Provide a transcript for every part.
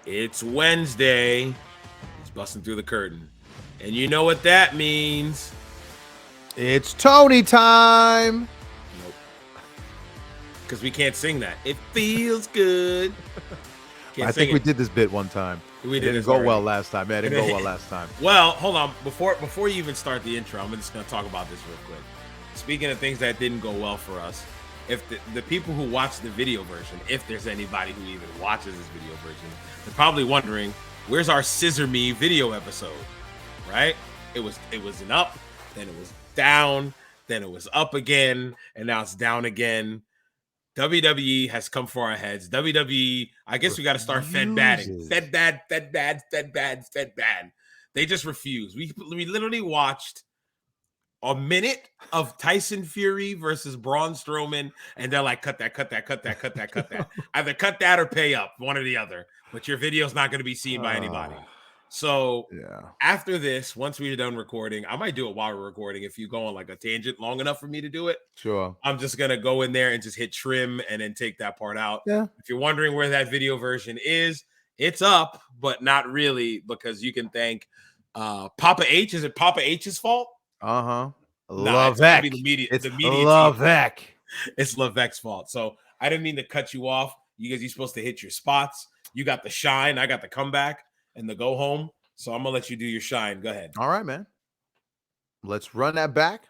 It's Wednesday. He's busting through the curtain. And you know what that means? It's Tony time. Nope. Because we can't sing that. It feels good. Can't I sing think we it. did this bit one time. We It did didn't this go already. well last time. Yeah, it didn't go well last time. Well, hold on. Before you even start the intro, I'm just going to talk about this real quick. Speaking of things that didn't go well for us, if the people who watch the video version, if there's anybody who even watches this video version, they're probably wondering, where's our Scissor Me video episode? Right? It was an up, then it was down, then it was up again, and now it's down again. WWE has come for our heads. WWE, I guess we got to start Fed batting. Fed bad, Fed bad, Fed bad, Fed bad. They just refuse. We literally watched a minute of Tyson Fury versus Braun Strowman, and they're like, cut that. Either cut that or pay up, one or the other. But your video's not going to be seen by anybody. So after this, once we're done recording, I might do it while we're recording. If you go on like a tangent long enough for me to do it, Sure. I'm just going to go in there and just hit trim and then take that part out. Yeah. If you're wondering where that video version is, it's up, but not really, because you can thank Papa H. Is it Papa H's fault? It's gotta be the media. It's The media Lavec. team. It's Lavec's fault. So I didn't mean to cut you off. You're supposed to hit your spots. You got the shine. I got the comeback and the go home. So I'm gonna let you do your shine. Go ahead. All right, man. Let's run that back.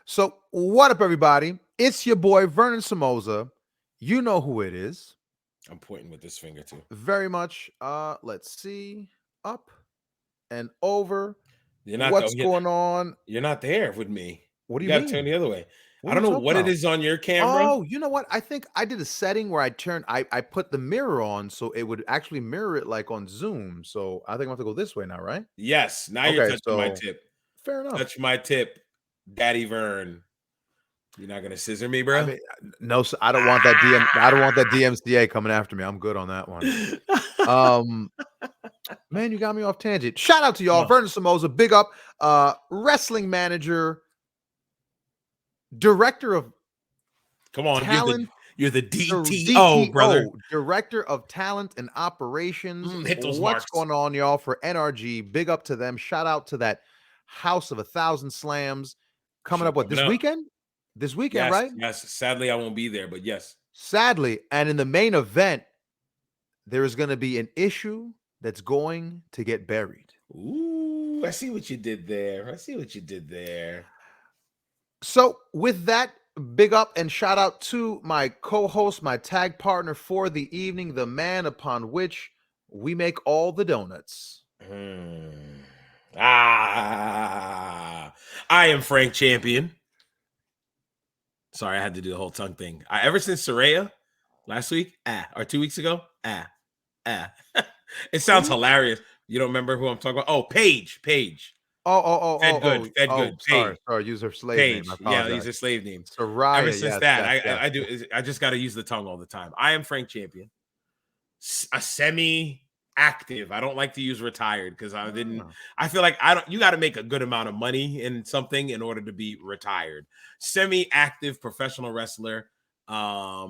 So, what up, everybody? It's your boy Vernon Somoza. You know who it is. I'm pointing with this finger too. Very much. Let's see. Up and over. You're not What's going on? You're not there with me. What do You you gotta mean? turn the other way. What I don't know what about? it is on your camera. Oh, you know what? I think I did a setting where I put the mirror on so it would actually mirror it like on Zoom. So I think I'm have to go this way now, right? Yes. Now you're touching my tip. Fair enough. Touch my tip, Daddy Vern. You're not gonna scissor me, bro? I mean, no, I don't want that I don't want that DMCA coming after me. I'm good on that one. Man, you got me off tangent. Shout out to y'all. Vernon Somoza, big up. Wrestling manager, director of talent. You're the DTO, brother. Director of talent and operations. Hit those What's marks. going on, y'all? For NRG, big up to them. Shout out to that House of 1,000 Slams coming up. What, this weekend? This weekend, yes, right? Yes. Sadly, I won't be there, but yes. Sadly, and in the main event, there is going to be an issue that's going to get buried. Ooh, I see what you did there. So with that, big up and shout out to my co-host, my tag partner for the evening, the man upon which we make all the donuts. I am Frank Champion. Sorry, I had to do the whole tongue thing. Ever since Soraya last week, or 2 weeks ago, it sounds hilarious. You don't remember who I'm talking about? Oh, Paige. Fed good. Sorry, use her slave name. Yeah, use her slave name. Soraya. Ever since I do. I just got to use the tongue all the time. I am Frank Champion. A semi-active. I don't like to use retired because I didn't. I feel like you got to make a good amount of money in something in order to be retired. Semi-active professional wrestler, pro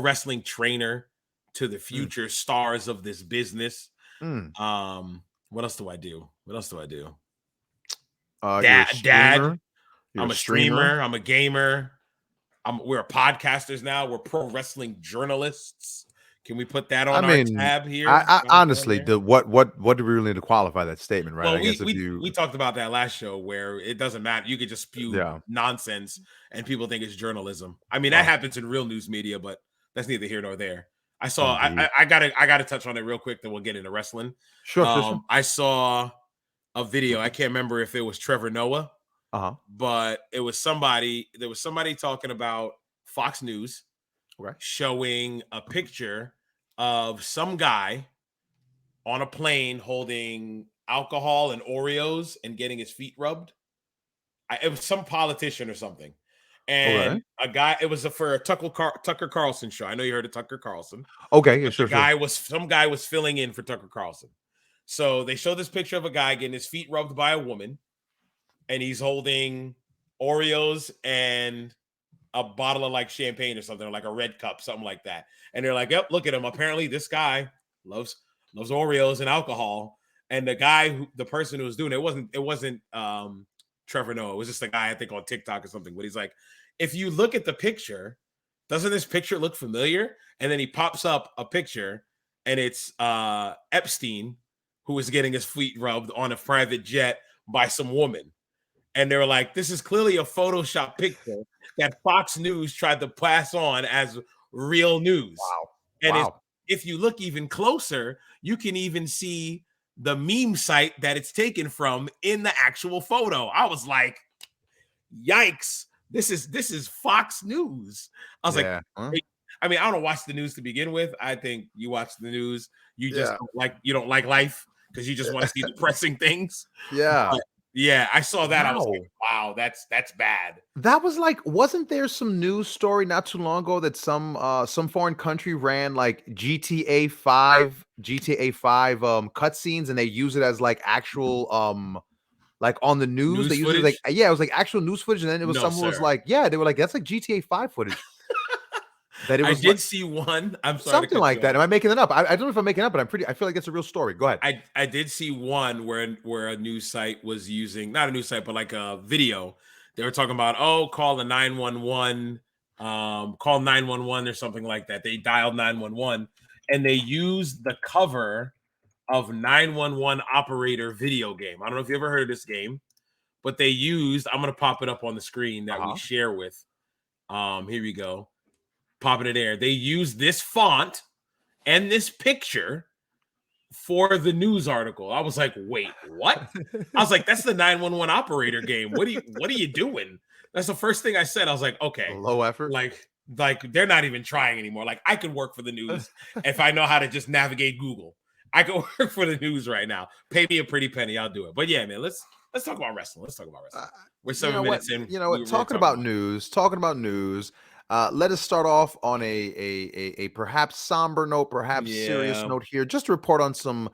wrestling trainer to the future stars of this business. What else do I do? Dad. I'm a streamer. I'm a gamer. We're podcasters now. We're pro wrestling journalists. Can we put that on our tab here? I honestly, what do we really need to qualify that statement, right? Well, I guess we talked about that last show where it doesn't matter. You could just spew nonsense and people think it's journalism. I mean, that happens in real news media, but that's neither here nor there. I saw. I gotta touch on it real quick. Then we'll get into wrestling. Sure. I saw a video. I can't remember if it was Trevor Noah, but it was somebody. There was somebody talking about Fox News, showing a picture of some guy on a plane holding alcohol and Oreos and getting his feet rubbed. It was some politician or something. And a guy, it was for a Tucker Carlson show. I know you heard of Tucker Carlson. Okay, yeah, sure. Some guy was filling in for Tucker Carlson. So they show this picture of a guy getting his feet rubbed by a woman, and he's holding Oreos and a bottle of like champagne or something, or like a red cup, something like that. And they're like, yep, look at him. Apparently this guy loves Oreos and alcohol. And the person who was doing it wasn't Trevor Noah. It was just a guy I think on TikTok or something. But he's like, if you look at the picture, doesn't this picture look familiar? And then he pops up a picture, and it's Epstein, who was getting his feet rubbed on a private jet by some woman. And they were like, this is clearly a Photoshop picture that Fox News tried to pass on as real news. Wow. And Wow. if you look even closer, you can even see the meme site that it's taken from in the actual photo. I was like, yikes. This is Fox News. I was like, I mean, I don't watch the news to begin with. I think you watch the news, you just don't like life because you just want to see depressing things. Yeah. But yeah, I saw that. Wow. I was like, wow, that's bad. That was like, wasn't there some news story not too long ago that some foreign country ran like GTA 5 cutscenes, and they use it as like actual like on the news. They use it like, yeah, it was like actual news footage, and then it was someone was like, yeah, they were like, that's like GTA 5 footage. That it was I did see one. I'm sorry, something like that. Am I making it up? I don't know if I'm making it up, but I feel like it's a real story. Go ahead. I did see one where a news site was using, not a news site, but like a video. They were talking about, call the 911, call 911 or something like that. They dialed 911 and they used the cover of 911 operator video game. I don't know if you ever heard of this game, but they used, I'm going to pop it up on the screen that we share with. Here we go. Popping it there. They used this font and this picture for the news article. I was like, wait, what? I was like, that's the 911 operator game. What are you doing? That's the first thing I said. I was like, okay, low effort. Like they're not even trying anymore. Like, I could work for the news if I know how to just navigate Google. I could work for the news right now. Pay me a pretty penny, I'll do it. But yeah, man, let's talk about wrestling. We're 7 minutes in. You know what? Talking about news. Let us start off on a perhaps somber note, perhaps serious note here. Just to report on some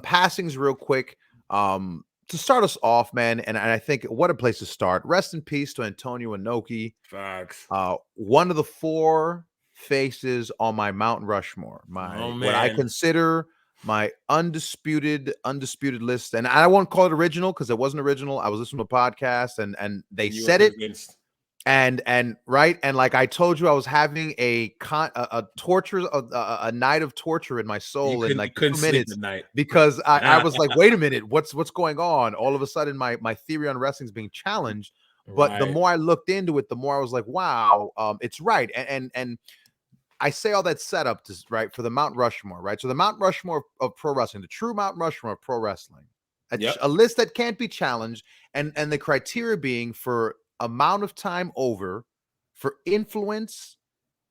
passings real quick. To start us off, man, and I think what a place to start. Rest in peace to Antonio Inoki. Facts. One of the 4 faces on my Mount Rushmore. What I consider my undisputed list, and I won't call it original because it wasn't original. I was listening to a podcast, and they said it. And right, and like I told you, I was having a night of torture in my soul in like 2 minutes because I was like, wait a minute, what's going on? All of a sudden, my theory on wrestling is being challenged. But the more I looked into it, the more I was like, wow, it's right. And I say all that setup to right for the Mount Rushmore, right? So the Mount Rushmore of pro wrestling, the true Mount Rushmore of pro wrestling, a list that can't be challenged, and the criteria being for amount of time over, for influence,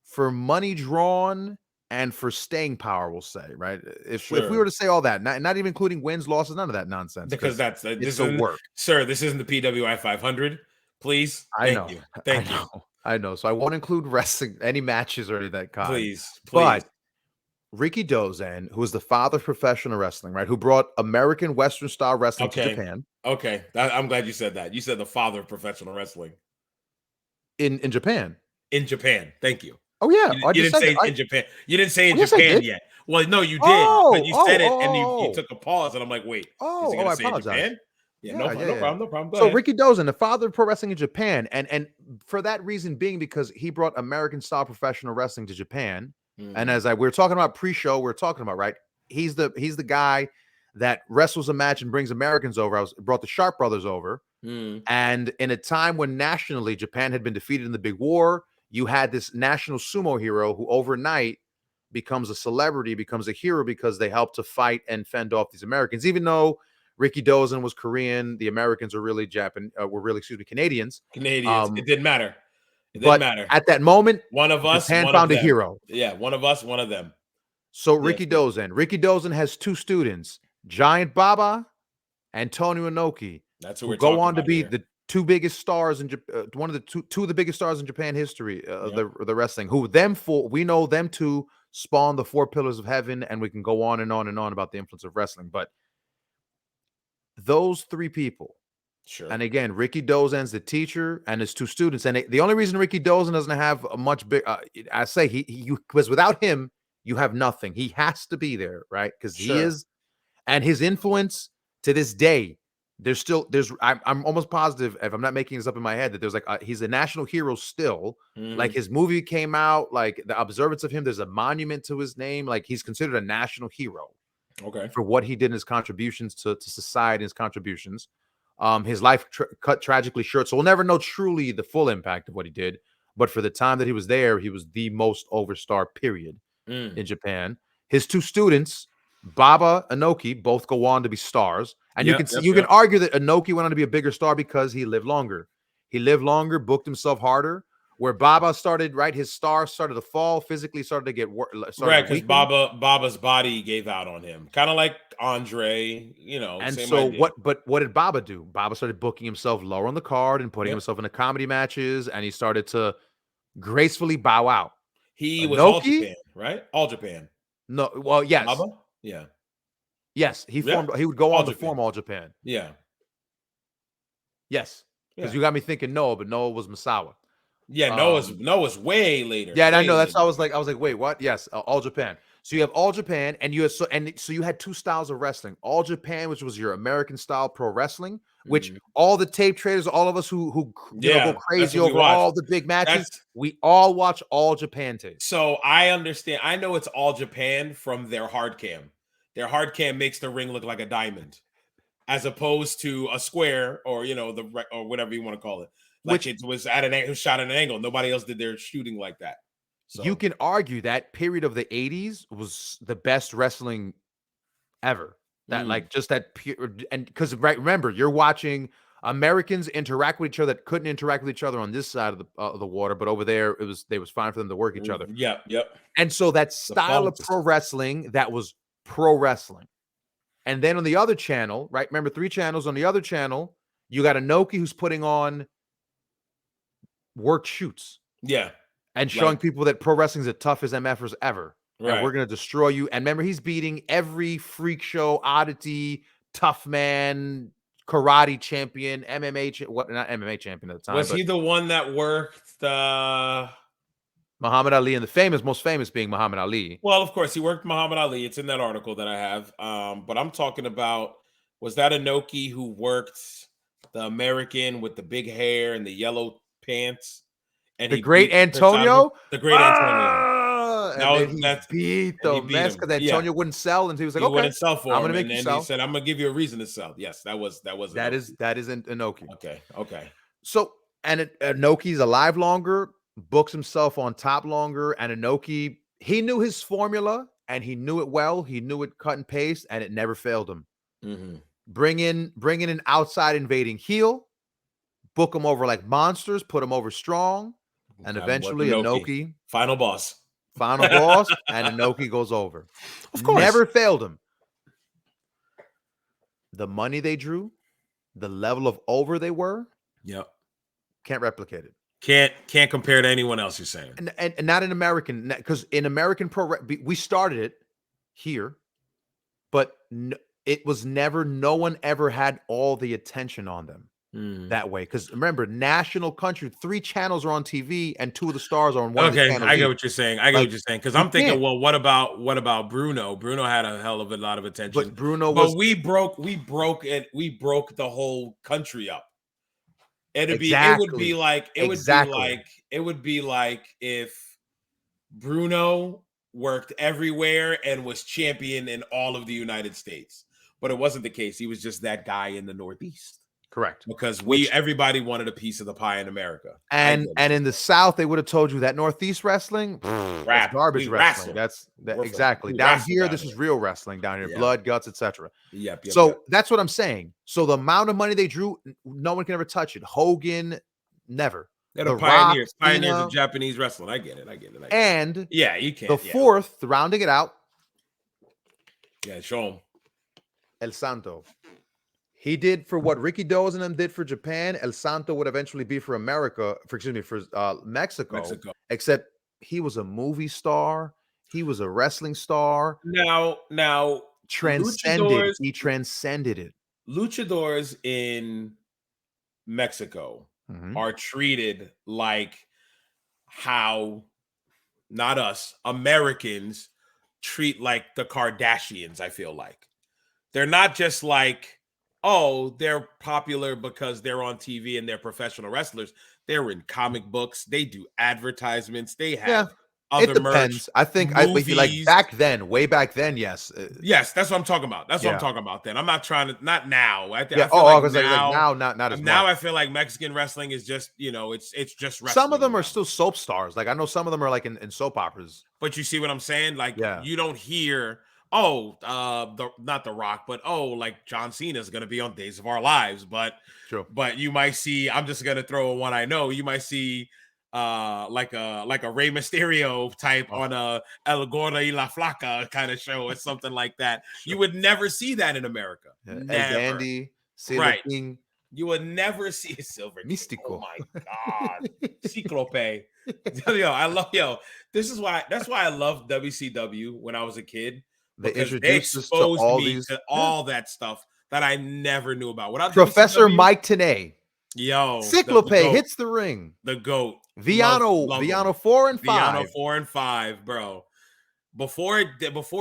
for money drawn, and for staying power, we'll say, right? If we were to say all that, not even including wins, losses, none of that nonsense. Because this is work. Sir, this isn't the PWI 500. Please. Thank you. I know. So I won't include wrestling, any matches or any of that kind. Please. But Ricky Dozan, who is the father of professional wrestling, right? Who brought American Western style wrestling to Japan. Okay. I'm glad you said that. You said the father of professional wrestling. In Japan. In Japan. Thank you. Oh, yeah. You didn't say in Japan. You didn't say in Japan yet. Well, no, you did. But you said it and you took a pause. And I'm like, wait. I apologize. Japan? Yeah, no problem. So Ricky Dozan, the father of pro wrestling in Japan, and for that reason being because he brought American style professional wrestling to Japan. And as we were talking about pre-show, we are talking about, right? He's the guy that wrestles a match and brings Americans over. Brought the Sharp Brothers over. And in a time when nationally Japan had been defeated in the big war, you had this national sumo hero who overnight becomes a celebrity, becomes a hero because they helped to fight and fend off these Americans. Even though Ricky Dozan was Korean, the Americans were really Canadians. It didn't matter. It didn't matter. At that moment, one of us Japan found a hero. Yeah, one of us, one of them. So Ricky Dozan has 2 students, Giant Baba, Antonio Inoki. That's who we're go on to be the 2 biggest stars in one of the two of the biggest stars in Japan history of the wrestling. We know them 2 spawned the 4 pillars of heaven, and we can go on and on and on about the influence of wrestling. But those 3 people. Sure. And again, Ricky Dozan's the teacher and his 2 students. And the only reason Ricky Dozan doesn't have a much big, I say he because without him, you have nothing. He has to be there, right? Because he Sure. is, and his influence to this day, I'm almost positive, if I'm not making this up in my head, that there's like he's a national hero still. Like Mhm. his movie came out, like the observance of him, there's a monument to his name. Like he's considered a national hero Okay. for what he did in his contributions to society, his contributions. His life cut tragically short, so we'll never know truly the full impact of what he did. But for the time that he was there, he was the most overstar, period, Mm. in Japan. His two students, Baba Inoki, both go on to be stars. And Yep, yep, you can yep. argue that Inoki went on to be a bigger star because he lived longer. He lived longer, booked himself harder. Where Baba started, right, his star started to fall, physically started to get started Right, to because weaken. Baba's body gave out on him. Kind of like Andre, And same so idea. what did Baba do? Baba started booking himself lower on the card and putting Yep. himself into comedy matches, and he started to gracefully bow out. He was all Inoki? Japan, right? All Japan. No, well, yes. Baba? Yeah. Yes, Yeah. he would go All on to Japan. form All Japan. Yeah. Yes. Because Yeah. you got me thinking Noah, but Noah was Masawa. Yeah, Um, Noah's way later. yeah, and I Way know that's later. I was like, wait, what? Yes, All Japan. So you have All Japan, and so you had two styles of wrestling. All Japan, which was your American style pro wrestling, which Mhm. all the tape traders, all of us who go Yeah, that's crazy what we over watched. all the big matches, That's we all watch All Japan tapes. So I understand. I know it's all Japan from their hard cam. Their hard cam makes the ring look like a diamond, as opposed to a square or or whatever you want to call it. Like Which it was at it was shot at an angle. Nobody else did their shooting like that. you So can argue that period of the 80s was the best wrestling ever. That mm, like just that pure and because right, remember, you're watching Americans interact with each other that couldn't interact with each other on this side of the water, but over there it was fine for them to work each other. yep, yep. And so that The style of pro funks. wrestling, that was pro wrestling. And then on the other channel, right? Remember, three channels. On the other channel, you got Inoki who's putting on work shoots Yeah, and showing like people that pro wrestling is the toughest MFers ever. And we're right. gonna destroy you. And remember, he's beating every freak show, oddity, tough man, karate champion, MMA, what not MMA champion at the time, Was but he the one that worked? Muhammad Ali, and most famous being Muhammad Ali. Well, of course, he worked Muhammad Ali. It's in that article that I have. But I'm talking about, was that Inoki who worked the American with the big hair and the yellow pants, and The he great beat the piss out of him? Antonio. The great Antonio. Ah, and then he That's beat and he the beat mess him. because Yeah, Antonio wouldn't sell, and he was like, he "Okay, wouldn't sell I'm for him, gonna make and you then he sell." said, "I'm gonna give you a reason to sell." Yes, that was Inoki. That is Inoki. Okay, okay. So, and Inoki's alive longer, books himself on top longer, and Inoki, he knew his formula and he knew it well. He knew it cut and paste, and it never failed him. Hmm. Bring in an outside invading heel, book him over like monsters, put him over strong, and Have him work eventually Inoki. Inoki, Final boss. final boss, and Inoki goes over. Of course. Never failed him. The money they drew, the level of over they were, Yep. can't replicate it. Can't compare to anyone else. You're saying. And not in American, because in American we started it here, but it was never. No one ever had all the attention on them Mm. that way. Because remember, national country, three channels are on TV, and two of the stars are on one of the Okay, channels I get each. what you're saying. I get Like what you're saying because you I'm thinking, can't. well, what about Bruno? Bruno had a hell of a lot of attention, But Bruno but was we broke the whole country up. exactly, exactly. It would be like if Bruno worked everywhere and was champion in all of the United States, but it wasn't the case. He was just that guy in the Northeast Correct. because Which everybody wanted a piece of the pie in America. I get and it. in the South, they would have told you that Northeast wrestling, that's Rap, garbage we wrestling. wrestle. That's that exactly. We Down wrestle here, down this here. is real wrestling. Down here, Yeah. blood, guts, etc. Yep. So that's what I'm saying. So the amount of money they drew, no one can ever touch it. Hogan, never. They're the The Rock, pioneers of Cena, Japanese wrestling. I get it. and Yeah, you the can't. Yeah, fourth, rounding it out, yeah. Show them El Santo. He did for what Ricky Doze and them did for Japan. El Santo would eventually be for America, for Mexico. Mexico. Except he was a movie star. He was a wrestling star. Now, Transcended. He transcended it. luchadors in Mexico Mhm. are treated like how not us Americans treat like the Kardashians. I feel like they're not just like, oh, they're popular because they're on TV and they're professional wrestlers. They're in comic books. They do advertisements. They Yeah, have it other merch, depends. I think if you like movies. back then, way back then, yes. Yes, that's what I'm talking about. That's what I'm Yeah. talking about. Then I'm not trying to. Not now. Yeah. I feel Oh, like because like now. now, not as Now much. I feel like Mexican wrestling is just, it's just Some of wrestling them are now. still soap stars. Like I know some of them are like in soap operas. But you see what I'm saying? Like Yeah. you don't hear, oh, not the Rock, but oh, like John Cena is gonna be on Days of Our Lives. True. But you might see, I'm just gonna throw one I know, you might see like a Rey Mysterio type Oh, on a El Gordo y la Flaca kind of show or something like that. sure. You would never see that in America. Yeah. El Never. Dandy, Sailor Right. King, You would never see a Silver King. Oh Mystico. my God. Ciclope. This is why that's why I loved WCW when I was a kid, They because they introduced us to exposed all me these. to all that stuff that I never knew about. Without Professor WCW, Mike Tenay. the Cyclope goat, hits the ring. the goat. Viano, Love Viano him. 4 and Viano 5. 4 and 5, bro. Before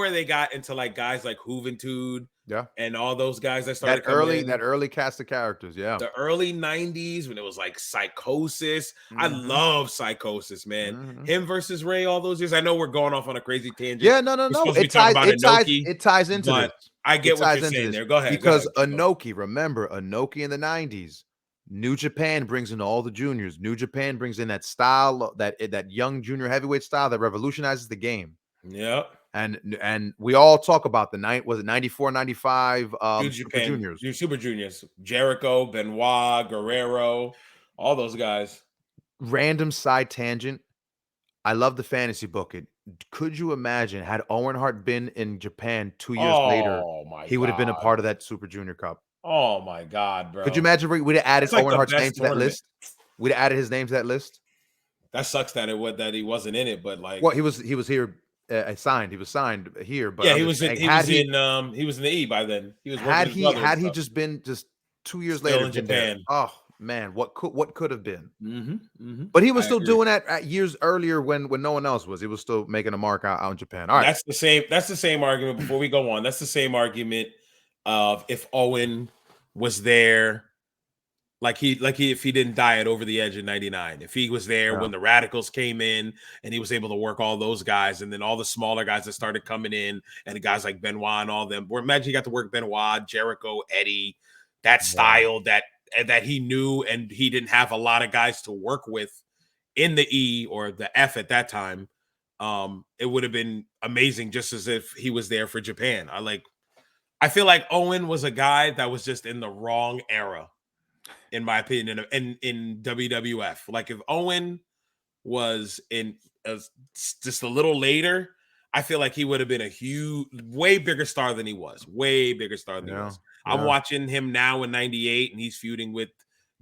they got into like guys like Juventud, Yeah. and all those guys that started coming in, That early cast of characters. Yeah. the early 90s when it was like Psychosis. I Mhm. love Psychosis, man. Mhm. Him versus Ray all those years. I know we're going off on a crazy tangent. Yeah, no. We're supposed to be It talking ties, about Inoki, it ties into this. but I get It what ties you're into saying this there. Go ahead. because Keep going. Inoki, remember Inoki in the 90s. New Japan brings in all the juniors. New Japan brings in that style, that young junior heavyweight style that revolutionizes the game. Yep. And we all talk about the night, was it 94, 95 New Super Japan, Juniors. Super Juniors, Jericho, Benoit, Guerrero, all those guys. Random side tangent. I love the fantasy book. Could you imagine had Owen Hart been in Japan 2 years later, Oh my he would have been a God. part of that Super Junior Cup? Oh my God, bro. Could you imagine if we'd have added That's like Owen the Hart's name best to that tournament. list? We'd have added his name to that list. That sucks that he wasn't in it, but like, Well, he was here signed. He was signed here, but yeah, I'm he just was in saying, he was in the E by then. He was working with his brother and had he stuff. just been just 2 years Still later in been there. Japan. Oh man, what could have been? Mm-hmm. But he was I still agree. doing that at years earlier when no one else was. He was still making a mark out in Japan. All right. That's the same argument. Before we go on, that's the same argument of if Owen was there, if he didn't die at Over the Edge in '99, if he was there when the Radicals came in and he was able to work all those guys, and then all the smaller guys that started coming in, and the guys like Benoit and all them. Or imagine he got to work Benoit, Jericho, Eddie, that style that he knew, and he didn't have a lot of guys to work with in the E or the F at that time. It would have been amazing, just as if he was there for Japan. I feel like Owen was a guy that was just in the wrong era, in my opinion, in WWF. Like if Owen was in just a little later, I feel like he would have been a huge, way bigger star than he was. Way bigger star than he was. I'm watching him now in '98, and he's feuding with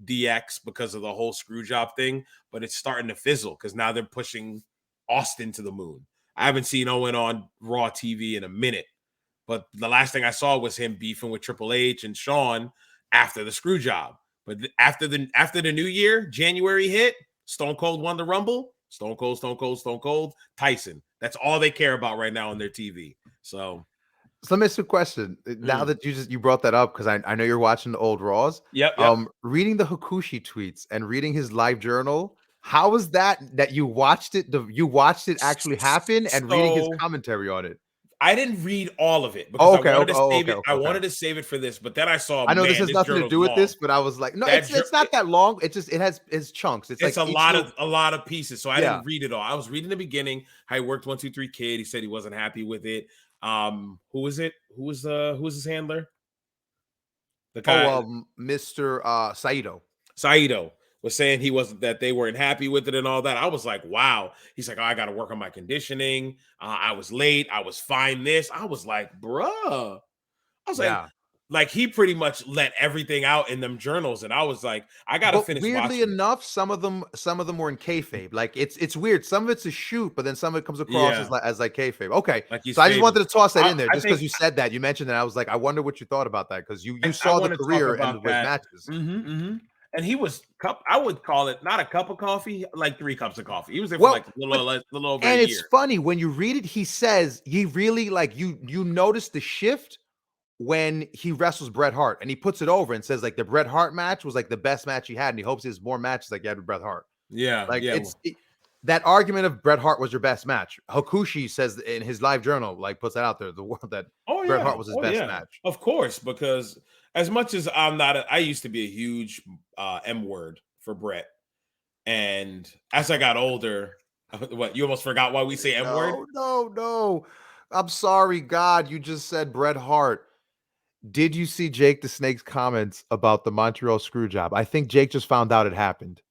DX because of the whole screw job thing, but it's starting to fizzle because now they're pushing Austin to the moon. I haven't seen Owen on Raw TV in a minute, but the last thing I saw was him beefing with Triple H and Shawn after the screw job. But after the new year, January hit, Stone Cold won the Rumble. Stone Cold, Tyson. That's all they care about right now on their TV. So let me ask you a question. Now that you brought that up, because I know you're watching the old Raws. Yep. Reading the Hakushi tweets and reading his live journal, how was that you watched it? You watched it actually happen and reading his commentary on it. I didn't read all of it because I wanted to save it. I wanted to save it for this, but then I saw. I know this has nothing to do with this, but I was like, no, it's not that long. It has chunks. It's like a lot of pieces. So I didn't read it all. I was reading the beginning. How he worked 1-2-3 Kid. He said he wasn't happy with it. Who was it? Who was his handler? The guy, Mr. Saito was saying that they weren't happy with it and all that. I was like, wow. He's like, oh, I got to work on my conditioning. I was late. I was fine. I was like, bruh. I was like he pretty much let everything out in them journals, and I was like, I gotta finish. Weirdly enough, some of them were in kayfabe. Like it's weird. Some of it's a shoot, but then some of it comes across as kayfabe. Okay, so I just wanted to toss that in there, just because you said that, you mentioned that. I was like, I wonder what you thought about that, because you saw the career and with matches. And he was I would call it not a cup of coffee, like 3 cups of coffee. He was there for Well, like a little over a and it's year. funny when you read it, he says he really like you notice the shift when he wrestles Bret Hart and he puts it over and says like the Bret Hart match was like the best match he had, and he hopes he has more matches like he had with Bret Hart. Yeah, Like yeah. that argument of Bret Hart was your best match. Hakushi says in his live journal, like puts that out there, the world that Bret Hart was his best match. Of course, because as much as I used to be a huge M word for Bret, and as I got older, what, you almost forgot why we say M word? No. I'm sorry, God. You just said Bret Hart. Did you see Jake the Snake's comments about the Montreal screw job? I think Jake just found out it happened.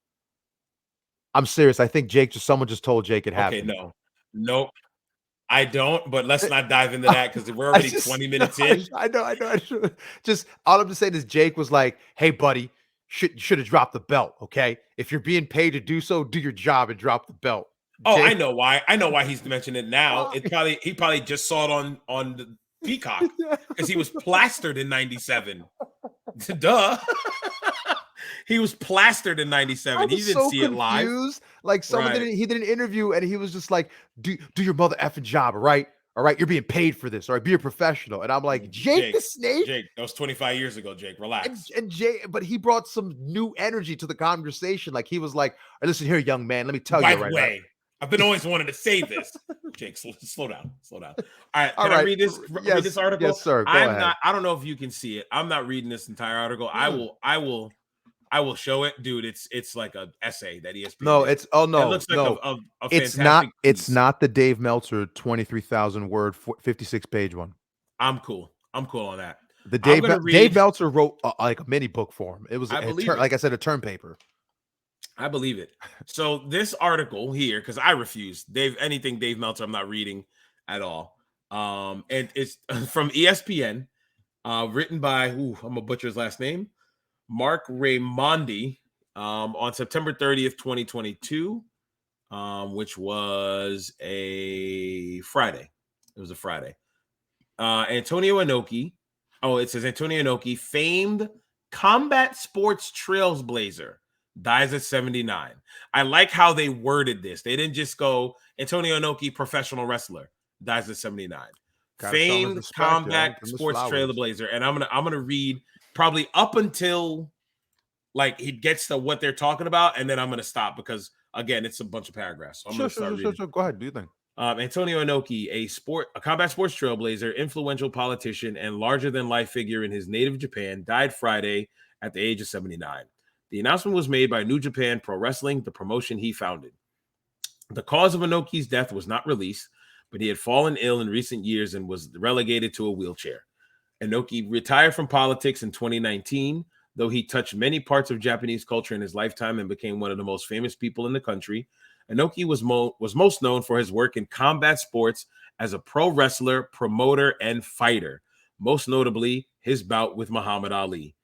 I'm serious. I think someone just told Jake it happened. Okay, nope. I don't, but let's not dive into that because we're already 20 minutes in. I know. Just all I'm just saying is Jake was like, "Hey, buddy, should have dropped the belt. Okay, if you're being paid to do so, do your job and drop the belt." Oh, Jake, I know why. I know why he's mentioning it now. He probably just saw it on the Peacock because he was plastered in '97. Duh. He was plastered in '97. He didn't see it live. Like someone he did an interview and he was just like, do your mother effing job, all right? All right, you're being paid for this, all right? Be a professional. And I'm like, Jake the Snake? Jake, that was 25 years ago, Jake. Relax. And Jake, but he brought some new energy to the conversation. Like he was like, listen here, young man, let me tell you right now. By the way, I've been always wanting to say this. Jake, slow down. All right, can I read this? Yes, read this article? Yes, sir. Go ahead. I don't know if you can see it. I'm not reading this entire article. I will show it, dude. It's like an essay that ESPN. No, did. it's it looks like a it's not. Piece. It's not the Dave Meltzer 23,000 word 56 page one. I'm cool on that. The Dave Meltzer wrote like a mini book for him. It was like I said, a term paper. I believe it. So this article here, because I refuse anything Dave Meltzer, I'm not reading at all. And it's from ESPN, written by I'm gonna butcher his last name, Mark Raimondi, on September 30th, 2022, which was a Friday. It was a Friday. Antonio Inoki. Oh, it says Antonio Inoki, famed combat sports trailblazer, dies at 79. I like how they worded this. They didn't just go Antonio Inoki, professional wrestler, dies at 79. Famed combat sports trailblazer. And I'm gonna read probably up until like he gets to what they're talking about, and then I'm gonna stop because again, it's a bunch of paragraphs. So I'm gonna start reading. Go ahead, do you think? Antonio Inoki, a combat sports trailblazer, influential politician, and larger-than-life figure in his native Japan, died Friday at the age of 79. The announcement was made by New Japan Pro Wrestling, the promotion he founded. The cause of Inoki's death was not released, but he had fallen ill in recent years and was relegated to a wheelchair. Inoki retired from politics in 2019, though he touched many parts of Japanese culture in his lifetime and became one of the most famous people in the country. Inoki was most known for his work in combat sports as a pro wrestler, promoter, and fighter, most notably his bout with Muhammad Ali.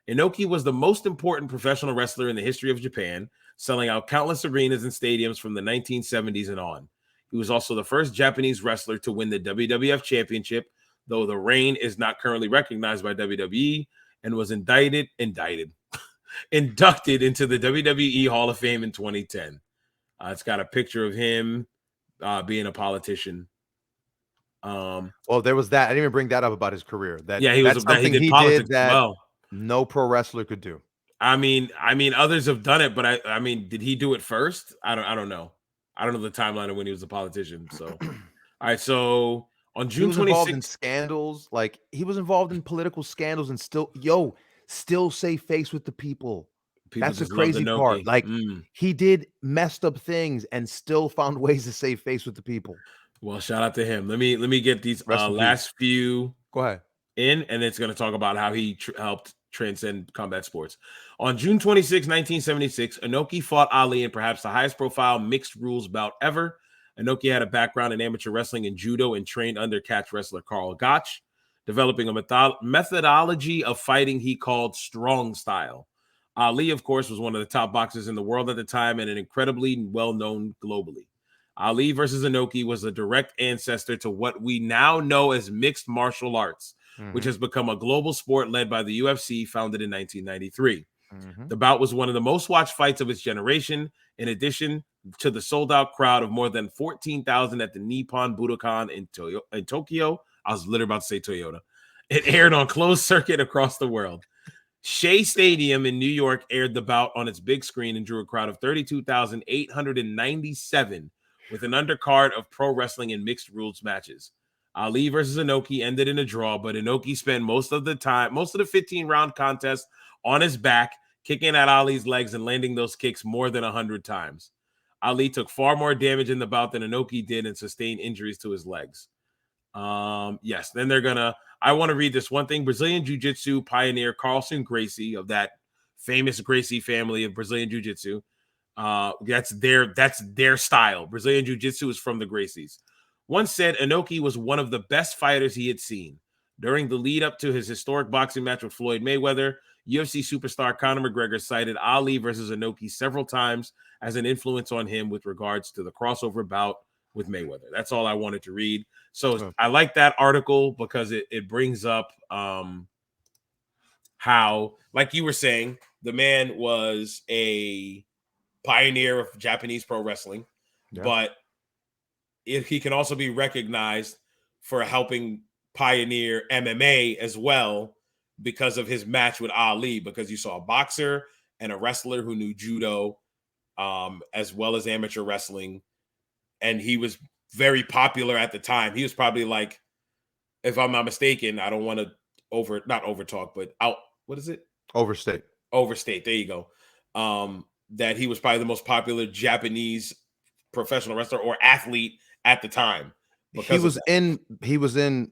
Inoki was the most important professional wrestler in the history of Japan, selling out countless arenas and stadiums from the 1970s and on. He was also the first Japanese wrestler to win the WWF Championship, though the reign is not currently recognized by WWE, and was inducted into the WWE Hall of Fame in 2010. It's got a picture of him being a politician. Well, there was that. I didn't even bring that up about his career. That's something he did that no pro wrestler could do. I mean, others have done it, but I mean, did he do it first? I don't know. I don't know the timeline of when he was a politician. So, all right. So on June 26th, involved in scandals. Like he was involved in political scandals and still save face with the people. That's the crazy part. Like he did messed up things and still found ways to save face with the people. Well, shout out to him. Let me get these last few. Go ahead. And it's going to talk about how he helped transcend combat sports. On June 26, 1976, Inoki fought Ali in perhaps the highest profile mixed rules bout ever. Inoki had a background in amateur wrestling and judo and trained under catch wrestler Carl Gotch, developing a methodology of fighting he called strong style. Ali, of course, was one of the top boxers in the world at the time and an incredibly well-known globally. Ali versus Inoki was a direct ancestor to what we now know as mixed martial arts, which has become a global sport led by the UFC, founded in 1993. The bout was one of the most watched fights of its generation, in addition to the sold-out crowd of more than 14,000 at the Nippon Budokan in Tokyo. I was literally about to say Toyota. It aired on closed circuit across the world. Shea Stadium in New York aired the bout on its big screen and drew a crowd of 32,897 with an undercard of pro wrestling and mixed rules matches. Ali versus Inoki ended in a draw, but Inoki spent most of the 15-round contest on his back, kicking at Ali's legs and landing those kicks more than 100 times. Ali took far more damage in the bout than Inoki did and sustained injuries to his legs. Yes, then I want to read this one thing. Brazilian Jiu-Jitsu pioneer Carlson Gracie of that famous Gracie family of Brazilian Jiu-Jitsu. That's their style. Brazilian Jiu-Jitsu is from the Gracies. Once said Inoki was one of the best fighters he had seen. During the lead up to his historic boxing match with Floyd Mayweather, UFC superstar Conor McGregor cited Ali versus Inoki several times as an influence on him with regards to the crossover bout with Mayweather. That's all I wanted to read. So I like that article because it brings up how, like you were saying, the man was a pioneer of Japanese pro wrestling, but he can also be recognized for helping pioneer MMA as well because of his match with Ali, because you saw a boxer and a wrestler who knew judo as well as amateur wrestling, and he was very popular at the time. He was probably like, if I'm not mistaken, I don't want to overstate. There you go. That he was probably the most popular Japanese professional wrestler or athlete at the time. He was in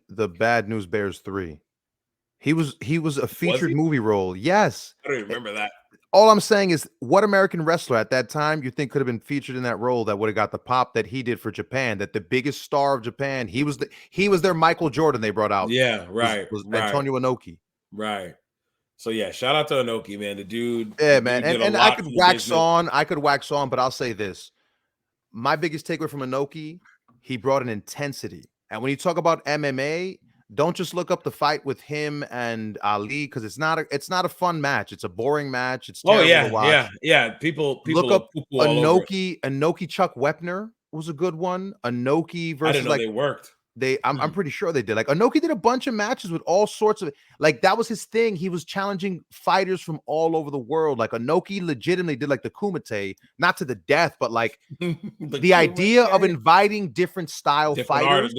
the Bad News Bears 3. He was a featured movie role. Yes. I don't even remember that. All I'm saying is, what American wrestler at that time you think could have been featured in that role that would have got the pop that he did for Japan? That the biggest star of Japan, he was their Michael Jordan they brought out. Yeah, right. Was Antonio Inoki. Right. So yeah, shout out to Inoki, man. The dude. Yeah, man. And I could wax on, but I'll say this. My biggest takeaway from Inoki, he brought an intensity. And when you talk about MMA, don't just look up the fight with him and Ali, because it's not a fun match. It's a boring match. It's terrible to watch. Yeah. People look up Inoki Chuck Wepner was a good one. Inoki versus, I didn't know they worked. I'm pretty sure they did. Like, Inoki did a bunch of matches with all sorts of, like, that was his thing. He was challenging fighters from all over the world. Like, Inoki legitimately did like the Kumite, not to the death, but like the idea of inviting different style fighters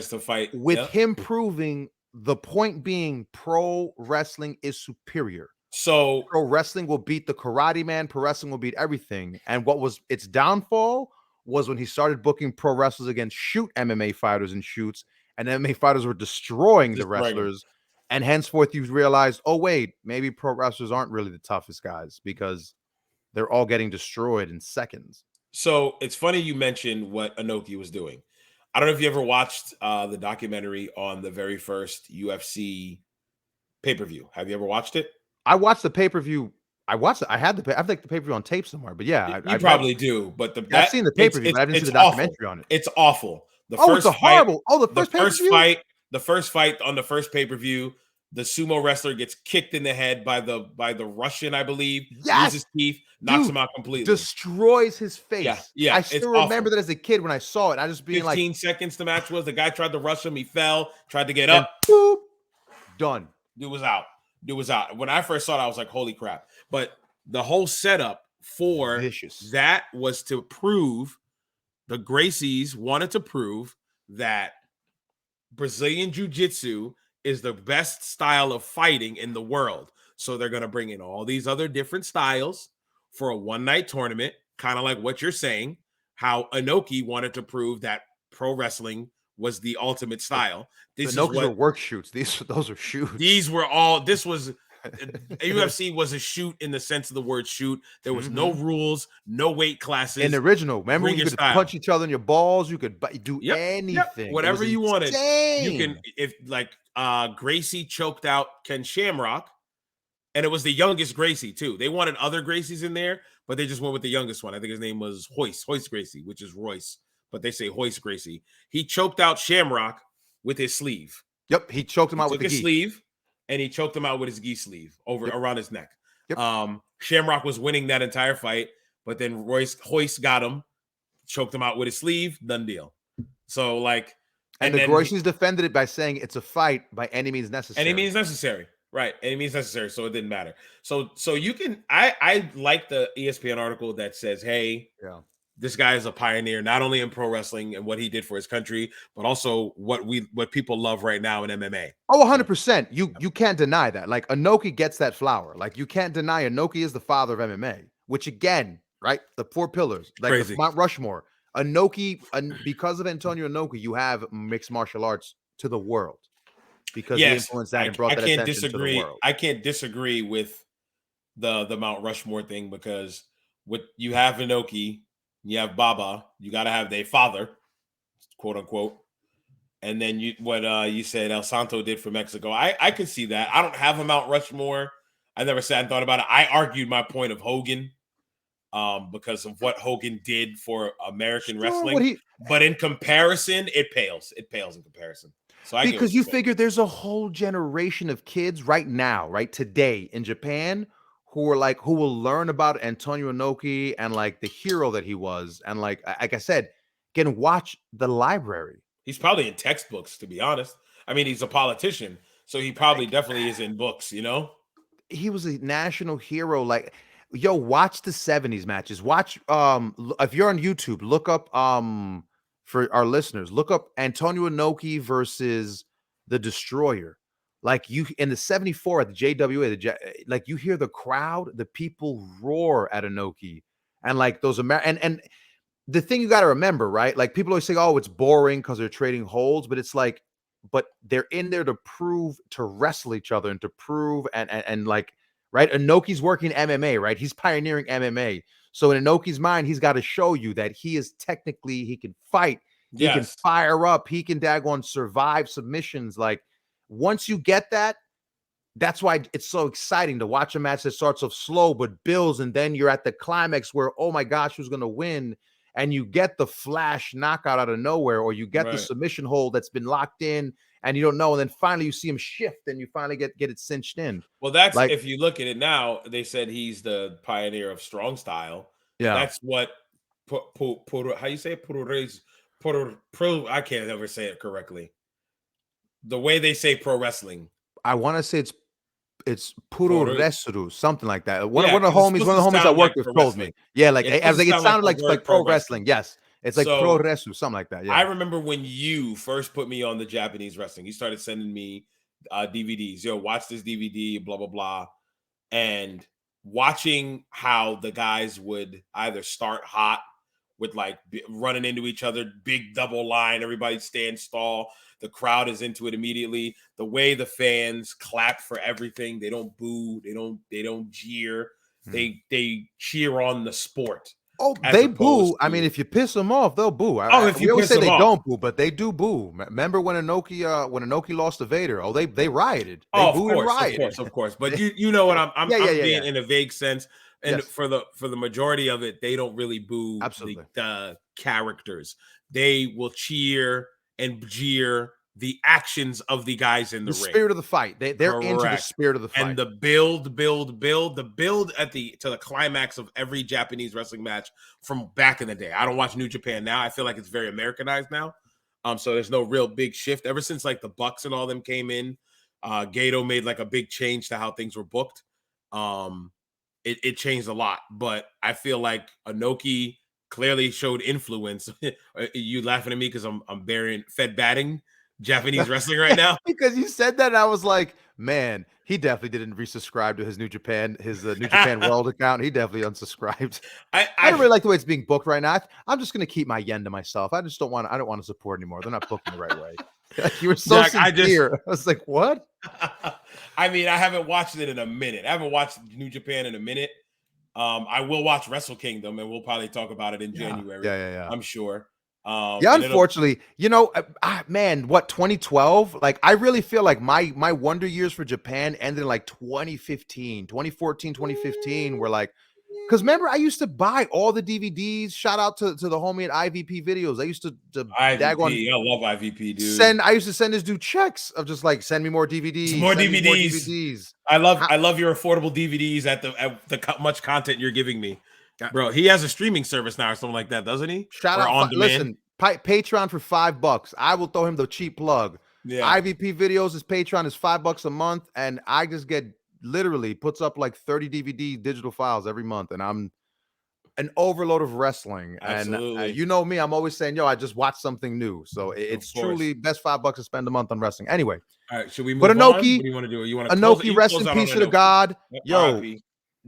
to fight with him proving the point being pro wrestling is superior. So pro wrestling will beat the karate man. Pro wrestling will beat everything. And what was its downfall was when he started booking pro wrestlers against shoot MMA fighters in shoots, and MMA fighters were destroying the wrestlers. And henceforth, you realized, oh, wait, maybe pro wrestlers aren't really the toughest guys because they're all getting destroyed in seconds. So it's funny you mentioned what Inoki was doing. I don't know if you ever watched the documentary on the very first UFC pay-per-view. Have you ever watched it? I watched the pay-per-view. I watched it. I have the pay-per-view on tape somewhere, but yeah, I probably do. But I've seen the pay-per-view, but I didn't see the documentary on it. It's awful. The first fight on the first pay-per-view, the sumo wrestler gets kicked in the head by the Russian, I believe. Yes, loses teeth, knocks him out completely, destroys his face. Yeah. I still remember that as a kid when I saw it. I just being 15 seconds the match was. The guy tried to rush him, he fell, tried to get up, boop, done. Dude was out. When I first saw it, I was like, holy crap. But the whole setup for that was to prove, the Gracies wanted to prove that Brazilian Jiu-Jitsu is the best style of fighting in the world. So they're going to bring in all these other different styles for a one-night tournament, kind of like what you're saying, how Inoki wanted to prove that pro wrestling was the ultimate style. These were work shoots. Those are shoots. UFC was a shoot in the sense of the word shoot. There was no rules, no weight classes. In the original, remember, you could punch each other in your balls. You could do anything. Whatever you wanted. You can, if like Gracie choked out Ken Shamrock, and it was the youngest Gracie too. They wanted other Gracies in there, but they just went with the youngest one. I think his name was Hoist Gracie, which is Royce, but they say Hoist Gracie. He choked out Shamrock with his sleeve. Yep, he choked him out with his sleeve. And he choked him out with his gi sleeve around his neck. Yep. Shamrock was winning that entire fight, but then Hoist got him, choked him out with his sleeve, done deal. So like, And the Gracies defended it by saying it's a fight by any means necessary. Any means necessary. Right. Any means necessary. So it didn't matter. So you can I like the ESPN article that says, hey, this guy is a pioneer, not only in pro wrestling and what he did for his country, but also what people love right now in MMA. Oh, 100%. You can't deny that. Like Inoki gets that flower. Like you can't deny Inoki is the father of MMA, which again, right? The 4 pillars, like Crazy. the Mount Rushmore. Inoki, because of Antonio Inoki, you have mixed martial arts to the world because he influenced that and brought that attention to the world. I can't disagree with the Mount Rushmore thing because you have Inoki, you have Baba, you got to have their father, quote unquote, and then you said El Santo did for Mexico. I could see that. I don't have a Mount Rushmore. I never sat and thought about it. I argued my point of Hogan. Because of what Hogan did for American wrestling, but in comparison, it pales. It pales in comparison. So because you figure there's a whole generation of kids right now, right today in Japan, who will learn about Antonio Inoki and like the hero that he was, and like I said, can watch the library. He's probably in textbooks, to be honest. I mean, he's a politician, so he probably definitely is in books. You know, he was a national hero. Like. Yo, watch the 70s matches. Watch if you're on YouTube, look up for our listeners, look up Antonio Inoki versus the Destroyer. Like you in the 74 at the JWA, like you hear the crowd, the people roar at Inoki. And like those and the thing you got to remember, right? Like people always say, "Oh, it's boring because they're trading holds," but it's like but they're in there to wrestle each other and to prove and like right? Inoki's working MMA, right? He's pioneering MMA. So in Inoki's mind, he's got to show you that he can fight, he can fire up, he can daggone survive submissions. Like once you get that, that's why it's so exciting to watch a match that starts off slow but builds, and then you're at the climax where, oh my gosh, who's going to win? And you get the flash knockout out of nowhere, or you get the submission hold that's been locked in, and you don't know, and then finally you see him shift, and you finally get it cinched in. Well, that's like, if you look at it now, they said he's the pioneer of strong style. Yeah, that's what how you say it? I can't ever say it correctly. The way they say pro wrestling, I want to say it's puro wrestling, something like that. One of the homies I worked with told me. Yeah, like it sounded like pro wrestling. Yes. It's like pro wrestling, something like that. Yeah. I remember when you first put me on the Japanese wrestling, you started sending me DVDs. Yo, watch this DVD, blah, blah, blah. And watching how the guys would either start hot with like running into each other, big double line, everybody stands tall. The crowd is into it immediately. The way the fans clap for everything, they don't boo, they don't jeer, they cheer on the sport. Oh, they boo. I mean, if you piss them off, they'll boo. If you always say they don't boo, but they do boo. Remember when Inoki lost to Vader? Oh, they rioted. They booed and rioted. Of course. But you know what I'm being in a vague sense. And for the majority of it, they don't really boo the characters. They will cheer and jeer the actions of the guys in the ring. The spirit of the fight. They're into the spirit of the fight. And the build to the climax of every Japanese wrestling match from back in the day. I don't watch New Japan now. I feel like it's very Americanized now. So there's no real big shift. Ever since like the Bucks and all them came in, Gato made like a big change to how things were booked. It changed a lot. But I feel like Inoki clearly showed influence. You laughing at me because I'm fed batting Japanese wrestling right now? Because you said that, and I was like, man, he definitely didn't resubscribe to his New Japan World account. He definitely unsubscribed. I don't really like the way it's being booked right now. I'm just gonna keep my yen to myself. I don't want to support anymore. They're not booking the right way. Like, you were so sincere. I was like, what? I mean, I haven't watched it in a minute. I haven't watched New Japan in a minute. I will watch Wrestle Kingdom, and we'll probably talk about it in January. Yeah. I'm sure. Unfortunately, man, what 2012? Like, I really feel like my wonder years for Japan ended in like 2014, 2015, where like, Because remember, I used to buy all the DVDs. Shout out to the homie at IVP Videos. I used to IVP. I love IVP, dude. I used to send this dude checks of just like, send me more DVDs. More send DVDs. Me more DVDs. I love your affordable DVDs at the much content you're giving me, bro. He has a streaming service now or something like that, doesn't he? Shout or out. On demand. Listen, Patreon for $5. I will throw him the cheap plug. Yeah. IVP Videos, his Patreon is $5 a month, and I just get literally puts up like 30 DVD digital files every month, and I'm an overload of wrestling. Absolutely. And you know me, I'm always saying, yo, I just watched something new. So it's truly best $5 to spend a month on wrestling. Anyway. All right, should we move but Inoki, on? What do you want to do? You want to Inoki, rest in peace to the God. Yep, yo, RIP.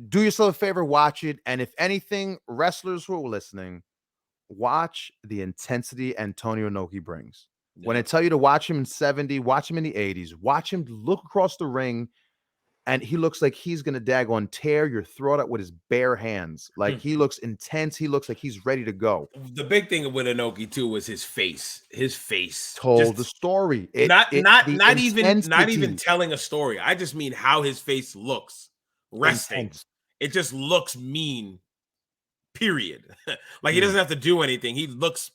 Do yourself a favor, watch it. And if anything, wrestlers who are listening, watch the intensity Antonio Inoki brings. Yeah. When I tell you to watch him in 70, watch him in the 80s, watch him look across the ring, and he looks like he's going to daggone tear your throat out with his bare hands. Like, he looks intense. He looks like he's ready to go. The big thing with Inoki, too, was his face. His face told the story. Not even telling a story. I just mean how his face looks. Resting. Intense. It just looks mean. Period. Like, he doesn't have to do anything. He looks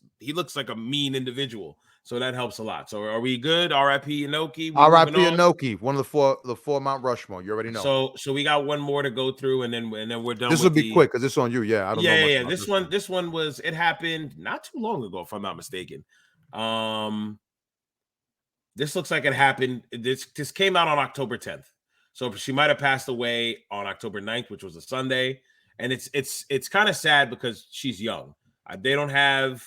like a mean individual. So that helps a lot. So are we good? R.I.P. Inoki. R.I.P. Inoki, one of the four Mount Rushmore. You already know. So we got one more to go through, and then we're done. This will be quick because it's on you. Yeah, I don't know. Yeah. This one was. It happened not too long ago, if I'm not mistaken. This looks like it happened. This came out on October 10th. So she might have passed away on October 9th, which was a Sunday. And it's kind of sad because she's young. They don't have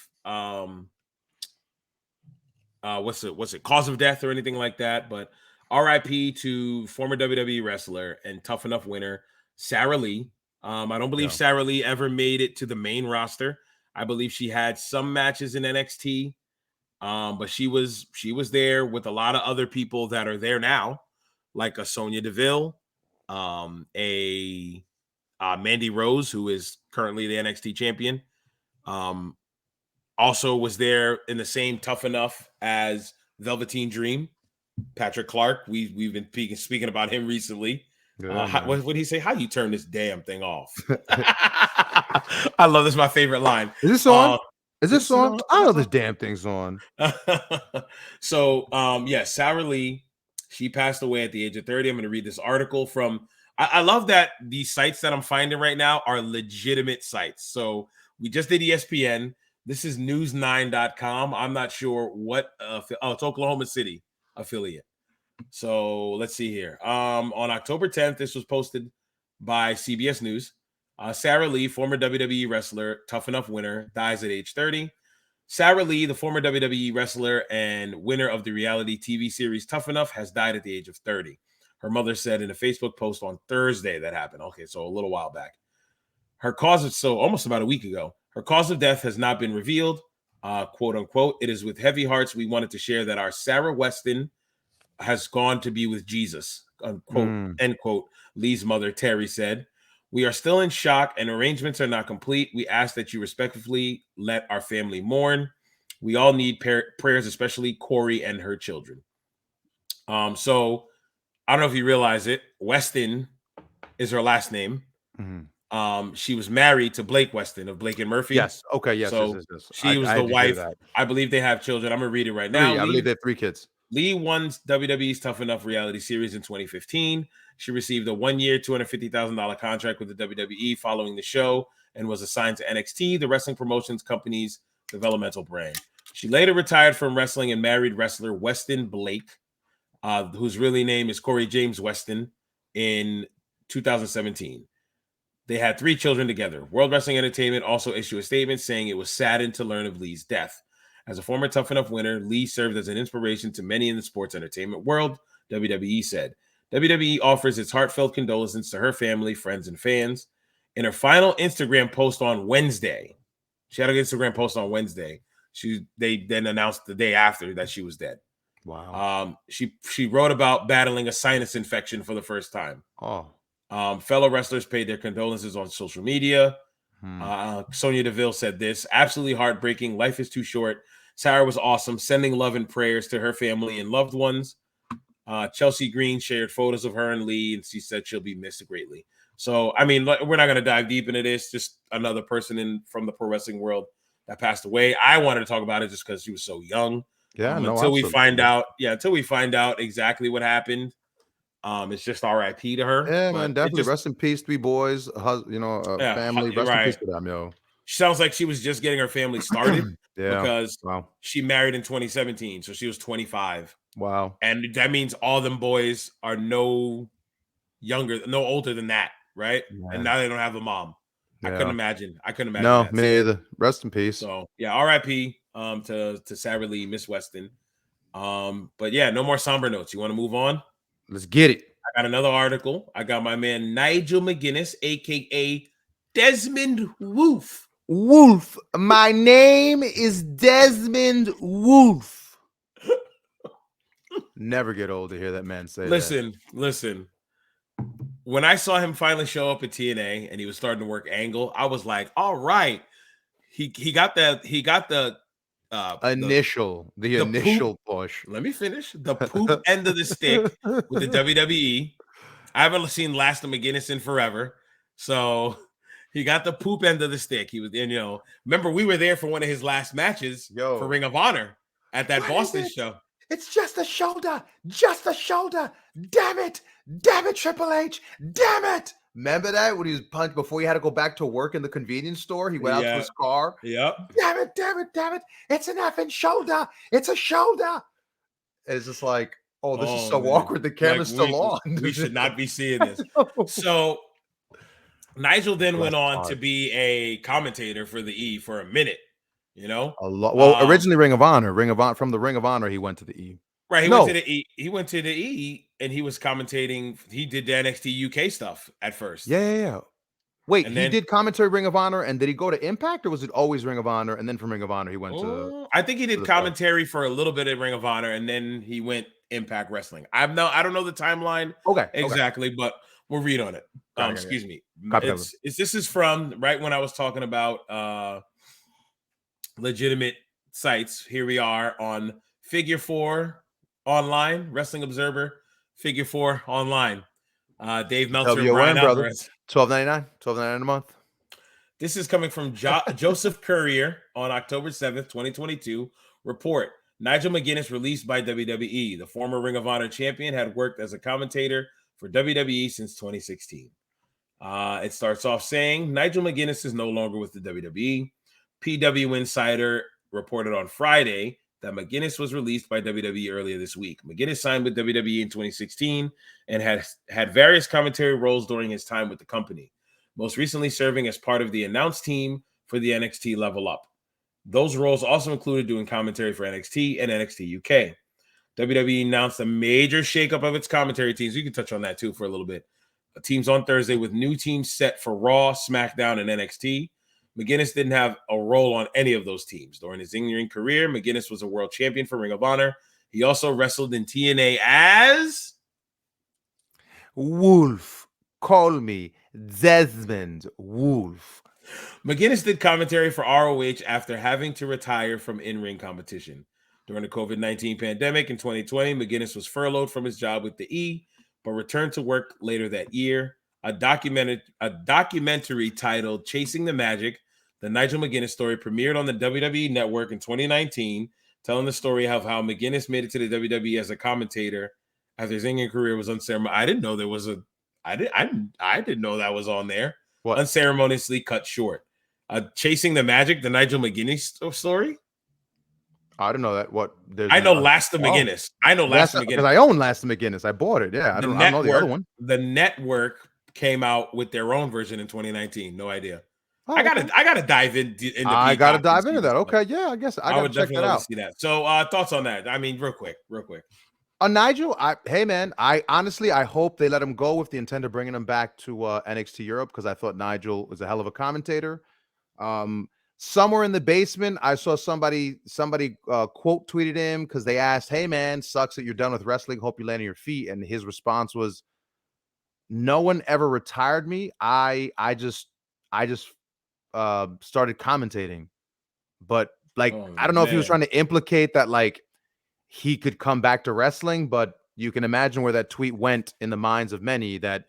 what's it cause of death or anything like that, but RIP to former WWE wrestler and Tough Enough winner Sara Lee. I don't believe Sara Lee ever made it to the main roster. I believe she had some matches in NXT, but she was there with a lot of other people that are there now, like a Sonya Deville, a Mandy Rose, who is currently the NXT champion. Also was there in the same Tough Enough as Velveteen Dream, Patrick Clark. We've been speaking about him recently. What did he say? How you turn this damn thing off? I love this. My favorite line. Is this on? Is this on? I know this damn thing's on. So, Sara Lee, she passed away at the age of 30. I'm going to read this article from. I love that these sites that I'm finding right now are legitimate sites. So we just did ESPN. This is news9.com. I'm not sure what it's Oklahoma City affiliate. So let's see here. On October 10th, this was posted by CBS News. Sara Lee, former WWE wrestler, Tough Enough winner, dies at age 30. Sara Lee, the former WWE wrestler and winner of the reality TV series Tough Enough, has died at the age of 30. Her mother said in a Facebook post on Thursday that happened. Okay, so a little while back. Her cause of almost about a week ago. Her cause of death has not been revealed, quote unquote. It is with heavy hearts we wanted to share that our Sarah Weston has gone to be with Jesus, unquote, end quote. Lee's mother, Terry, said, "We are still in shock and arrangements are not complete. We ask that you respectfully let our family mourn. We all need prayers, especially Corey and her children." So I don't know if you realize it. Weston is her last name. She was married to Blake Weston of Blake and Murphy. Yes. Okay. Yes. So she was the wife. I believe they have children. I'm gonna read it right now. I believe they have 3 kids. Lee won WWE's Tough Enough reality series in 2015. She received a 1-year, $250,000 contract with the WWE following the show and was assigned to NXT, the wrestling promotions company's developmental brand. She later retired from wrestling and married wrestler Weston Blake, whose really name is Corey James Weston, in 2017. They had 3 children together. World Wrestling Entertainment also issued a statement saying it was saddened to learn of Lee's death. As a former Tough Enough winner, Lee served as an inspiration to many in the sports entertainment world, WWE said. WWE offers its heartfelt condolences to her family, friends, and fans. In her final Instagram post on Wednesday, she had an Instagram post on Wednesday. They then announced the day after that she was dead. Wow. She wrote about battling a sinus infection for the first time. Fellow wrestlers paid their condolences on social media. Sonya Deville said this: "Absolutely heartbreaking. Life is too short. Sarah was awesome. Sending love and prayers to her family and loved ones." Chelsea Green shared photos of her and Lee, and she said she'll be missed greatly. So, I mean, we're not going to dive deep into this. Just another person from the pro wrestling world that passed away. I wanted to talk about it just because she was so young. Yeah, no, until we absolutely. find out exactly what happened. It's just R.I.P. to her. Yeah, But man, definitely. just, Rest in peace, 3 boys, yeah, family. Rest in peace right. to them, yo. She sounds like she was just getting her family started Yeah. because Wow. she married in 2017, so she was 25, Wow. and that means all them boys are no older than that, right? And Man. now they don't have a mom. I couldn't Yeah. imagine. No, that. me either. Rest in peace. So yeah, R.I.P. To Sara Lee, Miss Weston. But yeah, no more somber notes. You want to move on? Let's get it. I got another article. I got my man Nigel McGuinness, aka Desmond Wolf. Wolf. My name is Desmond Wolf. Never get old to hear that man say that. Listen. When I saw him finally show up at TNA and he was starting to work Angle, I was like, all right. He got the Initial poop. push. Let me finish. The poop end of the stick with the WWE. I haven't seen Last of McGuinness in forever. So he got the poop end of the stick. He was, and remember we were there for one of his last matches for Ring of Honor at that Boston show. It's just a shoulder. Just a shoulder. Damn it. Damn it, Triple H. Damn it. Remember that when he was punched before he had to go back to work in the convenience store? He went out to his car. Yep. Damn it, damn it, damn it. It's an effing shoulder. It's a shoulder. It's just like, oh, this is so awkward. The camera's still on. We should not be seeing this. So Nigel then went on to be a commentator for the E for a minute. A lot. Well, originally Ring of Honor. From the Ring of Honor, he went to the E. Right. Went to the E. He went to the E and he was commentating. He did the NXT UK stuff at first. Yeah. Wait, he did commentary Ring of Honor, and did he go to Impact, or was it always Ring of Honor? And then from Ring of Honor, he went to. I think he did commentary for a little bit at Ring of Honor, and then he went Impact Wrestling. I don't know the timeline exactly, but we'll read on it. Excuse me. This is from right when I was talking about legitimate sites. Here we are on Figure 4 Online, Wrestling Observer, Figure 4 Online. Dave Meltzer, Brian Alvarez. $12.99 a month. This is coming from Joseph Courier on October 7th, 2022. Report: Nigel McGuinness released by WWE. The former Ring of Honor champion had worked as a commentator for WWE since 2016. It starts off saying Nigel McGuinness is no longer with the WWE. PW Insider reported on Friday that McGuinness was released by WWE earlier this week. McGuinness signed with WWE in 2016 and had various commentary roles during his time with the company, most recently serving as part of the announce team for the NXT Level Up. Those roles also included doing commentary for NXT and NXT UK. WWE announced a major shakeup of its commentary teams. You can touch on that too for a little bit. Teams on Thursday with new teams set for Raw, SmackDown, and NXT. McGuinness didn't have a role on any of those teams. During his in-ring career, McGuinness was a world champion for Ring of Honor. He also wrestled in TNA as Wolf. Call me Desmond Wolf. McGuinness did commentary for ROH after having to retire from in-ring competition. During the COVID-19 pandemic in 2020, McGuinness was furloughed from his job with the E, but returned to work later that year. A documentary titled Chasing the Magic, the Nigel McGuinness story, premiered on the WWE Network in 2019, telling the story of how McGuinness made it to the WWE as a commentator after his in-ring career was unceremonious. I didn't know there was I didn't know that was on there. What? Unceremoniously cut short. Chasing the Magic, the Nigel McGuinness story. I don't know that. What? I know Last of McGuinness. I know Last of McGuinness because I own Last of McGuinness. I bought it. Yeah, I don't know the other one. The network came out with their own version in 2019. No idea. I gotta dive into. I gotta dive into that. Okay, yeah, I guess I would definitely love to see that. So, thoughts on that? I mean, real quick. Nigel, hey man, I honestly hope they let him go with the intent of bringing him back to NXT Europe, because I thought Nigel was a hell of a commentator. Somewhere in the basement, I saw somebody quote tweeted him because they asked, "Hey man, sucks that you're done with wrestling. Hope you land on your feet." And his response was, "No one ever retired me. I just started commentating." But like, I don't know if he was trying to implicate that like he could come back to wrestling, but you can imagine where that tweet went in the minds of many, that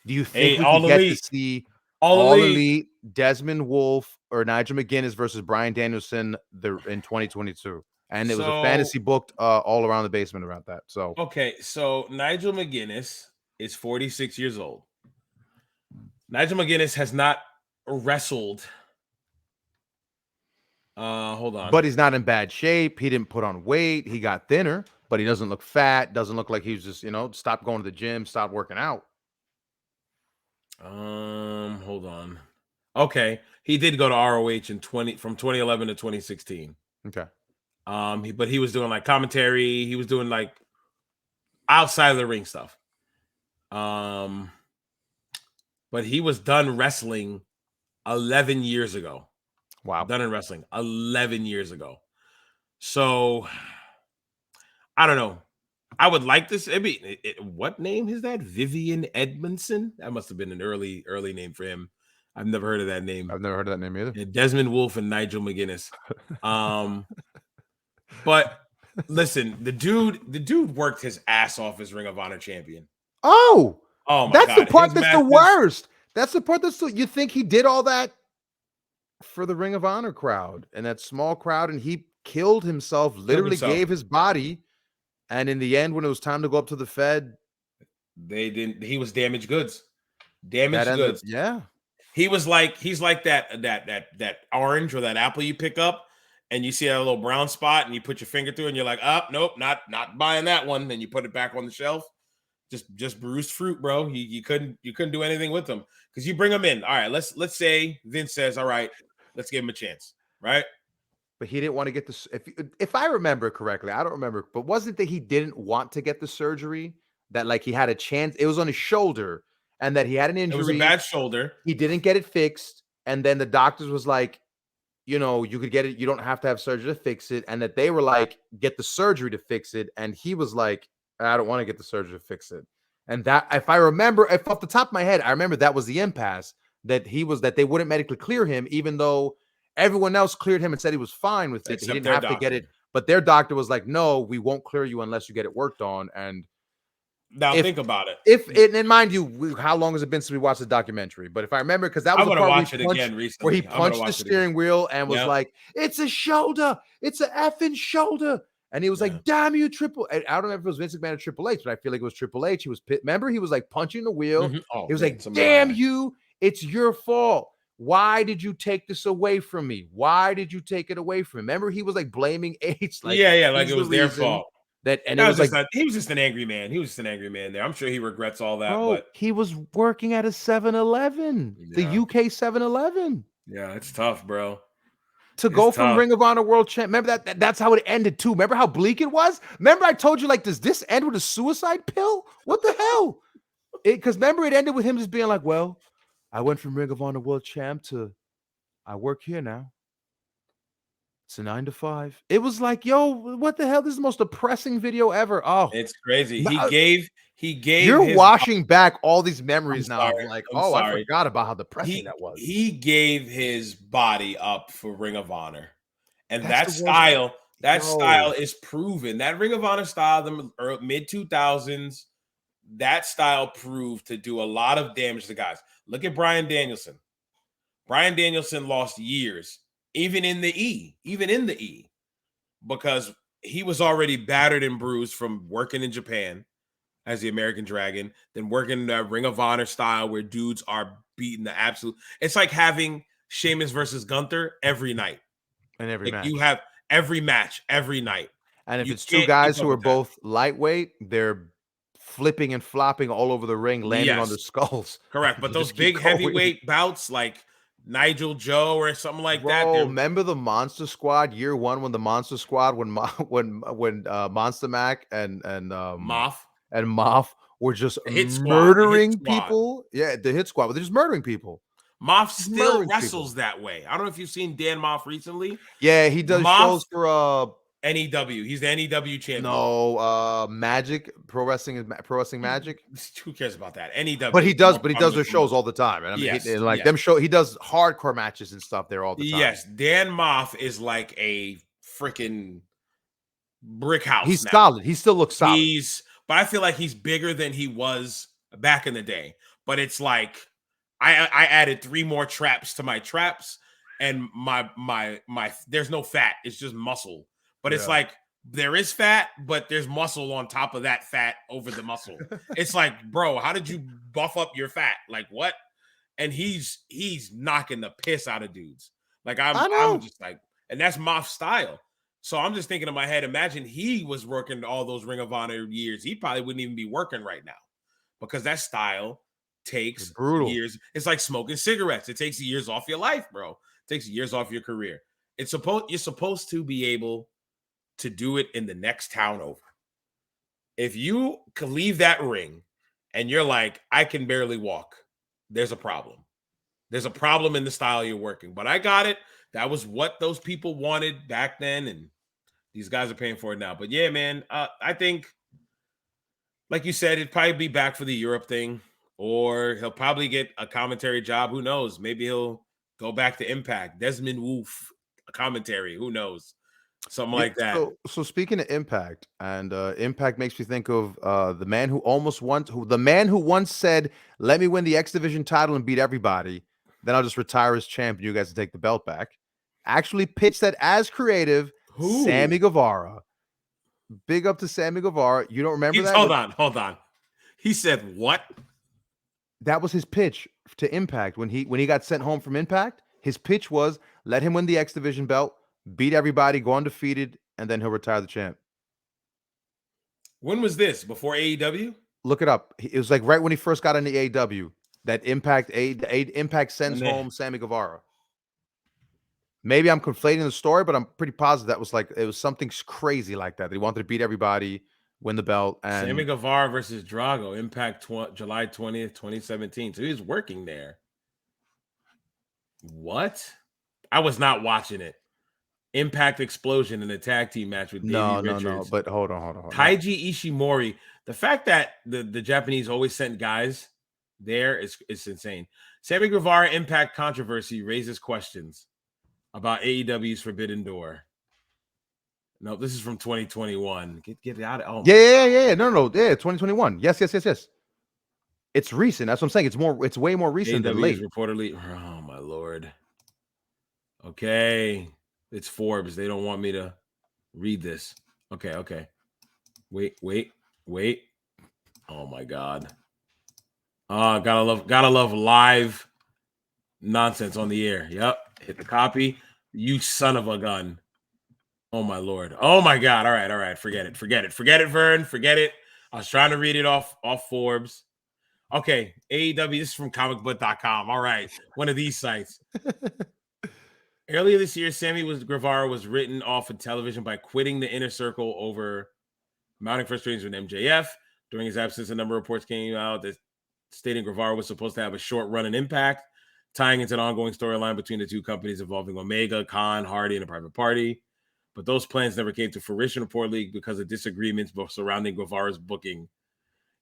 Do you think Hey, we could all get to elite, see all All elite. Elite, Desmond Wolfe, or Nigel McGuinness versus Brian Danielson in 2022? And it was a So fantasy booked all around the basement about that. So okay, so Nigel McGuinness is 46 years old. Nigel McGuinness has not wrestled. Hold on. but he's not in bad shape. He didn't put on weight. He got thinner, but he doesn't look fat. Doesn't look like he's just, stopped going to the gym, stopped working out. Hold on. Okay, he did go to ROH in 2011 to 2016. Okay. But he was doing like commentary. He was doing like outside of the ring stuff. But he was done wrestling 11 years ago. Wow. Done in wrestling 11 years ago. So I don't know. I would like this. I mean, what name is that? Vivian Edmondson? That must have been an early name for him. I've never heard of that name. I've never heard of that name either. Yeah, Desmond Wolfe and Nigel McGuinness. But listen, the dude worked his ass off as Ring of Honor champion. Oh, my that's God. the part His that's matches, the worst. That's the part that's you think he did all that for the Ring of Honor crowd and that small crowd, and he killed himself, literally gave his body. And in the end, when it was time to go up to the Fed, they didn't. He was damaged goods. Damaged goods. Yeah. He's like that orange or that apple you pick up and you see that little brown spot and you put your finger through and you're like, nope, not buying that one. Then you put it back on the shelf. Just bruised fruit, bro. You couldn't do anything with them because you bring them in. All right, let's say Vince says, all right, let's give him a chance, right? But he didn't want to get this. If I remember correctly, I don't remember, but wasn't that he didn't want to get the surgery? That like he had a chance. It was on his shoulder, and that he had an injury. It was a bad shoulder. He didn't get it fixed, and then the doctors was like, you could get it. You don't have to have surgery to fix it, and that they were like, get the surgery to fix it, and he was like, I don't want to get the surgery to fix it. And that, if off the top of my head, I remember that was the impasse that they wouldn't medically clear him, even though everyone else cleared him and said he was fine with it. Except he didn't have to get it, but their doctor was like, no, we won't clear you unless you get it worked on. And now think about it. And mind you, how long has it been since we watched the documentary? But if I remember, because that was the part where he punched the steering wheel and was like, it's a shoulder. It's an effing shoulder. And he was like, damn you, Triple H. I don't know if it was Vince McMahon or Triple H, but I feel like it was Triple H. He was remember, he was like punching the wheel. He was like, damn you, it's your fault. Why did you take this away from me? Why did you take it away from me? Remember, he was like blaming H. Like, like it was their fault. It was like he was just an angry man. He was just an angry man there. I'm sure he regrets all that. Bro, but he was working at a 7-Eleven, the UK 7-Eleven. Yeah, it's tough, bro. To go from Ring of Honor World Champ. Remember that's how it ended too. Remember how bleak it was? Remember I told you, like, does this end with a suicide pill? What the hell? Because remember it ended with him just being like, well, I went from Ring of Honor World Champ to I work here now. It's a 9 to 5. It was like, yo, what the hell? This is the most depressing video ever. Oh, it's crazy. He gave. You're washing back all these memories now. Sorry, Like, I forgot about how depressing that was. He gave his body up for Ring of Honor, and that style is proven. That Ring of Honor style, the mid 2000s, that style proved to do a lot of damage to guys. Look at Bryan Danielson. Bryan Danielson lost years, even in the E, because he was already battered and bruised from working in Japan as the American Dragon, then working that Ring of Honor style where dudes are beating the absolute. It's like having Sheamus versus Gunther every night. And every match. You have every match, every night. And if it's two guys who are both lightweight, they're flipping and flopping all over the ring, landing on their skulls. Correct. But those big heavyweight bouts like Nigel Joe or something like that. Remember the Monster Squad year one when the Monster Squad when Monster Mac and Moff were just murdering people. Yeah, the Hit Squad, but they're just murdering people. Moff still wrestles that way. I don't know if you've seen Dan Moff recently. Yeah, he does shows for NEW. He's the NEW champion. No, Magic Pro Wrestling Magic. Who cares about that? NEW. But he does their shows all the time. And I mean, them show. He does hardcore matches and stuff there all the time. Yes, Dan Moff is like a freaking brick house. He's solid. He still looks solid. But I feel like he's bigger than he was back in the day. but it's like I added 3 more traps to my traps, and my there's no fat. It's just muscle. But it's like there is fat, but there's muscle on top of that fat over the muscle. It's like, bro, how did you buff up your fat? Like what? And he's knocking the piss out of dudes. Like I'm just like, and that's my style. So I'm just thinking in my head, imagine he was working all those Ring of Honor years. He probably wouldn't even be working right now because that style takes years. It's like smoking cigarettes. It takes years off your life, bro. It takes years off your career. You're supposed to be able to do it in the next town over. If you can leave that ring and you're like, I can barely walk, there's a problem. There's a problem in the style you're working. But I got it. That was what those people wanted back then, and these guys are paying for it now. But yeah, man, I think, like you said, it'd probably be back for the Europe thing, or he'll probably get a commentary job. Who knows? Maybe he'll go back to Impact. Desmond Wolf, a commentary. Who knows? Something like that. So speaking of Impact, and Impact makes me think of the man who once said, "Let me win the X Division title and beat everybody, then I'll just retire as champ, and you guys can take the belt back." Actually pitched that as creative. Who? Sammy Guevara. Big up to Sammy Guevara. You don't remember that? Hold on. He said what? That was his pitch to Impact when he got sent home from Impact. His pitch was, let him win the X Division belt, beat everybody, go undefeated, and then he'll retire the champ. When was this? Before AEW? Look it up. It was like right when he first got into AEW. That Impact sends home Sammy Guevara. Maybe I'm conflating the story, but I'm pretty positive that was like, it was something crazy like that. He wanted to beat everybody, win the belt. And Sammy Guevara versus Drago, Impact July 20th, 2017. So he was working there. What? I was not watching it. Impact Explosion in a tag team match with Davey Richards. No. But hold on. Taiji Ishimori. The fact that the Japanese always sent guys there is insane. Sammy Guevara Impact controversy raises questions about AEW's Forbidden Door. No, this is from 2021. Get it out of. Oh yeah. No. Yeah, 2021. Yes. It's recent. That's what I'm saying. It's way more recent than late. Reportedly. Oh my lord. Okay. It's Forbes. They don't want me to read this. Okay. Wait. Oh my god. Gotta love live nonsense on the air. Yep. Hit the copy. You son of a gun. Oh my lord. Oh my god. All right. Forget it, Vern. Forget it. I was trying to read it off Forbes. Okay. AEW. This is from comicbook.com. All right. One of these sites. Earlier this year, Sammy Guevara was written off of television by quitting the Inner Circle over mounting frustrations with MJF. During his absence, a number of reports came out that stating Guevara was supposed to have a short run in Impact, tying into an ongoing storyline between the two companies involving Omega, Khan, Hardy, and a private party. But those plans never came to fruition, reportedly because of disagreements surrounding Guevara's booking.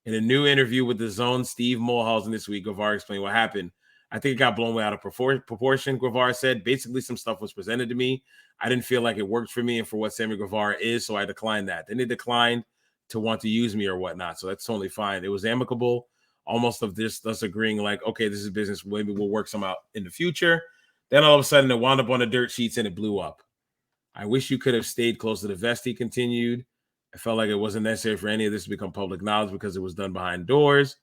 In a new interview with The Zone, Steve Mulhausen this week, Guevara explained what happened. I think it got blown way out of proportion, Guevara said. Basically, some stuff was presented to me. I didn't feel like it worked for me and for what Sammy Guevara is, so I declined that. Then they declined to want to use me or whatnot, so that's totally fine. It was amicable, almost of this, thus agreeing like, okay, this is business. Maybe we'll work some out in the future. Then all of a sudden, it wound up on the dirt sheets and it blew up. I wish you could have stayed close to the vest, he continued. I felt like it wasn't necessary for any of this to become public knowledge because it was done behind doors.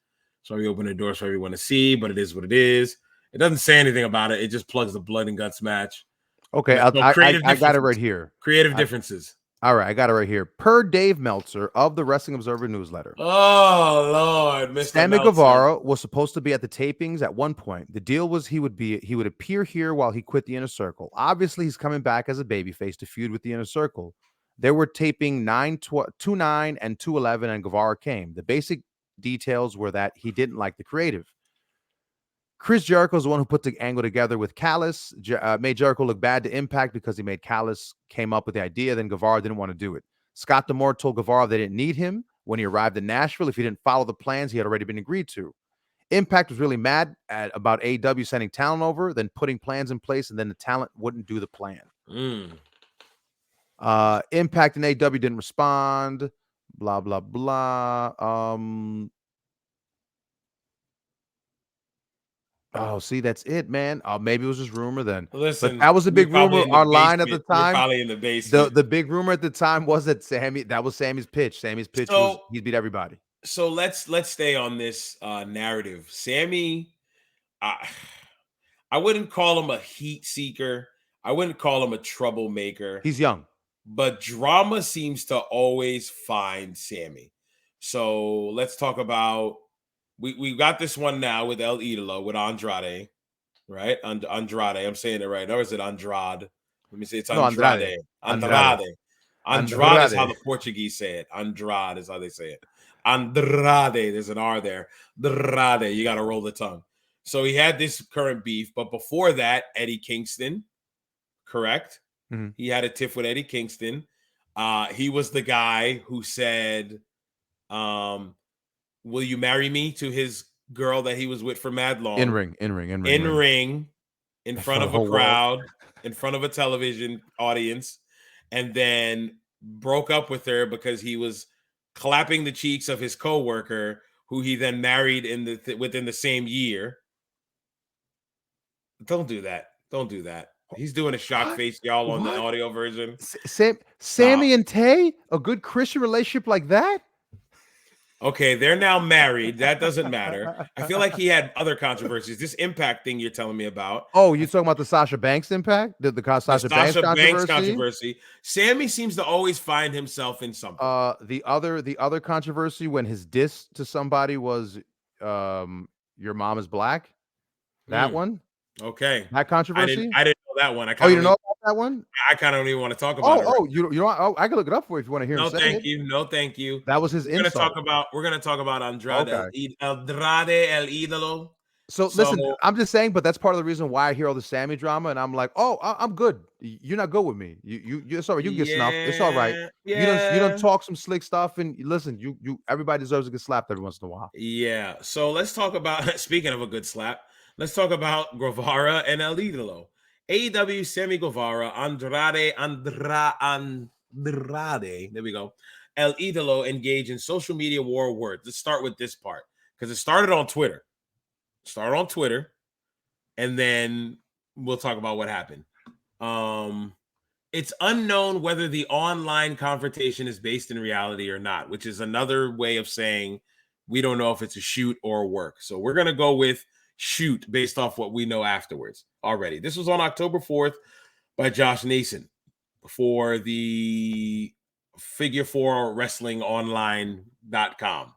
So we opened the doors for everyone to see, but it is what it is. It doesn't say anything about it. It just plugs the blood and guts match. Okay, I got it right here. Creative differences. All right, I got it right here. Per Dave Meltzer of the Wrestling Observer newsletter. Oh, Lord, Mr. Sammy Guevara was supposed to be at the tapings at one point. The deal was he would appear here while he quit the Inner Circle. Obviously, he's coming back as a babyface to feud with the Inner Circle. They were taping 2-9 and 2-11, and Guevara came. The basic details were that he didn't like the creative. Chris Jericho is the one who put the angle together with Callis, made Jericho look bad to Impact because he made Callis came up with the idea. Then Guevara didn't want to do it. Scott D'Amore told Guevara they didn't need him when he arrived in Nashville if he didn't follow the plans he had already been agreed to. Impact was really mad about AEW sending talent over, then putting plans in place, and then the talent wouldn't do the plan. Impact and AEW didn't respond. Blah, blah, blah. Oh, see, that's it, man. Maybe it was just rumor then. But Listen, that was a you're big probably rumor in the online at the basement. You're time. probably in the The basement. the big rumor at the time was that Sammy's pitch. Sammy's pitch was So he beat everybody. so let's stay on this narrative. Sammy, I, I wouldn't call him a heat seeker. I wouldn't call him a troublemaker. He's young. But drama seems to always find Sammy. So let's talk about we got this one now with El Idolo with Andrade, right? Andrade. I'm saying it right. Or is it Andrade? Let me say it's No, Andrade. Andrade. Andrade. Andrade. Andrade is how Andrade. the Portuguese say it. Andrade is how they say it. Andrade. There's an R there. Andrade. You got to roll the tongue. So he had this current beef, but before that, Eddie Kingston, correct? Mhm. He had a tiff with Eddie Kingston. He was the guy who said, "Will you marry me?" to his girl that he was with for mad long. In ring, In front of a crowd, in front of a television audience, and then broke up with her because he was clapping the cheeks of his coworker, who he then married within the same year. Don't do that. Don't do that. He's doing a shock What? face, y'all, on the What? audio version. Sammy Stop. and Tay, a good Christian relationship like that? Okay, they're now married. That doesn't matter. I feel like he had other controversies. This Impact thing you're telling me about. Oh, you talking about the Sasha Banks impact? The Sasha Banks Sasha Banks controversy? controversy. Sammy seems to always find himself in something. The other controversy when his diss to somebody was your mom is black. That one? Okay. That controversy? I didn't know that one. Oh, you don't know about that one? I kind of don't even want to talk about it. You know, I can look it up for you if you want to hear him say thank it. you. No, thank you. That was his insult. We're gonna talk about Andrade. Okay. Andrade El Idolo. So listen, I'm just saying, but that's part of the reason why I hear all the Sammy drama, and I'm like, oh, I'm good. You're not good with me. You're sorry. You can get snuffed. It's all right. Yeah. You don't talk some slick stuff, and listen, everybody deserves to get slapped every once in a while. Yeah. So let's talk about speaking of a good slap. Let's talk about Guevara and El Idolo. AEW Sammy Guevara, Andrade. There we go. El Idolo engage in social media war of words. Let's start with this part because it started on Twitter. And then we'll talk about what happened. It's unknown whether the online confrontation is based in reality or not, which is another way of saying we don't know if it's a shoot or a work. So we're going to go with shoot based off what we know afterwards already. This was on October 4th by Josh Nason for the Figure4WrestlingOnline.com.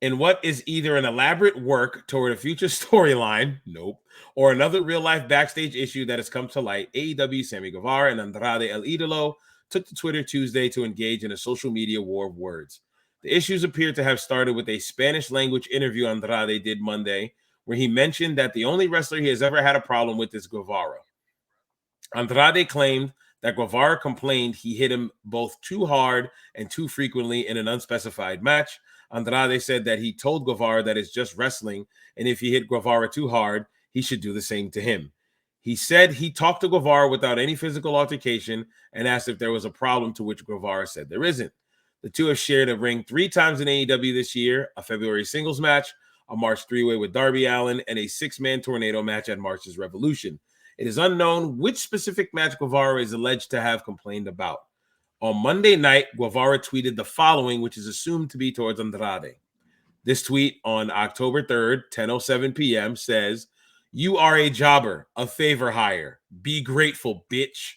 In what is either an elaborate work toward a future storyline, nope, or another real-life backstage issue that has come to light, AEW Sammy Guevara and Andrade El Idolo took to Twitter Tuesday to engage in a social media war of words. The issues appear to have started with a Spanish-language interview Andrade did Monday, where he mentioned that the only wrestler he has ever had a problem with is Guevara. Andrade claimed that Guevara complained he hit him both too hard and too frequently in an unspecified match. Andrade said that he told Guevara that it's just wrestling, and if he hit Guevara too hard, he should do the same to him. He said he talked to Guevara without any physical altercation and asked if there was a problem, to which Guevara said there isn't. The two have shared a ring 3 times in AEW this year, a February singles match, a March 3-way with Darby Allin, and a 6-man tornado match at March's Revolution. It is unknown which specific match Guevara is alleged to have complained about. On Monday night, Guevara tweeted the following, which is assumed to be towards Andrade. This tweet on October 3rd, 10:07 p.m. says, "You are a jobber, a favor hire. Be grateful, bitch."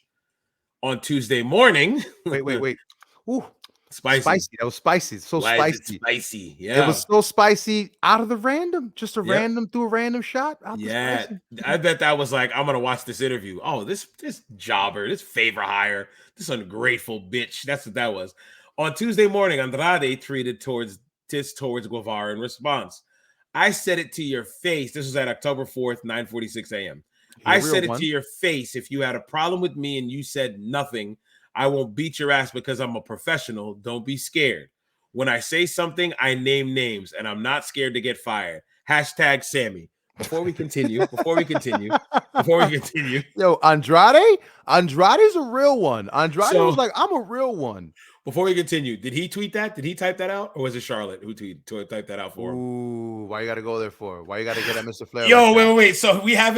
On Tuesday morning. Wait. Ooh. Spicy. That was spicy. So spicy. Spicy. Yeah. It was so spicy out of the random. Just a random through a random shot. Yeah. I bet that was like, I'm gonna watch this interview. Oh, this jobber, this favor hire, this ungrateful bitch. That's what that was. On Tuesday morning, Andrade tweeted towards Guevara in response. "I said it to your face." This was at October 4th, 9:46 a.m. "I said it to your face. If you had a problem with me and you said nothing, I won't beat your ass because I'm a professional. Don't be scared. When I say something, I name names, and I'm not scared to get fired. Hashtag Sammy." Before we continue, yo, Andrade's a real one. Andrade was like, I'm a real one. Before we continue, did he tweet that? Did he type that out, or was it Charlotte who typed that out for him? Ooh, why you got to go there for? Why you got to get at Mr. Flair? Yo, like wait. So we have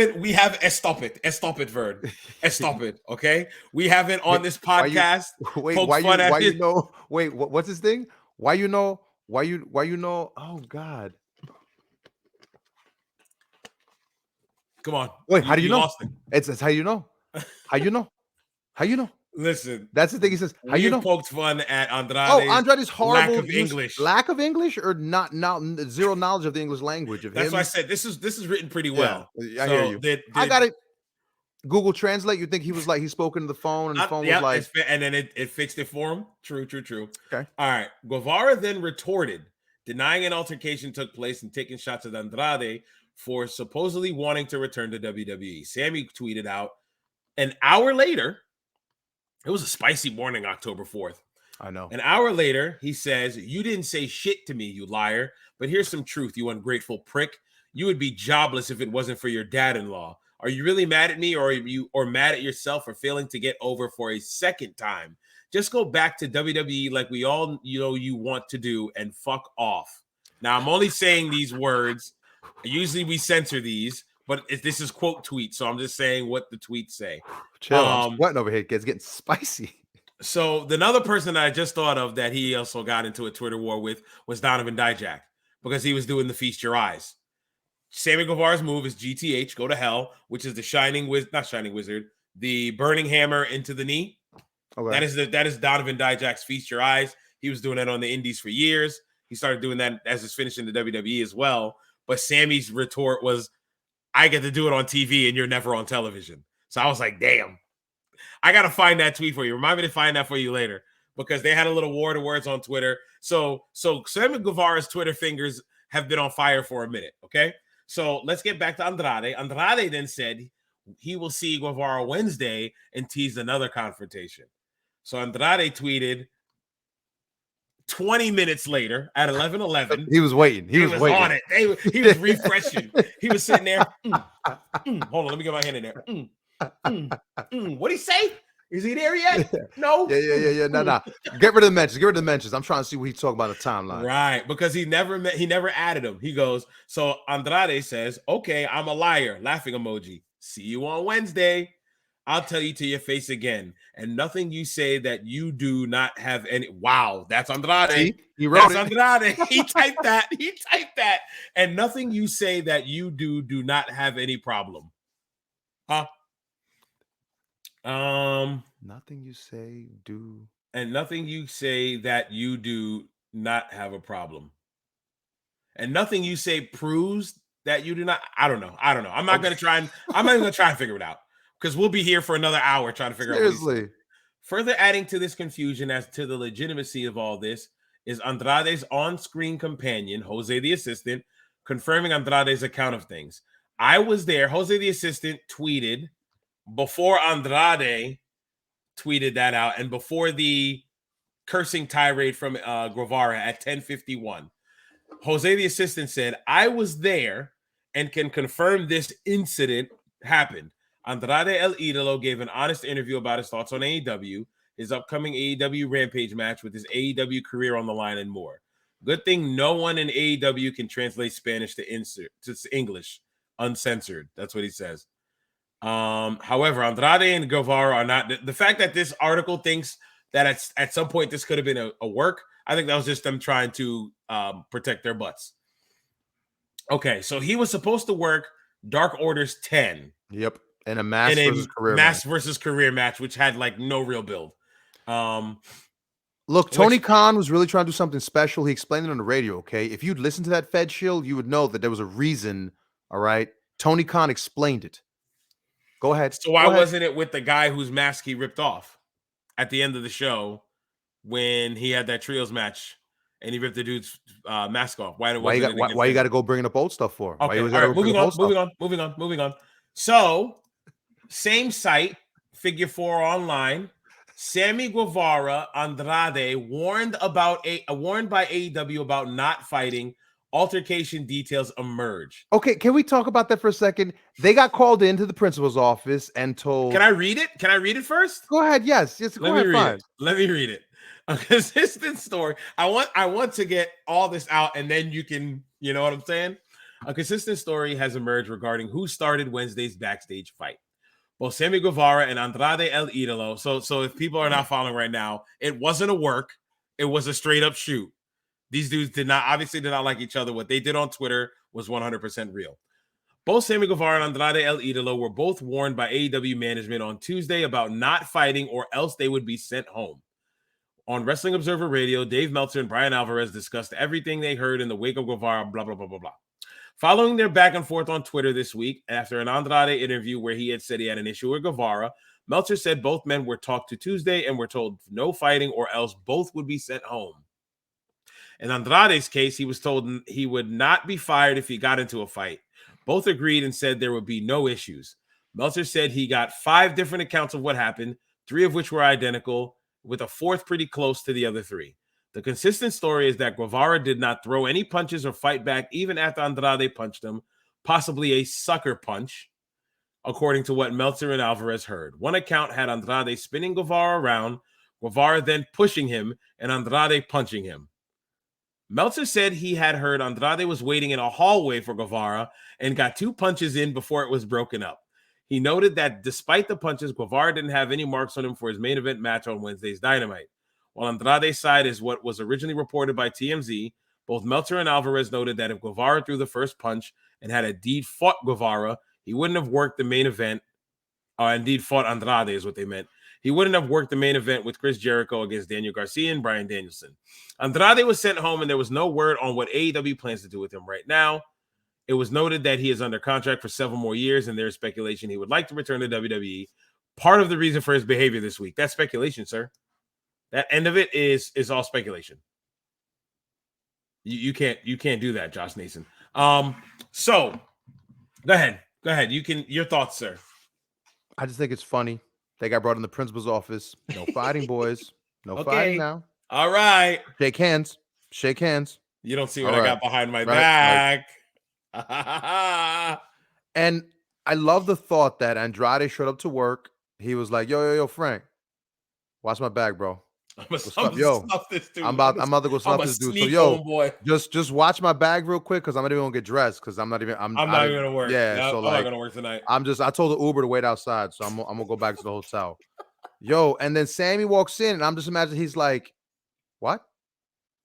stop it, Vern. Stop it, okay? We haven't on this podcast. What's his thing? Why you know? Oh God. Come on. Wait, how do you know? Lost it. It's how you know. How you know? How you know? Listen, that's the thing. He says, "How you know?" Poked fun at Andrade. Oh, Andrade's horrible lack of English, or not zero knowledge of the English language. That's why I said this is written pretty well. I hear you. I got it. Google Translate. You think he was like he spoke into the phone and the phone was like, and then it fixed it for him. True. Okay. All right. Guevara then retorted, denying an altercation took place and taking shots at Andrade for supposedly wanting to return to WWE. Sammy tweeted out an hour later. It was a spicy morning, October 4th. I know. An hour later, he says, "You didn't say shit to me, you liar. But here's some truth, you ungrateful prick. You would be jobless if it wasn't for your dad-in-law. Are you really mad at me, or mad at yourself for failing to get over for a second time? Just go back to WWE like we all you want to do and fuck off." Now, I'm only saying these words. Usually we censor these, but this is quote tweet, so I'm just saying what the tweets say. Chill, I'm sweating over here. It's getting spicy. So another person that I just thought of that he also got into a Twitter war with was Donovan Dijak, because he was doing the Feast Your Eyes. Sammy Guevara's move is GTH, go to hell, which is the not Shining Wizard, the Burning Hammer into the knee. Okay. That is Donovan Dijak's Feast Your Eyes. He was doing that on the Indies for years. He started doing that as his finish in the WWE as well. But Sammy's retort was, "I get to do it on TV and you're never on television." So I was like, damn. I got to find that tweet for you. Remind me to find that for you later, because they had a little war of words on Twitter. So Sammy Guevara's Twitter fingers have been on fire for a minute, okay? So let's get back to Andrade. Andrade then said he will see Guevara Wednesday and teased another confrontation. So Andrade tweeted 20 minutes later at 11:11. He was waiting. He was waiting on it. He was refreshing. He was sitting there. Hold on, let me get my hand in there. What'd he say? Is he there yet? No. Yeah. No. Get rid of the mentions. I'm trying to see what he's talking about the timeline. Right, because he never added him. He goes, so Andrade says, "Okay, I'm a liar." Laughing emoji. "See you on Wednesday. I'll tell you to your face again. And nothing you say that you do not have any." Wow, that's Andrade. See? He wrote it. Andrade. He typed that. "And nothing you say that you do not have any problem." Huh? Nothing you say do. And nothing you say that you do not have a problem. And nothing you say proves that you do not. I don't know. I'm not going to try and figure it out, because we'll be here for another hour trying to figure out. Seriously. Further adding to this confusion as to the legitimacy of all this is Andrade's on-screen companion, Jose the assistant, confirming Andrade's account of things. "I was there." Jose the assistant tweeted before Andrade tweeted that out, and before the cursing tirade from Guevara at 10:51. Jose the assistant said, "I was there and can confirm this incident happened." Andrade El Idolo gave an honest interview about his thoughts on AEW, his upcoming AEW Rampage match with his AEW career on the line, and more. Good thing no one in AEW can translate Spanish to English uncensored. That's what he says. However, Andrade and Guevara are not. The fact that this article thinks that at some point this could have been a work, I think that was just them trying to protect their butts. Okay, so he was supposed to work Dark Order's 10. Yep. In a mass versus career match, which had like no real build. Look, Tony Khan was really trying to do something special. He explained it on the radio, okay? If you'd listened to that Fed Shield, you would know that there was a reason, all right? Tony Khan explained it. Go ahead. So why wasn't it with the guy whose mask he ripped off at the end of the show when he had that trios match and he ripped the dude's mask off? Why you got to go bringing up old stuff for? Okay, all right, moving on. So, same site, Figure 4 online. Sammy Guevara, Andrade warned by AEW about not fighting. Altercation details emerge. Okay, can we talk about that for a second? They got called into the principal's office and told. Can I read it? Can I read it first? Go ahead. Yes. Go ahead. Let me read it. A consistent story. I want to get all this out, and then you can, you know what I'm saying? A consistent story has emerged regarding who started Wednesday's backstage fight. Both Sammy Guevara and Andrade El Idolo. So if people are not following right now, it wasn't a work. It was a straight up shoot. These dudes did not like each other. What they did on Twitter was 100% real. Both Sammy Guevara and Andrade El Idolo were both warned by AEW management on Tuesday about not fighting or else they would be sent home. On Wrestling Observer Radio, Dave Meltzer and Brian Alvarez discussed everything they heard in the wake of Guevara, blah, blah, blah, blah, blah. Following their back and forth on Twitter this week, after an Andrade interview where he had said he had an issue with Guevara, Meltzer said both men were talked to Tuesday and were told no fighting or else both would be sent home. In Andrade's case, he was told he would not be fired if he got into a fight. Both agreed and said there would be no issues. Meltzer said he got 5 different accounts of what happened, 3 of which were identical, with a 4th pretty close to the other 3. The consistent story is that Guevara did not throw any punches or fight back even after Andrade punched him, possibly a sucker punch, according to what Meltzer and Alvarez heard. One account had Andrade spinning Guevara around, Guevara then pushing him, and Andrade punching him. Meltzer said he had heard Andrade was waiting in a hallway for Guevara and got 2 punches in before it was broken up. He noted that despite the punches, Guevara didn't have any marks on him for his main event match on Wednesday's Dynamite. While Andrade's side is what was originally reported by TMZ, both Meltzer and Alvarez noted that if Guevara threw the first punch and had indeed fought Guevara, he wouldn't have worked the main event, or indeed fought Andrade is what they meant. He wouldn't have worked the main event with Chris Jericho against Daniel Garcia and Bryan Danielson. Andrade was sent home, and there was no word on what AEW plans to do with him right now. It was noted that he is under contract for several more years, and there is speculation he would like to return to WWE. Part of the reason for his behavior this week. That's speculation, sir. That end of it is all speculation. You can't do that, Josh Nason. So go ahead. You can, your thoughts, sir. I just think it's funny. They got brought in the principal's office. No fighting, boys. No fighting now. All right. Shake hands. You don't see what I got behind my back. And I love the thought that Andrade showed up to work. He was like, yo, Frank, watch my bag, bro. I'm gonna snuff this dude. I'm about to go snuff this dude. So yo, just watch my bag real quick because I'm not even gonna get dressed because I'm not even gonna work. Yeah, no, so I'm like, not gonna work tonight. I told the Uber to wait outside, so I'm gonna go back to the hotel. Yo, and then Sammy walks in, and I'm just imagining he's like, "What?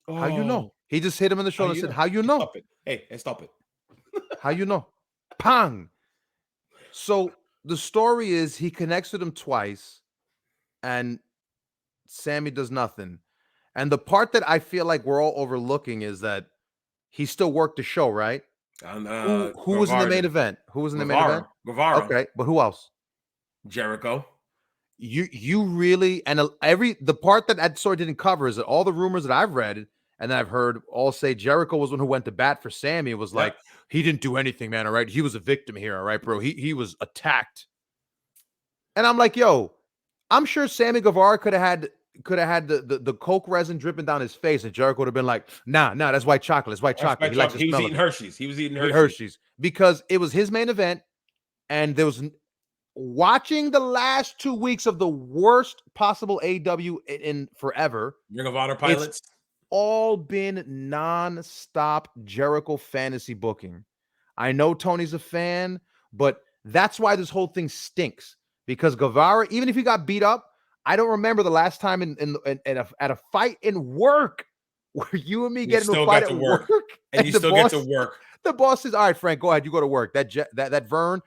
How you know?" He just hit him in the shoulder and said, "How you know?" Stop it. Hey, stop it. How you know? Pang. So the story is he connects with him twice, and Sammy does nothing. And the part that I feel like we're all overlooking is that he still worked the show, right? Who was in the main event? Who was in the main event? Guevara. Okay, but who else? Jericho. You really, and the part that story didn't cover is that all the rumors that I've read and that I've heard all say Jericho was one who went to bat for Sammy. It was like, he didn't do anything, man. All right, he was a victim here. All right, bro. He was attacked. And I'm like, yo, I'm sure Sammy Guevara could have had the Coke resin dripping down his face, and Jericho would have been like, nah, that's white chocolate. It's white chocolate. He was eating Hershey's. He was eating Hershey's because it was his main event, and there was watching the last 2 weeks of the worst possible AEW in forever. Ring of Honor pilots. It's all been non-stop Jericho fantasy booking. I know Tony's a fan, but that's why this whole thing stinks. Because Guevara, even if he got beat up, I don't remember the last time at a fight in work where you and me get into a fight at work. And you still get to work. The boss says, all right, Frank, go ahead. You go to work. That Vern's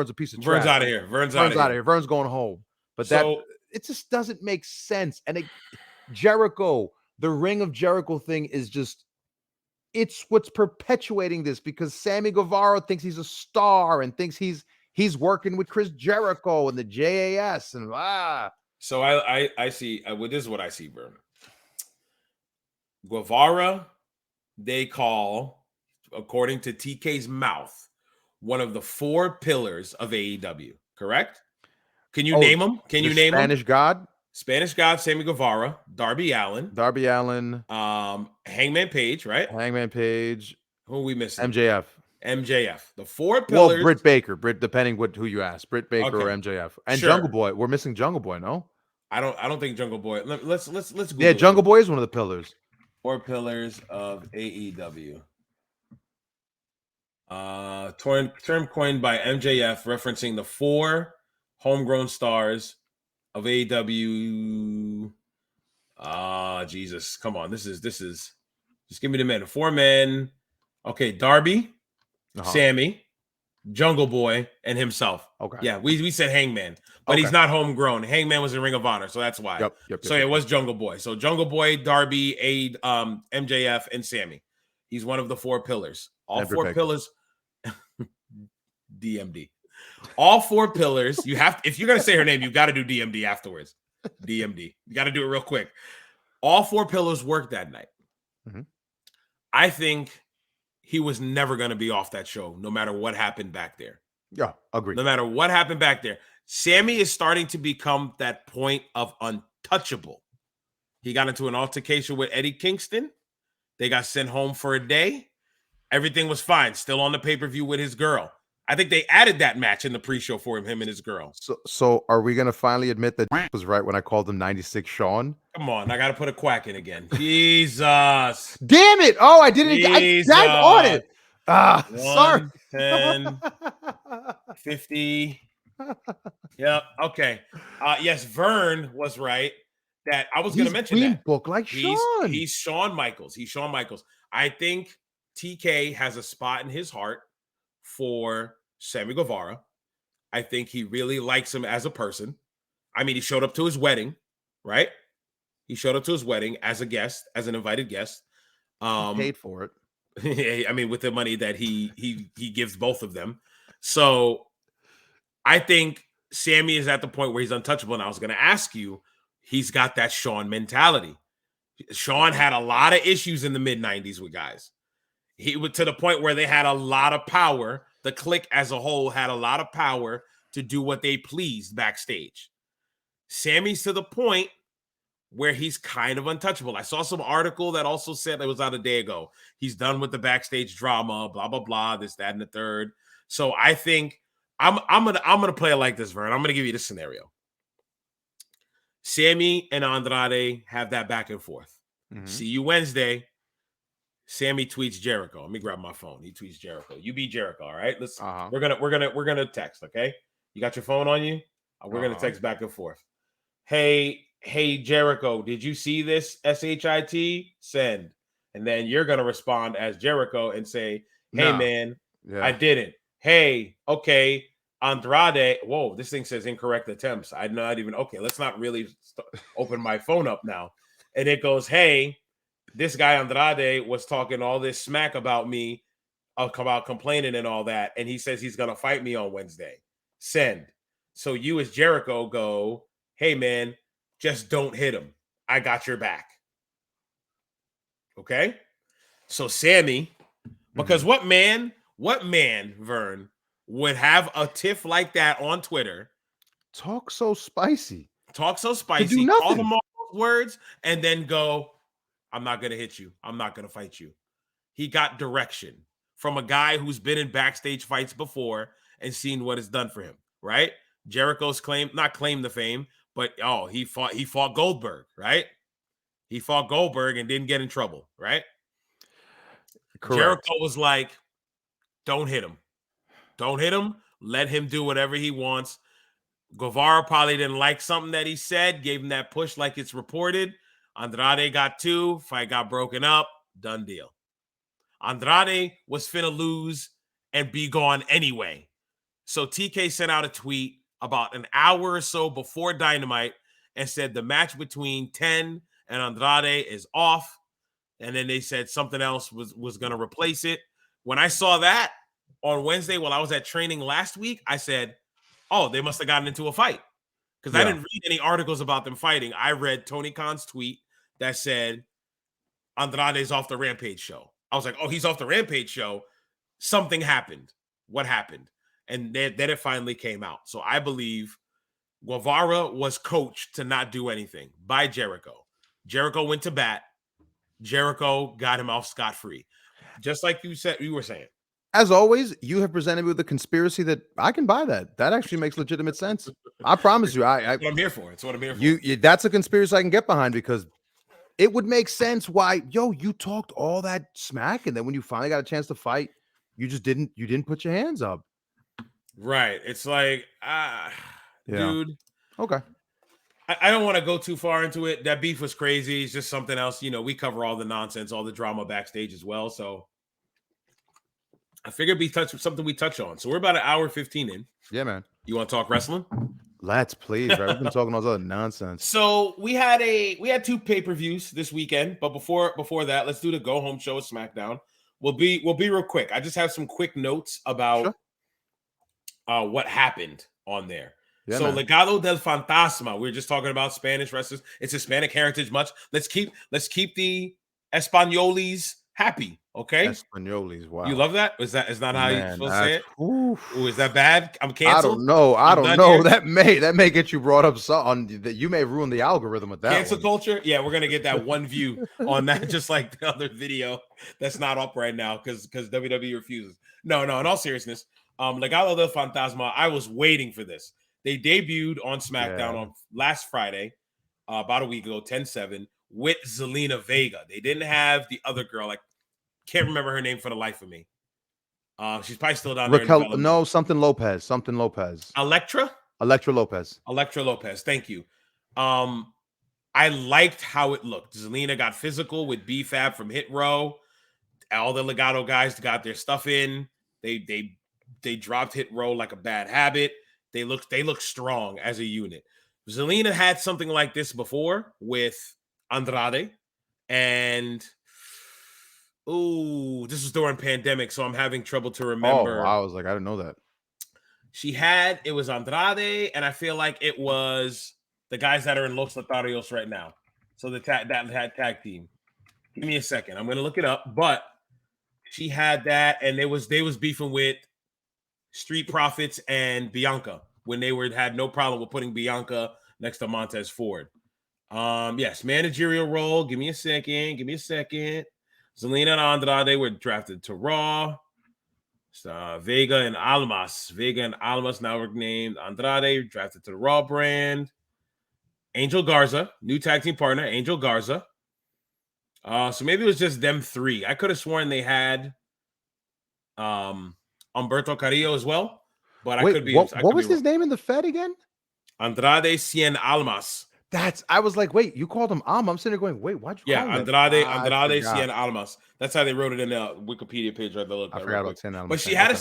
a piece of trash. Vern's out of here. Vern's out of here. Vern's going home. But it just doesn't make sense. And Jericho, the Ring of Jericho thing is just, it's what's perpetuating this because Sammy Guevara thinks he's a star and thinks he's working with Chris Jericho and the JAS and So I see, this is what I see, Vernon. Guevara, they call, according to TK's mouth, one of the 4 pillars of AEW, correct? Can you name them? Can you name them? Spanish God, Sammy Guevara, Darby Allin, Hangman Page, right? Hangman Page. Who are we missing? MJF. The 4 pillars. Well, Britt Baker, depending who you ask, Britt Baker or MJF. And sure. Jungle Boy. We're missing Jungle Boy, no? I don't think Jungle Boy. Let's Google Yeah, Jungle Boy is one of the pillars. 4 pillars of AEW. Term coined by MJF, referencing the 4 homegrown stars of AEW. Jesus, come on. This is just give me the men. 4 men. Okay, Darby, Sammy, Jungle Boy, and himself. Okay. Yeah, we said Hangman, but he's not homegrown. Hangman was in Ring of Honor, so that's why. Yep, so it was Jungle Boy. So Jungle Boy, Darby, MJF, and Sammy. He's one of the 4 pillars. All 4 pillars. DMD. All 4 pillars. You have if you're gonna say her name, you got to do DMD afterwards. DMD. You got to do it real quick. All 4 pillars worked that night. Mm-hmm. I think he was never going to be off that show, no matter what happened back there. Yeah, agreed. No matter what happened back there. Sammy is starting to become that point of untouchable. He got into an altercation with Eddie Kingston. They got sent home for a day. Everything was fine. Still on the pay-per-view with his girl. I think they added that match in the pre-show for him and his girl. So are we going to finally admit that was right when I called him 96 Sean? Come on, I got to put a quack in again. Jesus. Damn it. Oh, I didn't. I died on it. 1, sorry. 10, 50. Yep. Okay. Yes, Vern was right. That I was going to mention that. Book like Sean. He's Shawn Michaels. He's Shawn Michaels. I think TK has a spot in his heart for Sammy Guevara. I think he really likes him as a person. I mean, he showed up to his wedding, right? He showed up to his wedding as a guest, as an invited guest. He paid for it. I mean, with the money that he gives both of them. So I think Sammy is at the point where he's untouchable. And I was going to ask you, he's got that Shawn mentality. Shawn had a lot of issues in the mid-90s with guys. He was to the point where they had a lot of power. The clique as a whole had a lot of power to do what they pleased backstage. Sammy's to the point where he's kind of untouchable. I saw some article that also said, it was out a day ago, he's done with the backstage drama, blah, blah, blah, this, that, and the third. So I think I'm gonna play it like this, Vern. I'm gonna give you this scenario. Sammy and Andrade have that back and forth. Mm-hmm. See you Wednesday. Sammy tweets Jericho. Let me grab my phone. He tweets Jericho. You be Jericho, all right? Let's we're gonna text, okay? You got your phone on you? We're gonna text back and forth. Hey Jericho, did you see this? SHIT? Send. And then you're gonna respond as Jericho and say, hey man, I didn't. Hey, okay, Andrade. Whoa, this thing says incorrect attempts. I'm not even okay. Let's not really open my phone up now. And it goes, hey, this guy Andrade was talking all this smack about me, about complaining and all that. And he says he's going to fight me on Wednesday. Send. So you as Jericho go, hey, man, just don't hit him. I got your back. Okay? So Sammy, because what man, Vern, would have a tiff like that on Twitter? Talk so spicy. Call them all those words and then go, I'm not going to hit you. I'm not going to fight you. He got direction from a guy who's been in backstage fights before and seen what it's done for him, right? Jericho's not claimed the fame, but he fought Goldberg, right? He fought Goldberg and didn't get in trouble, right? Correct. Jericho was like, don't hit him. Don't hit him. Let him do whatever he wants. Guevara probably didn't like something that he said, gave him that push like it's reported. Andrade got 2, fight got broken up, done deal. Andrade was finna lose and be gone anyway. So TK sent out a tweet about an hour or so before Dynamite and said the match between 10 and Andrade is off. And then they said something else was going to replace it. When I saw that on Wednesday while I was at training last week, I said, oh, they must have gotten into a fight. Because I didn't read any articles about them fighting. I read Tony Khan's tweet that said Andrade's off the Rampage show. I was like, oh, he's off the Rampage show. Something happened. What happened? And then it finally came out. So I believe Guevara was coached to not do anything by Jericho. Jericho went to bat. Jericho got him off scot-free. Just like you were saying. As always, you have presented me with a conspiracy that I can buy that. That actually makes legitimate sense. I promise you, That's what I'm here for. It's what I'm here for. That's a conspiracy I can get behind because it would make sense why, you talked all that smack, and then when you finally got a chance to fight, you didn't put your hands up. Right. It's like, Yeah. dude, Okay. I don't want to go too far into it. That beef was crazy. It's just something else. We cover all the nonsense, all the drama backstage as well. So I figured something we touch on. So we're about an hour 15 in. Yeah, man. You want to talk wrestling? Let's please, right? We've been talking all this other nonsense. So we had two pay-per-views this weekend, but before that, let's do the go home show of SmackDown. We'll be real quick. I just have some quick notes about what happened on there. Yeah, so man. Legado del Fantasma. We were just talking about Spanish wrestlers. It's Hispanic heritage much. Let's keep the Espanolis happy. Okay. Espanolis. Wow. You love that? Is not how you're supposed to say it? Ooh, is that bad? I'm canceled. I don't know. Here? That may get you brought up on that. You may ruin the algorithm with that. Cancel culture. Yeah, we're gonna get that one view on that, just like the other video that's not up right now because WWE refuses. No. In all seriousness, Legado del Fantasma. I was waiting for this. They debuted on SmackDown on last Friday, about a week ago, 10/7, with Zelina Vega. They didn't have the other girl. I can't remember her name for the life of me. She's probably still down there. No, something Lopez. Electra Lopez. Thank you. I liked how it looked. Zelina got physical with B-Fab from Hit Row. All the Legado guys got their stuff in. They dropped Hit Row like a bad habit. They look strong as a unit. Zelina had something like this before with Andrade, and this was during pandemic, so I'm having trouble to remember. I was like, I didn't know that. It was Andrade, and I feel like it was the guys that are in Los Lotarios right now. So that tag team. Give me a second. I'm going to look it up, but she had that, and they was beefing with Street Profits and Bianca when they had no problem with putting Bianca next to Montez Ford. Yes, managerial role. Give me a second. Zelina and Andrade were drafted to Raw. Vega and Almas now were named Andrade, drafted to the Raw brand. Angel Garza, new tag team partner, Angel Garza. So maybe it was just them three. I could have sworn they had Humberto Carrillo as well, but I could be. What was his name in the Fed again? Andrade Cien Almas. I was like, wait, you called him Alma. I'm sitting there going, wait, why'd you call him Andrade Cien Almas. That's how they wrote it in the Wikipedia page right there. I forgot about 10 Almas. But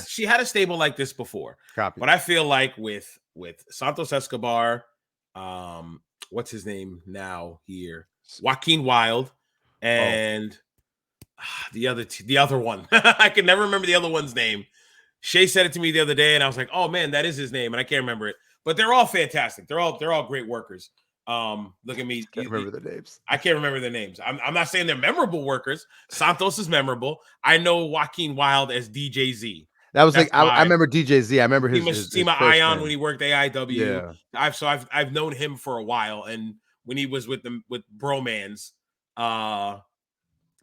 she had a stable like this before. Copy. But I feel like with Santos Escobar, what's his name now here? Joaquin Wilde, and the other one. I can never remember the other one's name. Shay said it to me the other day, and I was like, oh man, that is his name, and I can't remember it. But they're all fantastic. They're all great workers. Look at me. I can't remember the names. I can't remember their names. I'm not saying they're memorable workers. Santos is memorable. I know Joaquin Wilde as DJZ. That was I remember DJZ. I remember his Ion when he worked AIW. Yeah. I've known him for a while, and when he was with Bromans,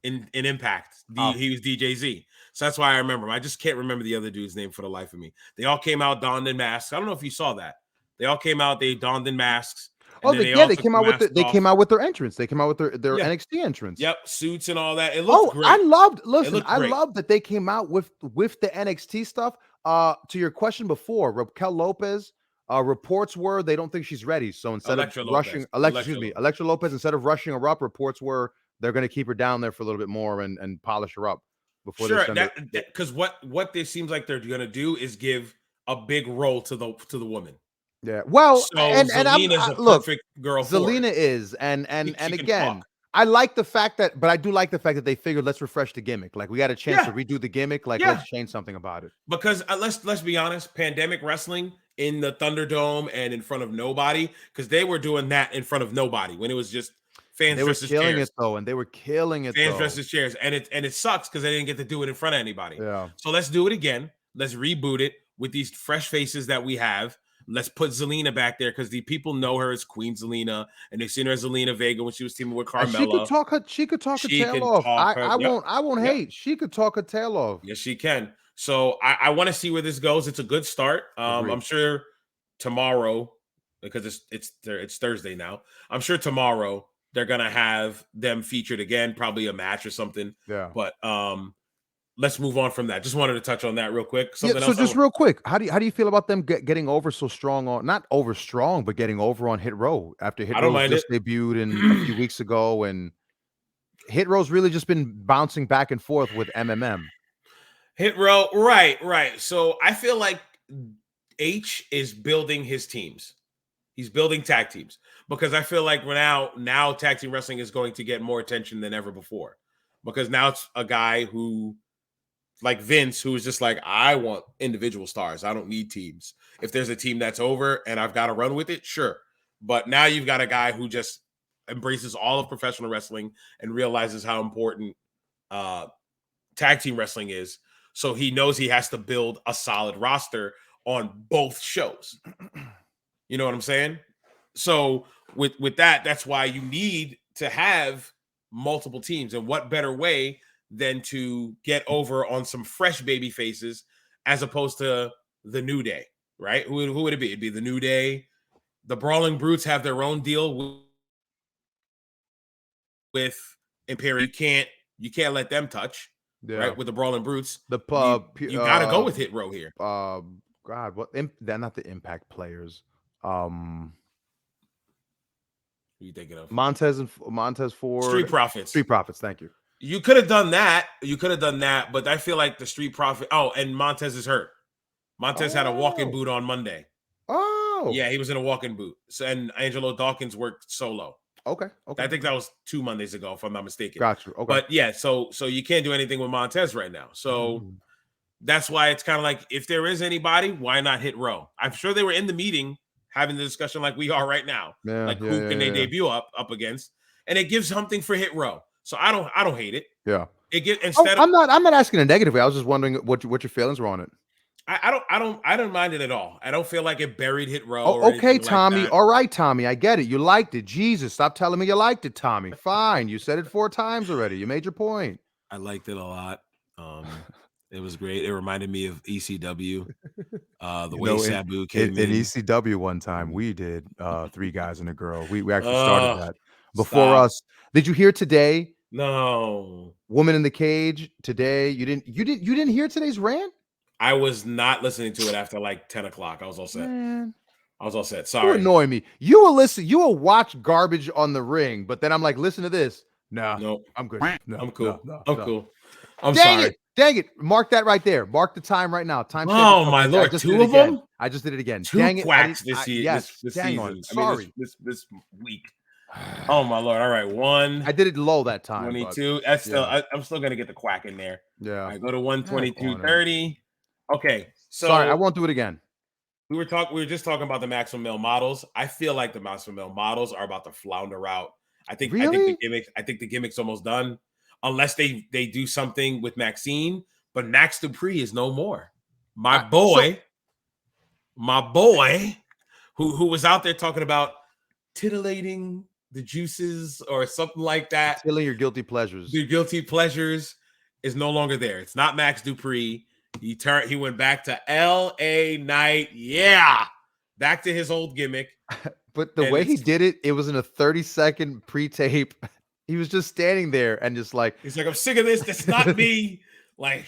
in Impact, he was DJZ. So that's why I remember him. I just can't remember the other dude's name for the life of me. They all came out donned in masks. I don't know if you saw that. They all came out. They donned in masks. They came out with their entrance. They came out with their NXT entrance. Yep, suits and all that. It looked great. I loved that they came out with the NXT stuff. To your question before, Raquel Lopez, reports were they don't think she's ready. So instead of rushing Electra Lopez, instead of rushing her up, reports were they're going to keep her down there for a little bit more and polish her up before they send her. Because what this seems like they're going to do is give a big role to the woman. Yeah, well, so Zelina's a perfect girl. Zelina is, and again, I like the fact that, but I do like the fact that they figured let's refresh the gimmick. Like we got a chance to redo the gimmick. Like let's change something about it. Because let's be honest, pandemic wrestling in the Thunderdome and in front of nobody, because they were doing that in front of nobody when it was just fans. They were killing it though, and they were killing it. Fans dressed as chairs, and it sucks because they didn't get to do it in front of anybody. Yeah. So let's do it again. Let's reboot it with these fresh faces that we have. Let's put Zelina back there because the people know her as Queen Zelina, and they've seen her as Zelina Vega when she was teaming with Carmella. She could talk her tail off. I won't hate. She could talk her tail off. Yes, she can. So I want to see where this goes. It's a good start. I'm sure tomorrow because it's Thursday now. I'm sure tomorrow they're gonna have them featured again, probably a match or something. Yeah. But let's move on from that. Just wanted to touch on that real quick. Yeah, Something so else. just real quick, how do you feel about them getting over so strong on, not over strong, but getting over on Hit Row after Hit I don't Row's mind it. just debuted in a few weeks ago, and Hit Row's really just been bouncing back and forth with MMM. Hit Row, right. So I feel like H is building his teams. He's building tag teams because I feel like now tag team wrestling is going to get more attention than ever before, because now it's a guy who, like Vince, who is just like, I want individual stars. I don't need teams. If there's a team that's over and I've got to run with it, sure. But now you've got a guy who just embraces all of professional wrestling and realizes how important tag team wrestling is. So he knows he has to build a solid roster on both shows. You know what I'm saying? So with that, that's why you need to have multiple teams. And what better way than to get over on some fresh baby faces as opposed to the New Day, right? Who would it be? It'd be the New Day. The Brawling Brutes have their own deal with Imperium. You can't let them touch, right? With the Brawling Brutes. The you got to go with Hit Row here. God, they're not the Impact players. Who you thinking of? Montez Ford. Street Profits. Street Profits, thank you. You could have done that. But I feel like the Street Profit. Oh, and Montez is hurt. Montez had a walk-in boot on Monday. Oh. Yeah, he was in a walk-in boot. So, and Angelo Dawkins worked solo. Okay. I think that was 2 Mondays ago, if I'm not mistaken. Gotcha. Okay. But yeah, so you can't do anything with Montez right now. So that's why it's kind of like, if there is anybody, why not Hit Row? I'm sure they were in the meeting having the discussion like we are right now. Who can they debut up against? And it gives something for Hit Row. So I don't hate it. Yeah. I'm not asking a negative way. I was just wondering what your feelings were on it. I don't mind it at all. I don't feel like it buried Hit Row. Oh, okay, Tommy. All right, Tommy. I get it. You liked it. Jesus, stop telling me you liked it, Tommy. Fine. You said it 4 times already. You made your point. I liked it a lot. It was great. It reminded me of ECW. The way Sabu came in ECW one time, we did 3 guys and a girl. We actually started that before us. Did you hear today? No. Woman in the Cage today. You didn't hear today's rant? I was not listening to it after like 10 o'clock. I was all set. Man. I was all set. Sorry. You annoy me. You will watch garbage on the ring, but then I'm like, listen to this. Nah, nope. I'm good. No, I'm cool. No, I'm cool. I'm Dang sorry. Dang it. Mark that right there. Mark the time right now. Time. Oh, my Lord. 2 of them? I just did it again. 2 Dang quacks it. this year. Yes. This dang season. on. Sorry. This week. Oh, my Lord. All right. 1. I did it low that time. 22. That's still, I'm still going to get the quack in there. Yeah. All right, go to 122.30. Okay. So sorry, I won't do it again. We were just talking about the Maximum Male models. I feel like the Maximum Male models are about to flounder out. I think the gimmick's almost done, unless they do something with Maxine. But Max Dupree is no more. My boy, who was out there talking about titillating the juices or something like that. Titilling your guilty pleasures. Your guilty pleasures is no longer there. It's not Max Dupree. He went back to LA Knight. Yeah. Back to his old gimmick. But the way he did it, it was in a 30-second pre-tape. He was just standing there and just like, he's like, I'm sick of this. That's not me. Like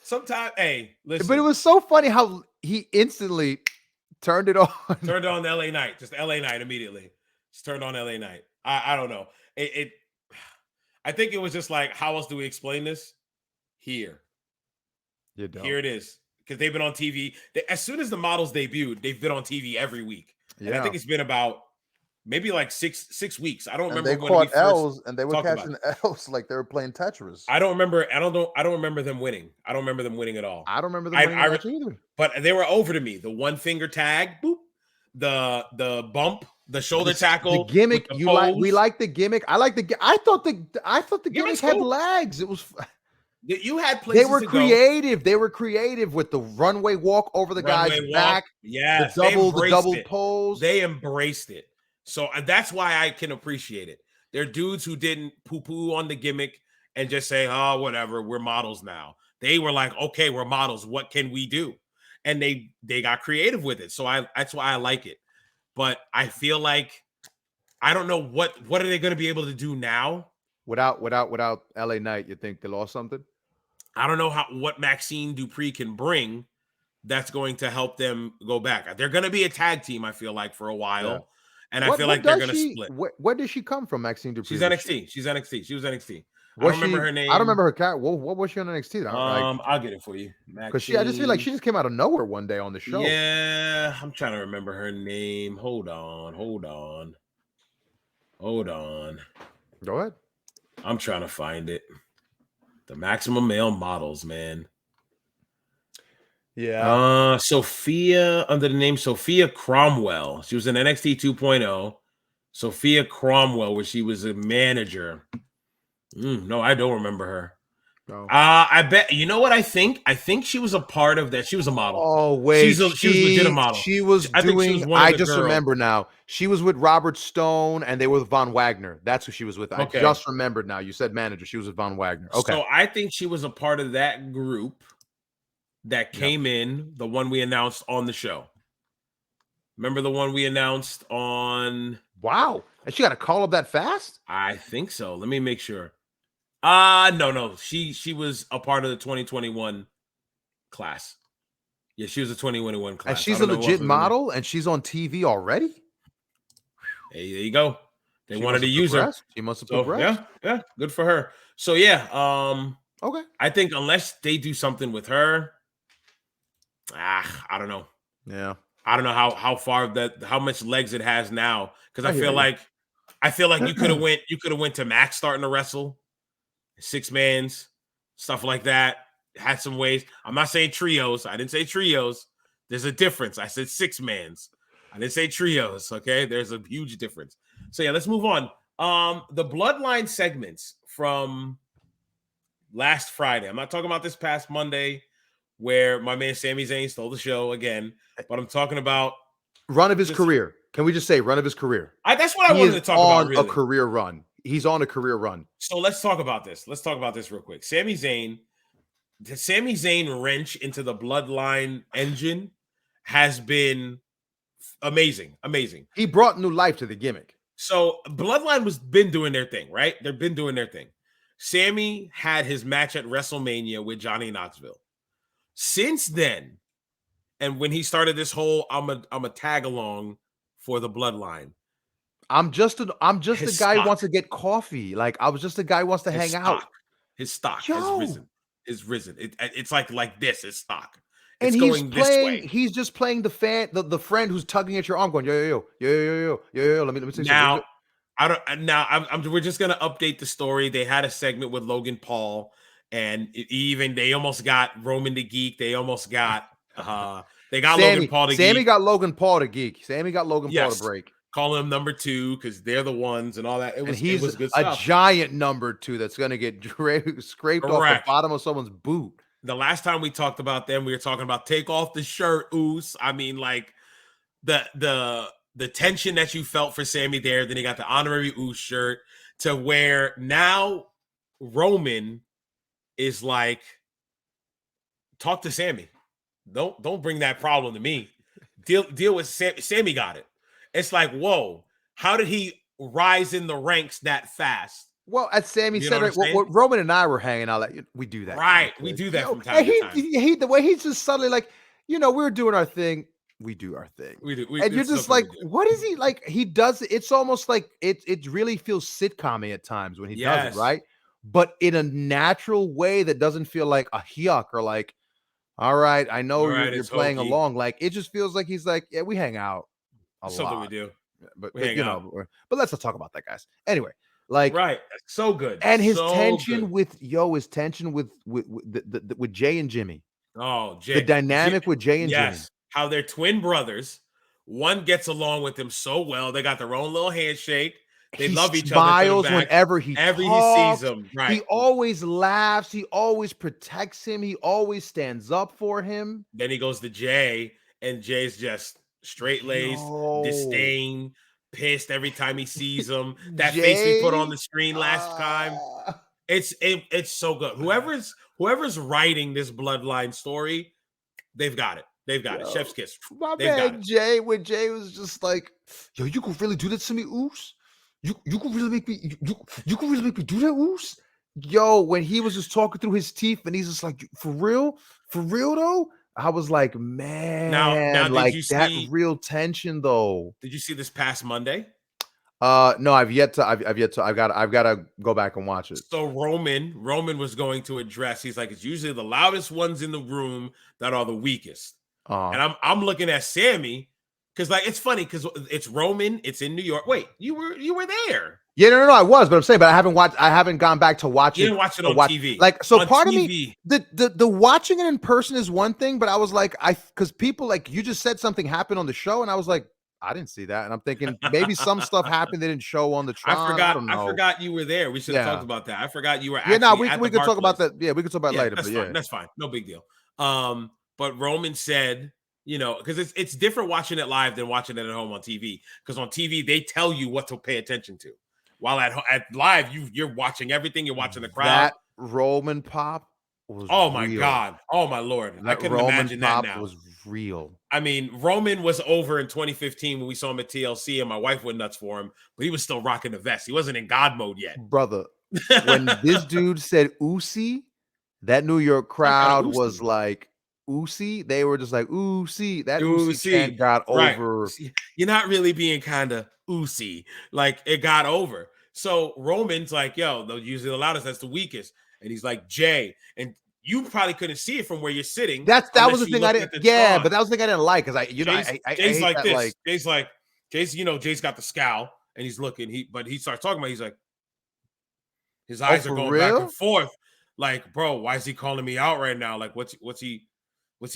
sometimes, hey, listen. But it was so funny how he instantly turned it on. Turned on LA Knight. Just LA Knight immediately. Just turned on LA Knight. I don't know. I think it was just like, how else do we explain this? Here it is, because they've been on TV. As soon as the models debuted, they've been on TV every week. And I think it's been about maybe like six weeks. I don't remember. They caught L's and they were catching L's like they were playing Tetris. I don't remember. I don't remember them winning. I don't remember them winning at all. I don't remember them winning either. But they were over to me. The 1-finger tag, boop, the bump, the shoulder tackle, the gimmick. We like the gimmick. I thought the gimmick had legs. It was. You had places. They were creative. They were creative with the runway walk over the guy's back. Yes, the double pose. They embraced it. So that's why I can appreciate it. They're dudes who didn't poo-poo on the gimmick and just say, "Oh, whatever, we're models now." They were like, "Okay, we're models. What can we do?" and they got creative with it. So that's why I like it. But I feel like I don't know what are they going to be able to do now. Without LA Knight, you think they lost something? I don't know what Maxine Dupree can bring that's going to help them go back. They're going to be a tag team, I feel like, for a while. Yeah. And I feel like they're going to split. Where did she come from, Maxine Dupree? She's NXT. She's NXT. She was NXT. I Was don't remember her name. I don't remember her cat. What was she on NXT? I'll get it for you. Because I just feel like she just came out of nowhere one day on the show. Yeah, I'm trying to remember her name. Hold on. Go ahead. I'm trying to find it. The Maximum Male Models, man. Yeah. Sophia, under the name Sophia Cromwell. She was in NXT 2.0. Sophia Cromwell, where she was a manager. No, I don't remember her. No. I bet, you know what I think? I think she was a part of that. She was a model. Oh, wait. She was legit a model. She was I just remember now. She was with Robert Stone and they were with Von Wagner. That's who she was with. Okay. I just remembered now. You said manager. She was with Von Wagner. Okay. So I think she was a part of that group that came in, the one we announced on the show. Remember the one we announced on... Wow. And she got a call up that fast? I think so. Let me make sure. No. She was a part of the 2021 class. Yeah, she was a 2021 class. And she's a legit model and she's on TV already? Hey, there you go. They wanted to use her. She must have progressed. Yeah. Good for her. So yeah, okay. I think unless they do something with her, I don't know. Yeah. I don't know how much legs it has now. Because I feel like you could have went to Max starting to wrestle, 6-mans, stuff like that. Had some ways. I'm not saying trios. I didn't say trios. There's a difference. I said 6-mans. I didn't say trios. Okay, there's a huge difference. So yeah, let's move on. The Bloodline segments from last Friday. I'm not talking about this past Monday, where my man Sami Zayn stole the show again, but I'm talking about run of his career. Can we just say run of his career? That's what I wanted to talk about. Really. A career run. He's on a career run. So let's talk about this. Let's talk about this real quick. Sami Zayn, the Sami Zayn wrench into the Bloodline engine has been amazing. Amazing. He brought new life to the gimmick. So Bloodline been doing their thing, right? They've been doing their thing. Sammy had his match at WrestleMania with Johnny Knoxville. Since then, and when he started this whole I'm a tag along for the Bloodline. I'm just a guy who wants to get coffee. Like I was just a guy who wants to hang out. His stock has risen. It's like this. His stock. And he's just playing the friend who's tugging at your arm, going yo. Let me say now. We're just gonna update the story. They had a segment with Logan Paul, and they almost got Roman the Geek. They almost got Logan Paul to geek. Sammy got Logan Paul to geek. Sammy got Logan Paul to break. Calling him number 2 because they're the ones and all that. It was good stuff. A giant number 2 that's gonna get scraped off the bottom of someone's boot. The last time we talked about them, we were talking about take off the shirt, Oos. I mean, like the tension that you felt for Sammy there. Then he got the honorary Oos shirt to where now Roman is like, talk to Sammy. Don't bring that problem to me. Deal with Sammy. Sammy got it. It's like, whoa, how did he rise in the ranks that fast? Well, as Sammy said, what Roman and I were hanging out, like, we do that. Right. We do that from time to time. The way he's just suddenly like, we're doing our thing. We do our thing. We do. And you're just like, what is he like? He does it. It's almost like it really feels sitcom-y at times when he does it, right? But in a natural way that doesn't feel like a yuck or like, all right, I know you're playing along. Like, it just feels like he's like, yeah, we hang out a lot. Something we do. But let's not talk about that, guys. Anyway. Like so good, and his tension with Jay and Jimmy. Oh, Jay, the dynamic with Jay and Jimmy. How they're twin brothers. One gets along with him so well. They got their own little handshake. They love each other. Smiles whenever he talks. Sees him. Right. He always laughs. He always protects him. He always stands up for him. Then he goes to Jay, and Jay's just straight-laced, disdain. Pissed every time he sees him. That face we put on the screen last time. It's so good. Whoever's writing this Bloodline story, they've got it. They've got it. Yo, Chef's kiss. my They've got man it. Jay, when Jay was just like, yo, you could really do that to me, Oos? You could really make me you could really make me do that, Oos? Yo, when he was just talking through his teeth and he's just like, for real? For real though? I was like, Now, man, like that real tension though. did you see this past Monday? No, I've gotta go back and watch it. So Roman was going to address. He's like, it's usually the loudest ones in the room that are the weakest. And I'm looking at Sammy because like it's funny because it's Roman. It's in New York. Wait, you were there? Yeah, no, I was, but I'm saying, but I haven't gone back to watch You it. didn't watch it on TV. Like, so on part TV, of me, the watching it in person is one thing, but I was like, because people like you just said something happened on the show, and I was like, I didn't see that, and I'm thinking maybe some stuff happened they didn't show on the Tron. I don't know. I forgot you were there. We should have talked about that. I forgot you were. Yeah, no, actually we could talk about that. Yeah, we could talk about it later. That's but fine. yeah, That's fine. No big deal. But Roman said, you know, because it's different watching it live than watching it at home on TV. Because on TV they tell you what to pay attention to, while at live you're watching everything. You're watching the crowd. That Roman pop was my real. God. Oh my Lord. I couldn't imagine that now. Was real. I mean, Roman was over in 2015 when we saw him at TLC, and my wife went nuts for him, but he was still rocking the vest. He wasn't in God mode yet. Brother, when this dude said Uzi, that New York crowd was like, Uzi. They were just like, Uzi. That Uzi chant got over. You're not really being kind of Uzi. Like, it got over. So Roman's like, yo, they'll usually the loudest, that's the weakest. And he's like, Jay. And you probably couldn't see it from where you're sitting. That was the thing I didn't. Yeah, but that was the thing I didn't like because I Jay's like this. Like, Jay's got the scowl and he's looking. But he starts talking about. He's like, his eyes are going back and forth. Like, bro, why is he calling me out right now? Like, what's he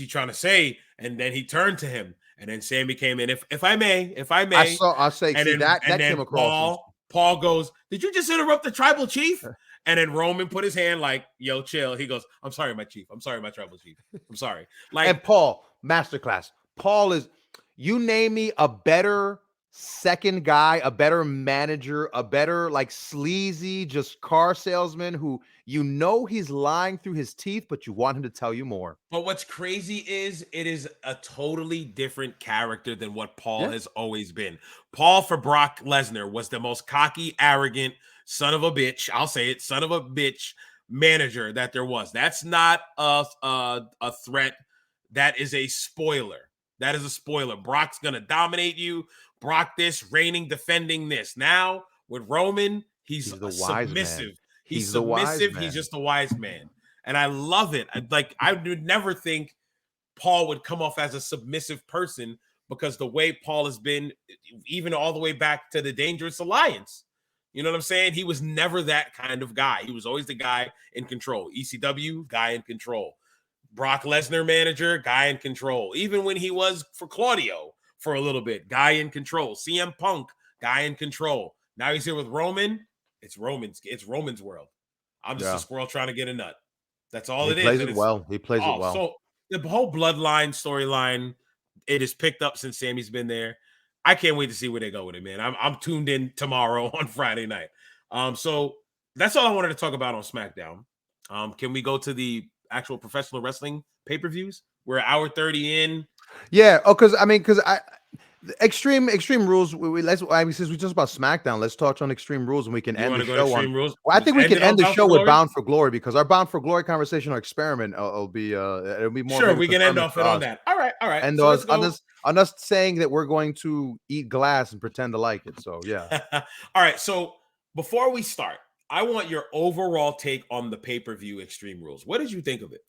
trying to say? And then he turned to him, and then Sammy came in. If I may, I'll say and see, then, that and came then across. Paul goes, did you just interrupt the tribal chief? And then Roman put his hand like, yo, chill. He goes, I'm sorry, my chief. I'm sorry, my tribal chief. I'm sorry. Like, and Paul, masterclass. Paul is, you name me a better second guy, a better manager, a better like sleazy, just car salesman who you know he's lying through his teeth, but you want him to tell you more. But what's crazy is it is a totally different character than what Paul has always been. Paul for Brock Lesnar was the most cocky, arrogant son of a bitch. I'll say it, son of a bitch manager that there was. That's not a threat. That is a spoiler. That is a spoiler. Brock's gonna dominate you. Brock this, reigning, defending this. Now with Roman, he's the submissive. Man. He's submissive. He's just a wise man. And I love it. I would never think Paul would come off as a submissive person because the way Paul has been, even all the way back to the Dangerous Alliance. You know what I'm saying? He was never that kind of guy. He was always the guy in control. ECW, guy in control. Brock Lesnar manager, guy in control. Even when he was for Claudio for a little bit, guy in control. CM Punk, guy in control. Now he's here with Roman. It's Roman's world. I'm just a squirrel trying to get a nut. That's all it is. He plays it well. He plays it well. So the whole bloodline storyline, it has picked up since Sammy's been there. I can't wait to see where they go with it, man. I'm tuned in tomorrow on Friday night. So that's all I wanted to talk about on SmackDown. Can we go to the actual professional wrestling pay-per-views? We're an hour 30 in. Yeah. Oh, because Extreme Rules. Since we just about SmackDown, let's touch on Extreme Rules, and we can end the show on. Rules? Well, I think we can end the show with Bound for Glory because our Bound for Glory conversation or experiment will be it'll be more. Sure, we can end off it on that. All right. And so on us saying that we're going to eat glass and pretend to like it. So yeah. All right. So before we start, I want your overall take on the pay-per-view Extreme Rules. What did you think of it?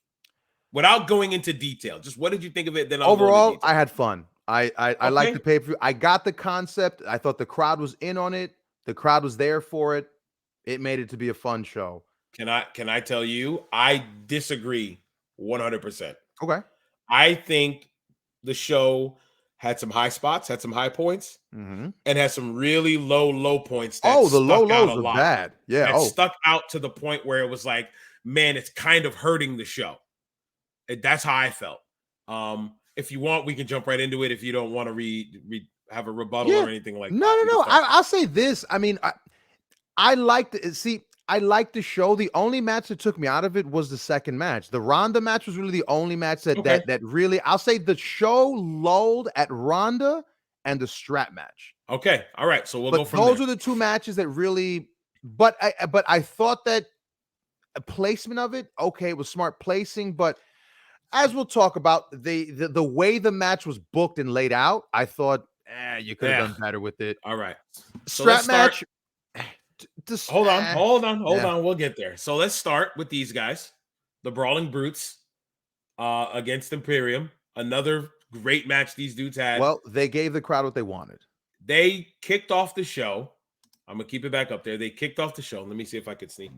Without going into detail, just what did you think of it? Then overall, I had fun. I like the pay-per-view. I got the concept. I thought the crowd was in on it. The crowd was there for it. It made it to be a fun show. Can I tell you? I disagree 100%. Okay. I think the show had some high spots, had some high points, and had some really low points. The low lows were bad. Yeah. Stuck out to the point where it was like, man, it's kind of hurting the show. That's how I felt. If you want, we can jump right into it. If you don't want to have a rebuttal or anything like that. No. I'll say this. I mean, I like to see. I liked the show. The only match that took me out of it was the second match. The Ronda match was really the only match that Okay. that really, I'll say, the show lulled at Ronda and the strap match. Okay. All right. So we'll go But from those there. are the two matches that really. But I thought that placement of it, okay, it was smart placing, but as we'll talk about, the way the match was booked and laid out, I thought, you could have Yeah. done better with it. All right. So let's Strap start. match. Hold on. Yeah. We'll get there. So let's start with these guys, the Brawling Brutes, against Imperium. Another great match these dudes had. Well, they gave the crowd what they wanted. They kicked off the show. I'm gonna keep it back up there. They kicked off the show. Let me see if I can sneak.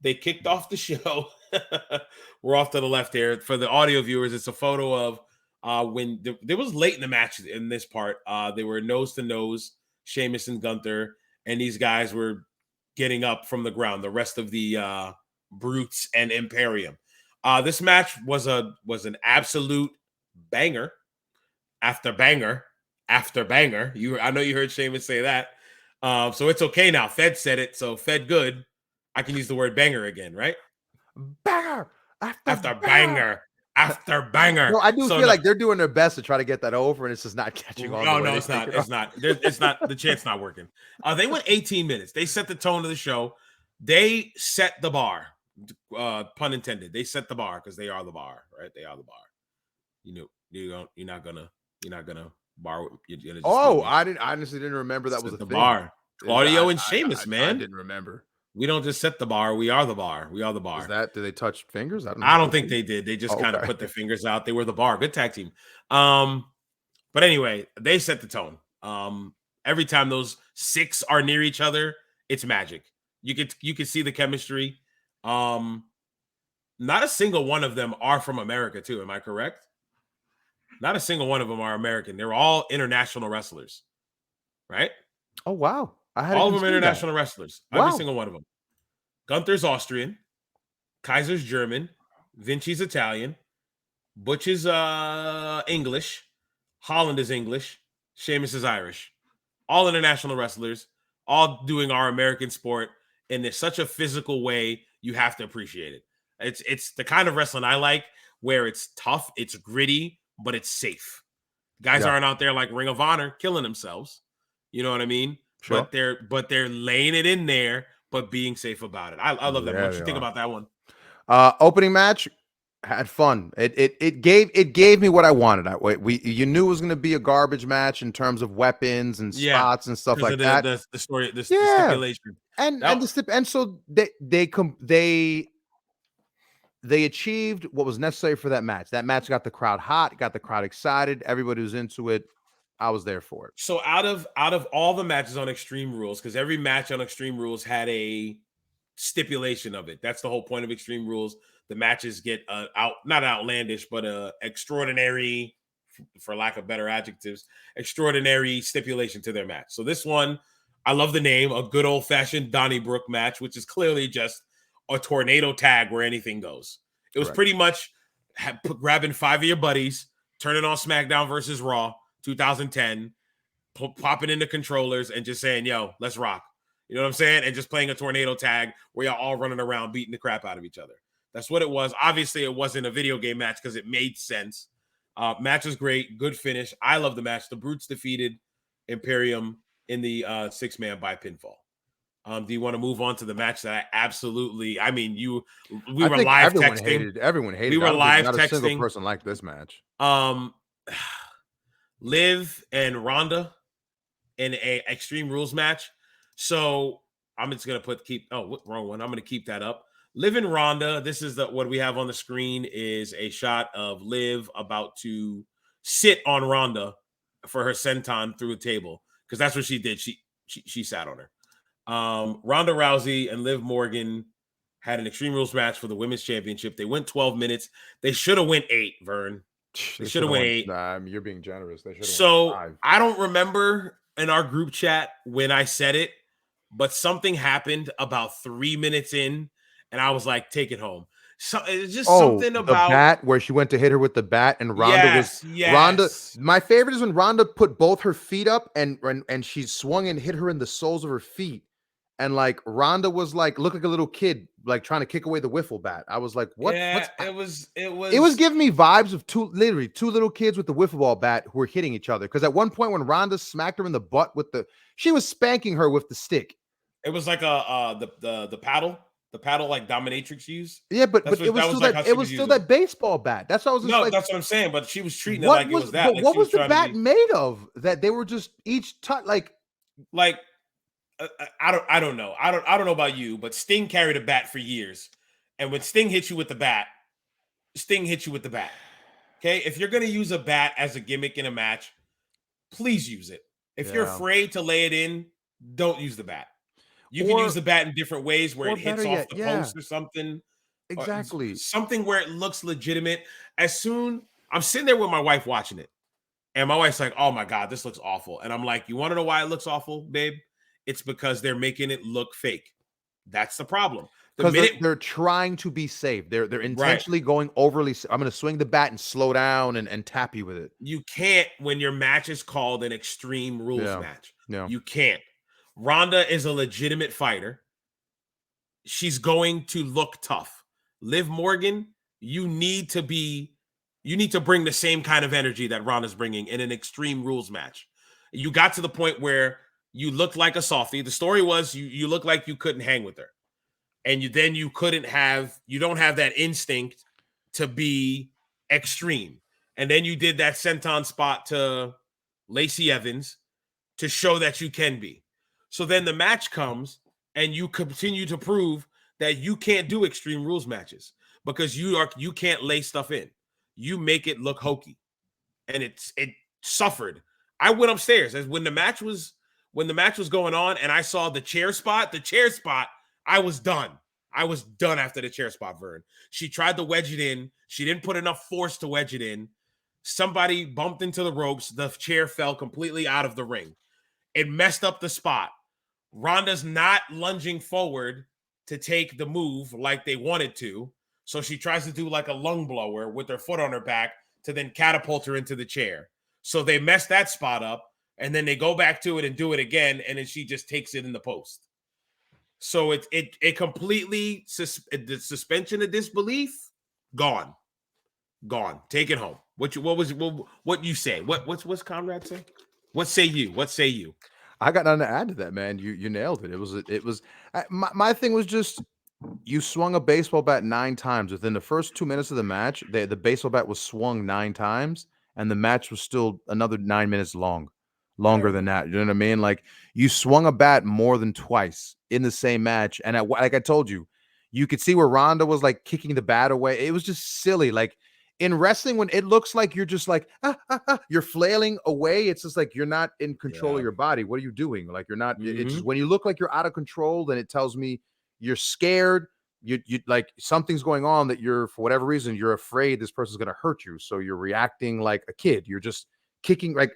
They kicked off the show. We're off to the left here. For the audio viewers, it's a photo of when there was late in the match in this part. They were nose to nose, Sheamus and Gunther, and these guys were getting up from the ground. The rest of the Brutes and Imperium. This match was an absolute banger after banger after banger. I know you heard Sheamus say that. So it's okay now. Fed said it, so Fed good. I can use the word banger again, right? Banger After banger after banger. No, I do feel like they're doing their best to try to get that over, and it's just not catching on. No, it's not. It's not. It's not. The chant's not working. They went 18 minutes. They set the tone of the show. They set the bar. Pun intended. They set the bar because they are the bar, right? They are the bar. You're not gonna bar. I honestly didn't remember that was the thing. Bar. Claudio and Sheamus, man. I didn't remember. We don't just set the bar. We are the bar. We are the bar. Is that? Did they touch fingers? I don't think they did. They just kind of put their fingers out. They were the bar. Good tag team. But anyway, they set the tone. Every time those six are near each other, it's magic. You could see the chemistry. Not a single one of them are from America, too. Am I correct? Not a single one of them are American. They're all international wrestlers, right? Oh wow! All of them international wrestlers. Wow. Every single one of them. Gunther's Austrian, Kaiser's German, Vinci's Italian, Butch is English, Holland is English, Sheamus is Irish. All international wrestlers, all doing our American sport in such a physical way. You have to appreciate it. It's the kind of wrestling I like, where it's tough, it's gritty, but it's safe. Guys aren't out there like Ring of Honor killing themselves. You know what I mean? Sure. But they're laying it in there, but being safe about it. I love that. What you think about that one? Opening match, had fun. It gave me what I wanted. You knew it was going to be a garbage match in terms of weapons and spots and stuff like that. The story, the stipulation, and so they achieved what was necessary for that match. That match got the crowd hot, got the crowd excited. Everybody was into it. I was there for it. So out of all the matches on Extreme Rules, because every match on Extreme Rules had a stipulation of it. That's the whole point of Extreme Rules. The matches get not outlandish, but extraordinary, for lack of better adjectives, extraordinary stipulation to their match. So this one, I love the name, a good old-fashioned Donnybrook match, which is clearly just a tornado tag where anything goes. It was pretty much grabbing 5 of your buddies, turning on SmackDown versus Raw 2010, popping into controllers and just saying, yo, let's rock. You know what I'm saying? And just playing a tornado tag where y'all all running around beating the crap out of each other. That's what it was. Obviously, it wasn't a video game match because it made sense. Match was great. Good finish. I love the match. The Brutes defeated Imperium in the 6-man by pinfall. Do you want to move on to the match that we were live texting. Everyone hated. We were live not texting. A single person liked this match. Liv and Ronda in a Extreme Rules match. So I'm just gonna wrong one. I'm gonna keep that up. Liv and Ronda. This is what we have on the screen is a shot of Liv about to sit on Ronda for her senton through a table, because that's what she did. She sat on her. Ronda Rousey and Liv Morgan had an Extreme Rules match for the Women's Championship. They went 12 minutes. They should have went 8, Vern. They should have went 8. You're being generous. They should have went 5. I don't remember in our group chat when I said it, but something happened about 3 minutes in, and I was like, take it home. So it's just something about the bat where she went to hit her with the bat, and Ronda Ronda. My favorite is when Ronda put both her feet up and she swung and hit her in the soles of her feet, and like Ronda was like looked like a little kid, like trying to kick away the wiffle bat. I was like, what? Yeah, What's it it was was giving me vibes of literally two little kids with the wiffle ball bat who were hitting each other. Because at one point when Ronda smacked her in the butt with she was spanking her with the stick. it was like a the paddle like dominatrix used. Yeah, but That's what it was that still was like that how she was using it. baseball bat. That's why I was just No, like, that's what I'm saying. But she was treating it what like it was was that. but Like what she was was the trying to bat be made of? That they were just each touch like like I don't know. I don't know about you, but Sting carried a bat for years. And when Sting hits you with the bat, Sting hits you with the bat. Okay? If you're going to use a bat as a gimmick in a match, please use it. If you're yeah. afraid to lay it in, don't use the bat. You can use Or the bat in different ways where or it hits better off yet, the yeah, post or something, or exactly. something where it looks legitimate. As soon I'm sitting there with my wife watching it, and my wife's like, "Oh my god, this looks awful." And I'm like, "You want to know why it looks awful, babe? It's because they're making it look fake. That's the problem. The Because minute they're trying to be safe. They're right, intentionally going overly. I'm going to swing the bat and slow down and tap you with it. you can't when your match is called an extreme rules Yeah, match. yeah. You can't. Ronda is a legitimate fighter. She's going to look tough. Liv Morgan, you need to bring the same kind of energy that Ronda's bringing in an extreme rules match. You got to the point where you looked like a softie. The story was you look like you couldn't hang with her. And you don't have that instinct to be extreme. And then you did that senton spot to Lacey Evans to show that you can be. So then the match comes and you continue to prove that you can't do extreme rules matches because you can't lay stuff in. You make it look hokey. And it suffered. I went upstairs as when the match was going on and I saw the chair spot, I was done. I was done after the chair spot, Vern. She tried to wedge it in. She didn't put enough force to wedge it in. Somebody bumped into the ropes. The chair fell completely out of the ring. It messed up the spot. Ronda's not lunging forward to take the move like they wanted to. So she tries to do like a lung blower with her foot on her back to then catapult her into the chair. So they mess that spot up and then they go back to it and do it again. And then she just takes it in the post. So it completely the suspension of disbelief gone. Take it home. What you say? What's Conrad say? What say you? What say you? I got nothing to add to that, man. You nailed it. My thing was just you swung a baseball bat 9 times within the first 2 minutes of the match. The baseball bat was swung 9 times, and the match was still another 9 minutes longer than Terrible. that. You know what I mean? Like you swung a bat more than twice in the same match, and like I told you, you could see where Ronda was like kicking the bat away. It was just silly. Like in wrestling, when it looks like you're just like you're flailing away, it's just like you're not in control of Yeah. your body. What are you doing? Like you're not. It's Mm-hmm. just when you look like you're out of control, then it tells me you're scared. You like something's going on that you're for whatever reason you're afraid this person's going to hurt you. So you're reacting like a kid. You're just kicking like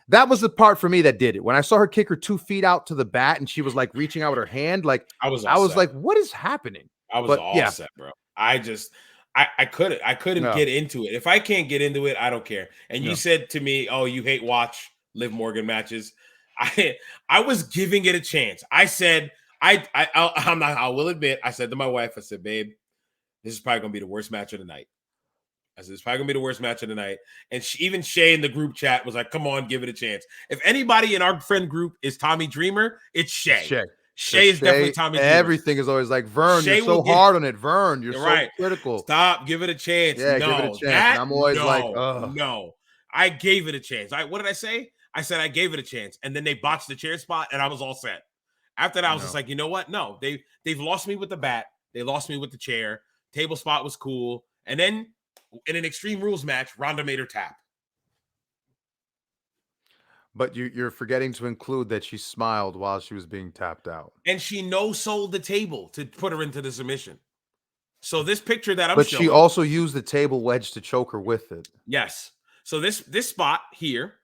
that was the part for me that did it. When I saw her kick her 2 feet out to the bat and she was like reaching out with her hand, like I was all I was set. like, what is happening? I was But all yeah, set, bro. I couldn't no, get into it. If I can't get into it, I don't care. And you no. said to me, "Oh, you hate watch Liv Morgan matches." I I was giving it a chance. I said, I'm not. I will admit, I said to my wife, I said, "Babe, this is probably gonna be the worst match of the night." I said, "It's probably gonna be the worst match of the night." And even Shay in the group chat was like, "Come on, give it a chance." If anybody in our friend group is Tommy Dreamer, it's It's Shay. Shay. Because Shay is definitely Shay, Tommy Dreamer. everything is always like, Vern, you're Shay will so give. hard on it. Vern, you're You're so right. critical. Stop. Give it a chance. Yeah, give it a No, chance. And I'm always like, no, ugh. no. I gave it a chance. What did I say? I said I gave it a chance, and then they botched the chair spot, and I was all set. After that, I was just No. like, you know what? No, they've lost me with the bat. They lost me with the chair. Table spot was cool, and then in an Extreme Rules match, Ronda made her tap, But you're forgetting to include that she smiled while she was being tapped out. and she no sold the table to put her into the submission. So this picture that I'm But she showing, also used the table wedge to choke her with it. yes. So this spot here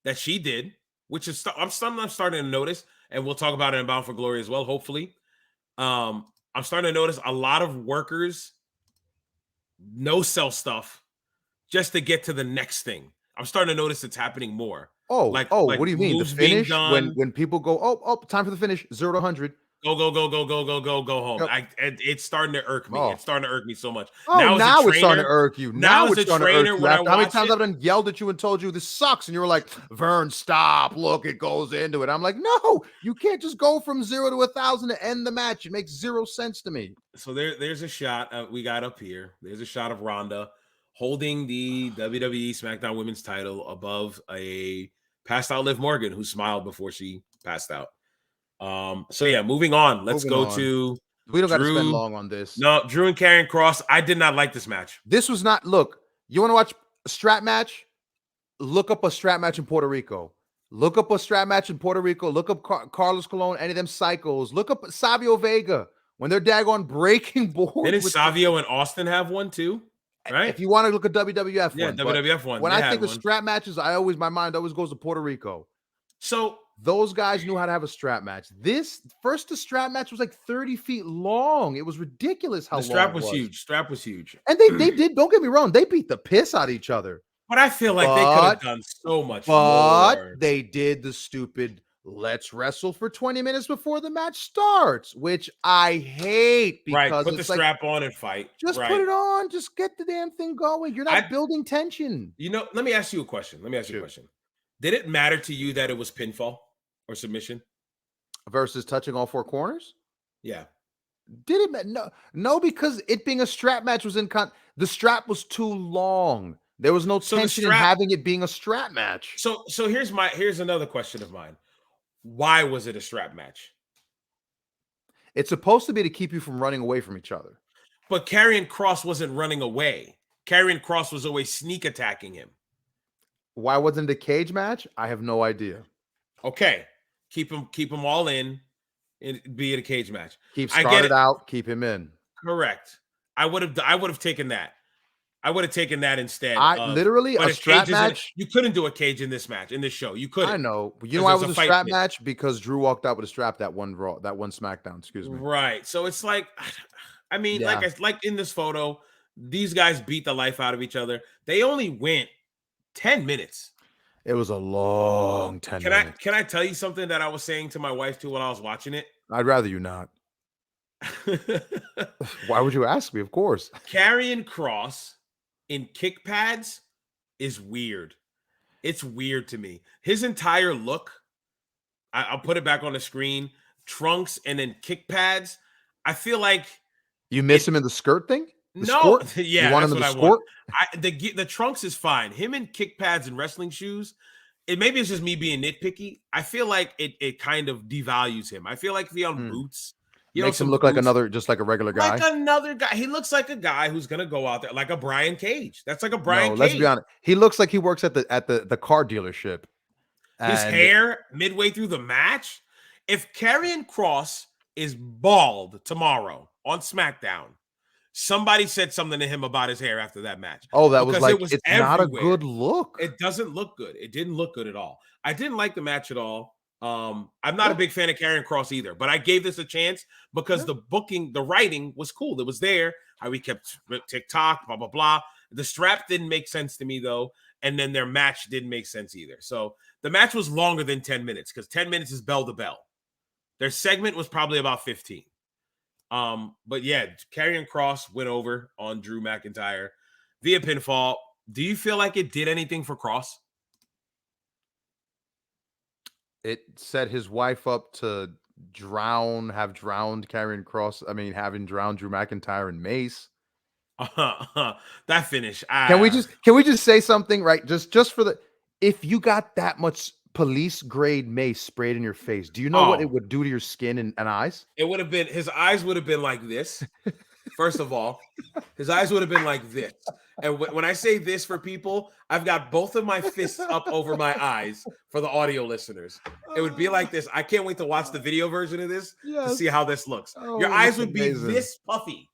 that she did, which is I'm starting to notice, and we'll talk about it in Bound for Glory as well. Hopefully, I'm starting to notice a lot of workers no sell stuff just to get to the next thing. I'm starting to notice it's happening more. Oh, Like what do you mean? The moves being finish done. when people go, time for the finish, 0 to 100. Go home. Yep. It's starting to irk me. Oh. It's starting to irk me so much. Oh, Now as a now it's starting to trainer, irk you. now Now as it's a starting to irk trainer, you. when I After how many watch times it, I've done yelled at you and told you this sucks, and you were like, Vern, stop. Look, it goes into it. I'm like, no, you can't just go from 0 to 1,000 to end the match. It makes zero sense to me. so there's a shot we got up here. There's a shot of Ronda holding the WWE SmackDown Women's title above a passed out Liv Morgan, who smiled before she passed out. So yeah, moving on. Let's Moving go on. to We don't got to spend Drew. long on this. No, Drew and Karrion Kross. I did not like this match. This was not. Look, you want to watch a strap match? Look up a strap match in Puerto Rico. Look up a strap match in Puerto Rico. Look up Carlos Colon, any of them psychos. Look up Savio Vega when they're daggone breaking boards. Didn't with Savio and Austin have one too? Right? If you want to look at WWF Yeah, one, WWF one. when They I had think of one. strap matches, my mind always goes to Puerto Rico. So those guys knew how to have a strap match. The strap match was like 30 feet long. It was ridiculous how the strap long was it was. huge. Strap was huge. And they did, don't get me wrong, they beat the piss out of each other. But I feel like they could have done so much But more. they did the stupid let's wrestle for 20 minutes before the match starts, which I hate because Right, put the it's like, strap on and fight. just Right. put it on, just get the damn thing going. You're not building tension. You know, let me ask you a question. Did it matter to you that it was pinfall or submission? Versus touching all four corners? Yeah. Did it matter? No, because it being a strap match was the strap was too long. There was no tension in having it being a strap match. So here's another question of mine. Why was it a strap match? It's supposed to be to keep you from running away from each other. But Karrion Kross wasn't running away. Karrion Kross was always sneak attacking him. Why wasn't it a cage match? I have no idea. Okay. Keep him all in and be it a cage match. Keep started out, keep him in. Correct. I would have taken that. I would have taken that instead. Literally a strap match. You couldn't do a cage in this match, in this show. You couldn't. I know. You know why it was a strap match? Because Drew walked out with a strap that one SmackDown. Excuse me. Right. So it's like, I mean, like in this photo, these guys beat the life out of each other. They only went 10 minutes. It was a long 10 minutes. Can I tell you something that I was saying to my wife too while I was watching it? I'd rather you not. Why would you ask me? Of course. Karrion Kross in kick pads is weird. It's weird to me. His entire look, I'll put it back on the screen, trunks and then kick pads. I feel like you miss him in the skirt thing. Yeah, you want him in the skirt? The trunks is fine. Him in kick pads and wrestling shoes. Maybe it's just me being nitpicky. I feel like it kind of devalues him. I feel like if he on boots, makes him look like just like a regular guy. Like another guy. He looks like a guy who's gonna go out there like a Brian Cage. That's like a Brian Cage. Let's be honest. He looks like he works at the car dealership. His hair midway through the match. If Karrion Kross is bald tomorrow on SmackDown, somebody said something to him about his hair after that match. Oh, that was like it's not a good look. It doesn't look good. It didn't look good at all. I didn't like the match at all. I'm not a big fan of Karrion Kross either, but I gave this a chance because the writing was cool. It was there. How we kept TikTok, blah, blah, blah. The strap didn't make sense to me though. And then their match didn't make sense either. So the match was longer than 10 minutes because 10 minutes is bell to bell. Their segment was probably about 15. But yeah, Karrion Kross went over on Drew McIntyre via pinfall. Do you feel like it did anything for Kross? It set his wife up to have drowned Karrion Kross. I mean, having drowned Drew McIntyre and Mace. That finish. Can we just say something, right? Just for if you got that much police grade mace sprayed in your face, do you know what it would do to your skin and eyes? It would have been, his eyes would have been like this. First of all, his eyes would have been like this. And when I say this for people, I've got both of my fists up over my eyes for the audio listeners. It would be like this. I can't wait to watch the video version of this to see how this looks. Your eyes would be this puffy.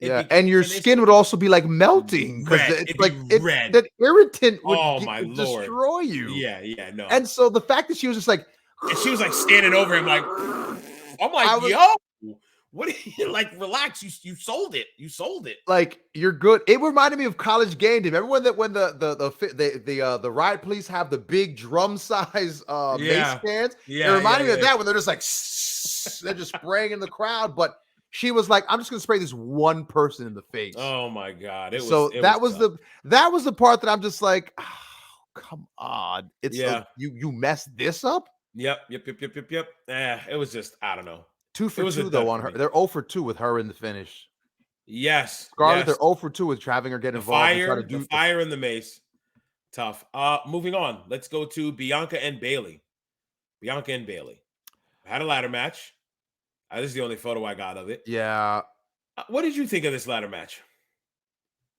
And your skin would also be like melting because it's like red. That irritant would destroy you. Yeah, no. And so the fact that she was just like, and she was like standing over him, like, I'm like, yo, What do you like? Relax. You sold it. You sold it. Like, you're good. It reminded me of College Game Day. Remember when the riot police have the big drum size mace cans? It reminded me of that when they're just like they're just spraying in the crowd. But she was like, "I'm just gonna spray this one person in the face." Oh my God! That was the part that I'm just like, oh, come on. It's you messed this up. Yep. It was just, I don't know. 2 for 2 though on her. They're 0 for 2 with her in the finish. Yes, Scarlett, they're 0 for 2 with having her get involved and try to do the fire in the mace. Tough. Moving on. Let's go to Bianca and Bailey. Had a ladder match. This is the only photo I got of it. Yeah. What did you think of this ladder match?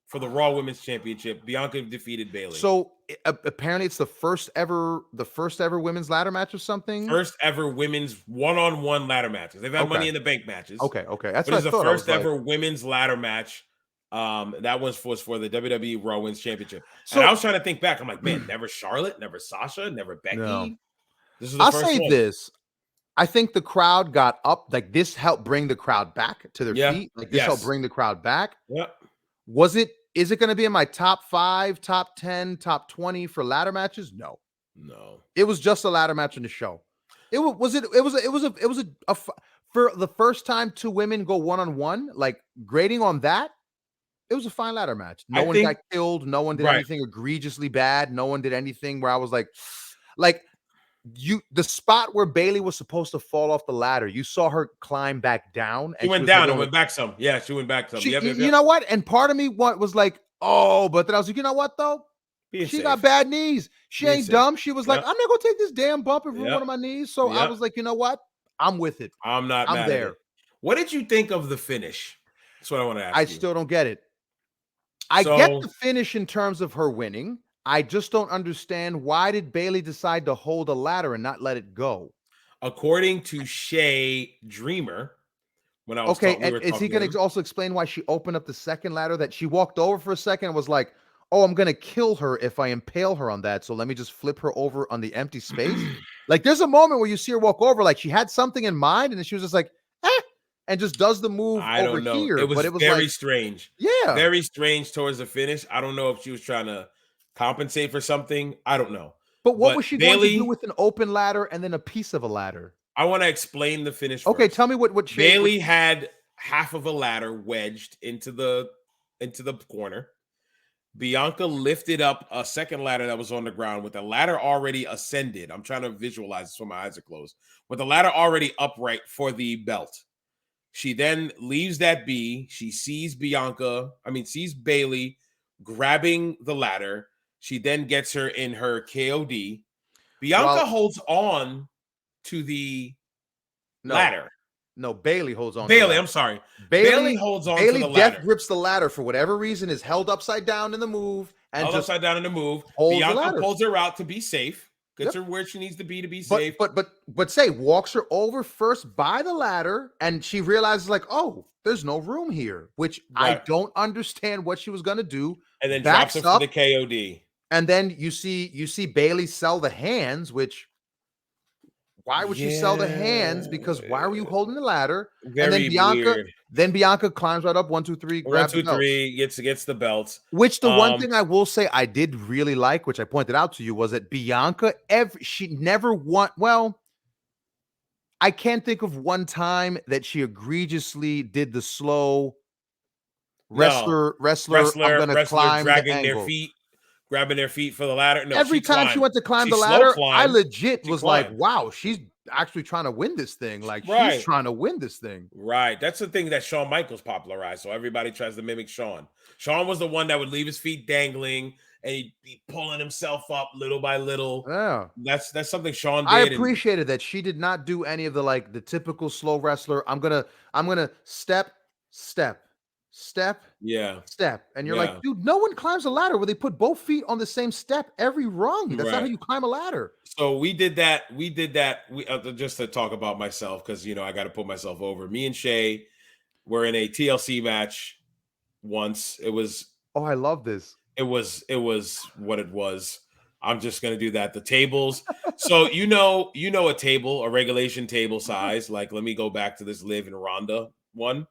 For the Raw Women's Championship, Bianca defeated Bailey. So apparently it's the first ever women's ladder match or something. First ever women's one-on-one ladder matches. They've had Money in the Bank matches. Okay. That's what I thought. The first ever women's ladder match. That was for the WWE Raw Women's Championship. So and I was trying to think back. I'm like, man, never Charlotte, never Sasha, never Becky. No. This is the first one. This. I think the crowd got up. Like, this helped bring the crowd back to their feet. Like, this helped bring the crowd back. Yep. Is it going to be in my top 5, top 10, top 20 for ladder matches? No. It was just a ladder match in the show. For the first time 2 women go one-on-one, like, grading on that, it was a fine ladder match. No one got killed. No one did anything egregiously bad. No one did anything where I was like the spot where Bailey was supposed to fall off the ladder, you saw her climb back down. She went down and went back some. Yeah, she went back some. You know what? And part of me was like, oh, but then I was like, you know what though? She got bad knees. She ain't dumb. She was like, I'm not gonna take this damn bump and ruin one of my knees. So I was like, you know what? I'm with it. I'm mad there. At it. What did you think of the finish? That's what I want to ask. I still don't get it. I get the finish in terms of her winning. I just don't understand, why did Bailey decide to hold a ladder and not let it go? According to Shay Dreamer, when I was is he going to also explain why she opened up the second ladder, that she walked over for a second and was like, oh, I'm going to kill her if I impale her on that, so let me just flip her over on the empty space? Like, there's a moment where you see her walk over, like she had something in mind, and then she was just like, and just does the move over here. It was very strange. Yeah. Very strange towards the finish. I don't know if she was trying to compensate for something. I don't know. But what was she going to do with an open ladder and then a piece of a ladder? I want to explain the finish. Okay, tell me what Bailey had half of a ladder wedged into the corner. Bianca lifted up a second ladder that was on the ground with the ladder already ascended. I'm trying to visualize this when my eyes are closed. With the ladder already upright for the belt. She then leaves that be. She sees Bailey grabbing the ladder. She then gets her in her KOD. Bianca holds on to the ladder. No, Bailey holds on. I'm sorry. Bailey holds on to the ladder. Bailey death grips the ladder for whatever reason, is held upside down in the move. Bianca pulls her out to be safe. Gets her where she needs to be safe. But walks her over first by the ladder, and she realizes like, oh, there's no room here, which I don't understand what she was gonna do. And then drops her for the KOD. And then you see Bailey sell the hands, which why would she sell the hands? Because why were you holding the ladder? Very weird. Then Bianca climbs right up 1, 2, 3, grabs 1, 2, 3, gets the belt. Which the one thing I will say I did really like, which I pointed out to you, was that Bianca she never won. Well, I can't think of one time that she egregiously did the slow wrestler. I'm gonna climb dragging the their feet. Grabbing their feet for the ladder. No, every time she went to climb the ladder, I legit was like, wow, she's actually trying to win this thing. Like, she's trying to win this thing. Right. That's the thing that Shawn Michaels popularized. So everybody tries to mimic Shawn. Shawn was the one that would leave his feet dangling and he'd be pulling himself up little by little. Yeah. That's something Shawn did. I appreciated that she did not do any of the typical slow wrestler. I'm gonna step. Step. And you're like, dude, no one climbs a ladder where they put both feet on the same step every rung. That's not how you climb a ladder. So we did that. We just to talk about myself, because I got to put myself over. Me and Shay were in a TLC match once. It was I love this. It was what it was. I'm just gonna do that. The tables. So a table, a regulation table size. Like, let me go back to this Liv and Ronda one.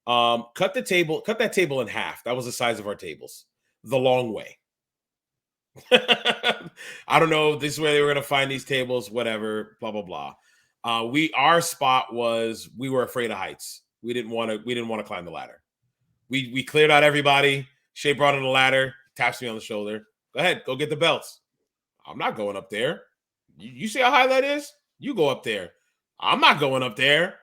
Cut that table in half. That was the size of our tables. The long way. I don't know. This is where they were going to find these tables, whatever, blah, blah, blah. Our spot was, we were afraid of heights. We didn't want to climb the ladder. We cleared out everybody. Shay brought in the ladder, taps me on the shoulder. Go ahead, go get the belts. I'm not going up there. You see how high that is? You go up there. I'm not going up there.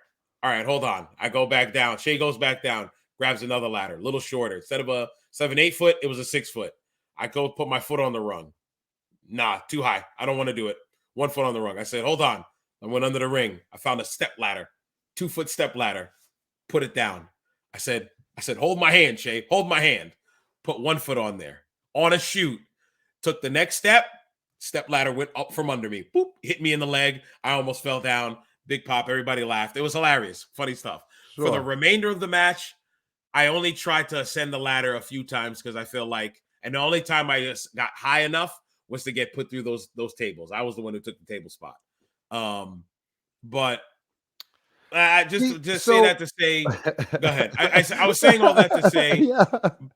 All right, hold on. I go back down. Shay goes back down, grabs another ladder, a little shorter. Instead of a 7-8 foot, it was a 6 foot. I go put my foot on the rung. Nah, too high. I don't want to do it. 1 foot on the rung. I said, hold on. I went under the ring. I found a step ladder, 2-foot step ladder. Put it down. I said, hold my hand, Shay. Hold my hand. Put 1 foot on there. On a shoot. Took the next step. Step ladder went up from under me. Boop. Hit me in the leg. I almost fell down. Big pop. Everybody laughed. It was hilarious. Funny stuff. Sure. For the remainder of the match, I only tried to ascend the ladder a few times because I feel like, and the only time I just got high enough was to get put through those tables. I was the one who took the table spot. But I just say that to say, go ahead. I was saying all that to say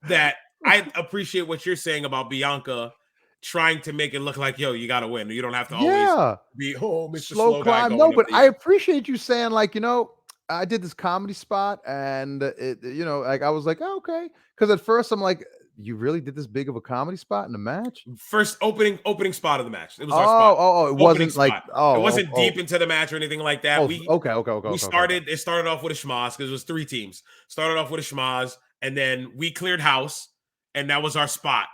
that I appreciate what you're saying about Bianca trying to make it look like, yo, you got to win. You don't have to always be, Mr. Slow climb. Guy. No, but I appreciate you saying, like, I did this comedy spot and it, like I was like, oh, okay. Because at first I'm like, you really did this big of a comedy spot in the match? First opening spot of the match. It was our spot. Oh, it wasn't spot. Like, it wasn't deep into the match or anything like that. Okay. It started off with a schmoz because it was 3 teams. Started off with a schmoz, and then we cleared house, and that was our spot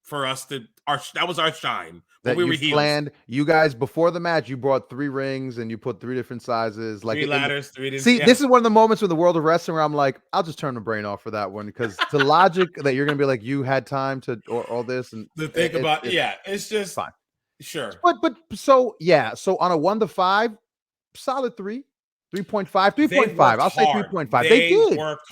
for us that was our shine. That we were planned. You guys before the match, you brought 3 rings and you put 3 different sizes, like 3 ladders, 3 See, this is one of the moments in the world of wrestling where I'm like, I'll just turn the brain off for that one because the logic that you're gonna be like, you had time to or all this and to think about, it's just fine. Sure, but so on a 1 to 5, solid 3, 3.5, 3.5. I'll say 3.5.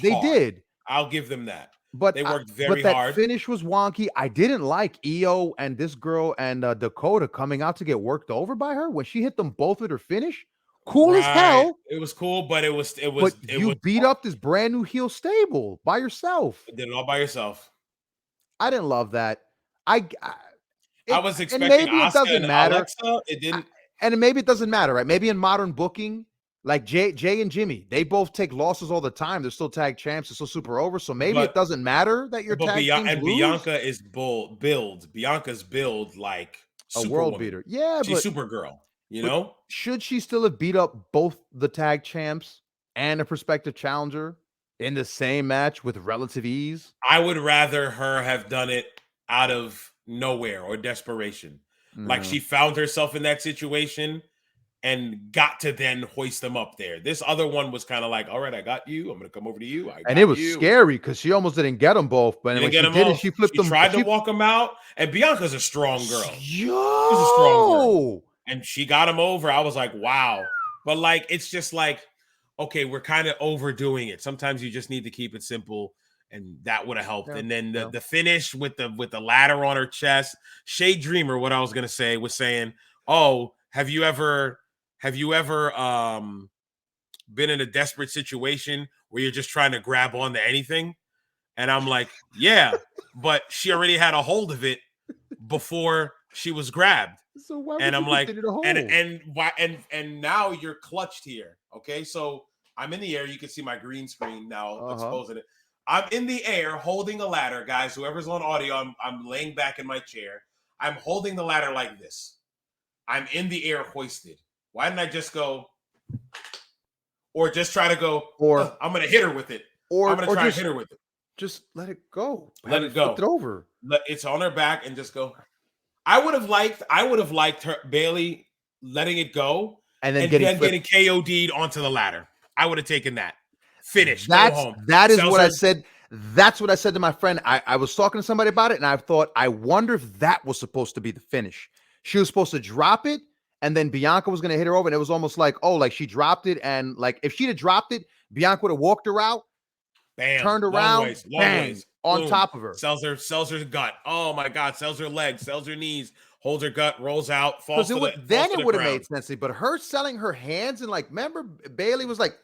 They did. I'll give them that. But they worked very hard. That finish was wonky. I didn't like Io and this girl and Dakota coming out to get worked over by her when she hit them both with her finish. Cool as hell. It was cool, but it was. You beat up this brand new heel stable by yourself. You did it all by yourself. I didn't love that. I was expecting. And maybe it doesn't matter. Alexa, it didn't. And maybe it doesn't matter, right? Maybe in modern booking. Like Jay and Jimmy, they both take losses all the time. They're still tag champs. They're still super over. So maybe it doesn't matter that you're tag teams lose. Bianca is Bianca's build like a world beater. Yeah, she's Supergirl. Should she still have beat up both the tag champs and a prospective challenger in the same match with relative ease? I would rather her have done it out of nowhere or desperation. Like she found herself in that situation and got to then hoist them up there. This other one was kind of like, all right, I got you. I'm going to come over to you. And it was scary because she almost didn't get them both. But when she did it, she flipped them. She tried to walk them out. And Bianca's a strong girl. She's a strong girl. And she got him over. I was like, wow. But like, it's just like, okay, we're kind of overdoing it. Sometimes you just need to keep it simple. And that would have helped. Yeah, and then the finish with the ladder on her chest. Shay Dreamer, what I was going to say, was saying, oh, have you ever been in a desperate situation where you're just trying to grab onto anything? And I'm like, yeah, but she already had a hold of it before she was grabbed. So why would and I'm like, and now you're clutched here. Okay, so I'm in the air. You can see my green screen now exposing it. I'm in the air holding a ladder, guys. Whoever's on audio, I'm laying back in my chair. I'm holding the ladder like this. I'm in the air hoisted. Why didn't I just go, or just try to go, or I'm going to hit her with it, or I'm going to try and hit her with it. Just let it go. Let it go. Flip it over. It's on her back and just go. I would have liked her Bailey letting it go and then getting KO'd onto the ladder. I would have taken that. Finish. Go home. That is what I said. That's what I said to my friend. I was talking to somebody about it, and I thought, I wonder if that was supposed to be the finish. She was supposed to drop it, and then Bianca was going to hit her over, and it was almost like, oh, like she dropped it, and like if she'd have dropped it, Bianca would have walked her out, bam, turned around, bang, on top of her. Sells her gut. Oh my God, sells her legs, sells her knees, holds her gut, rolls out, falls to the then it would have made sense. But her selling her hands and like, remember, Bailey was like,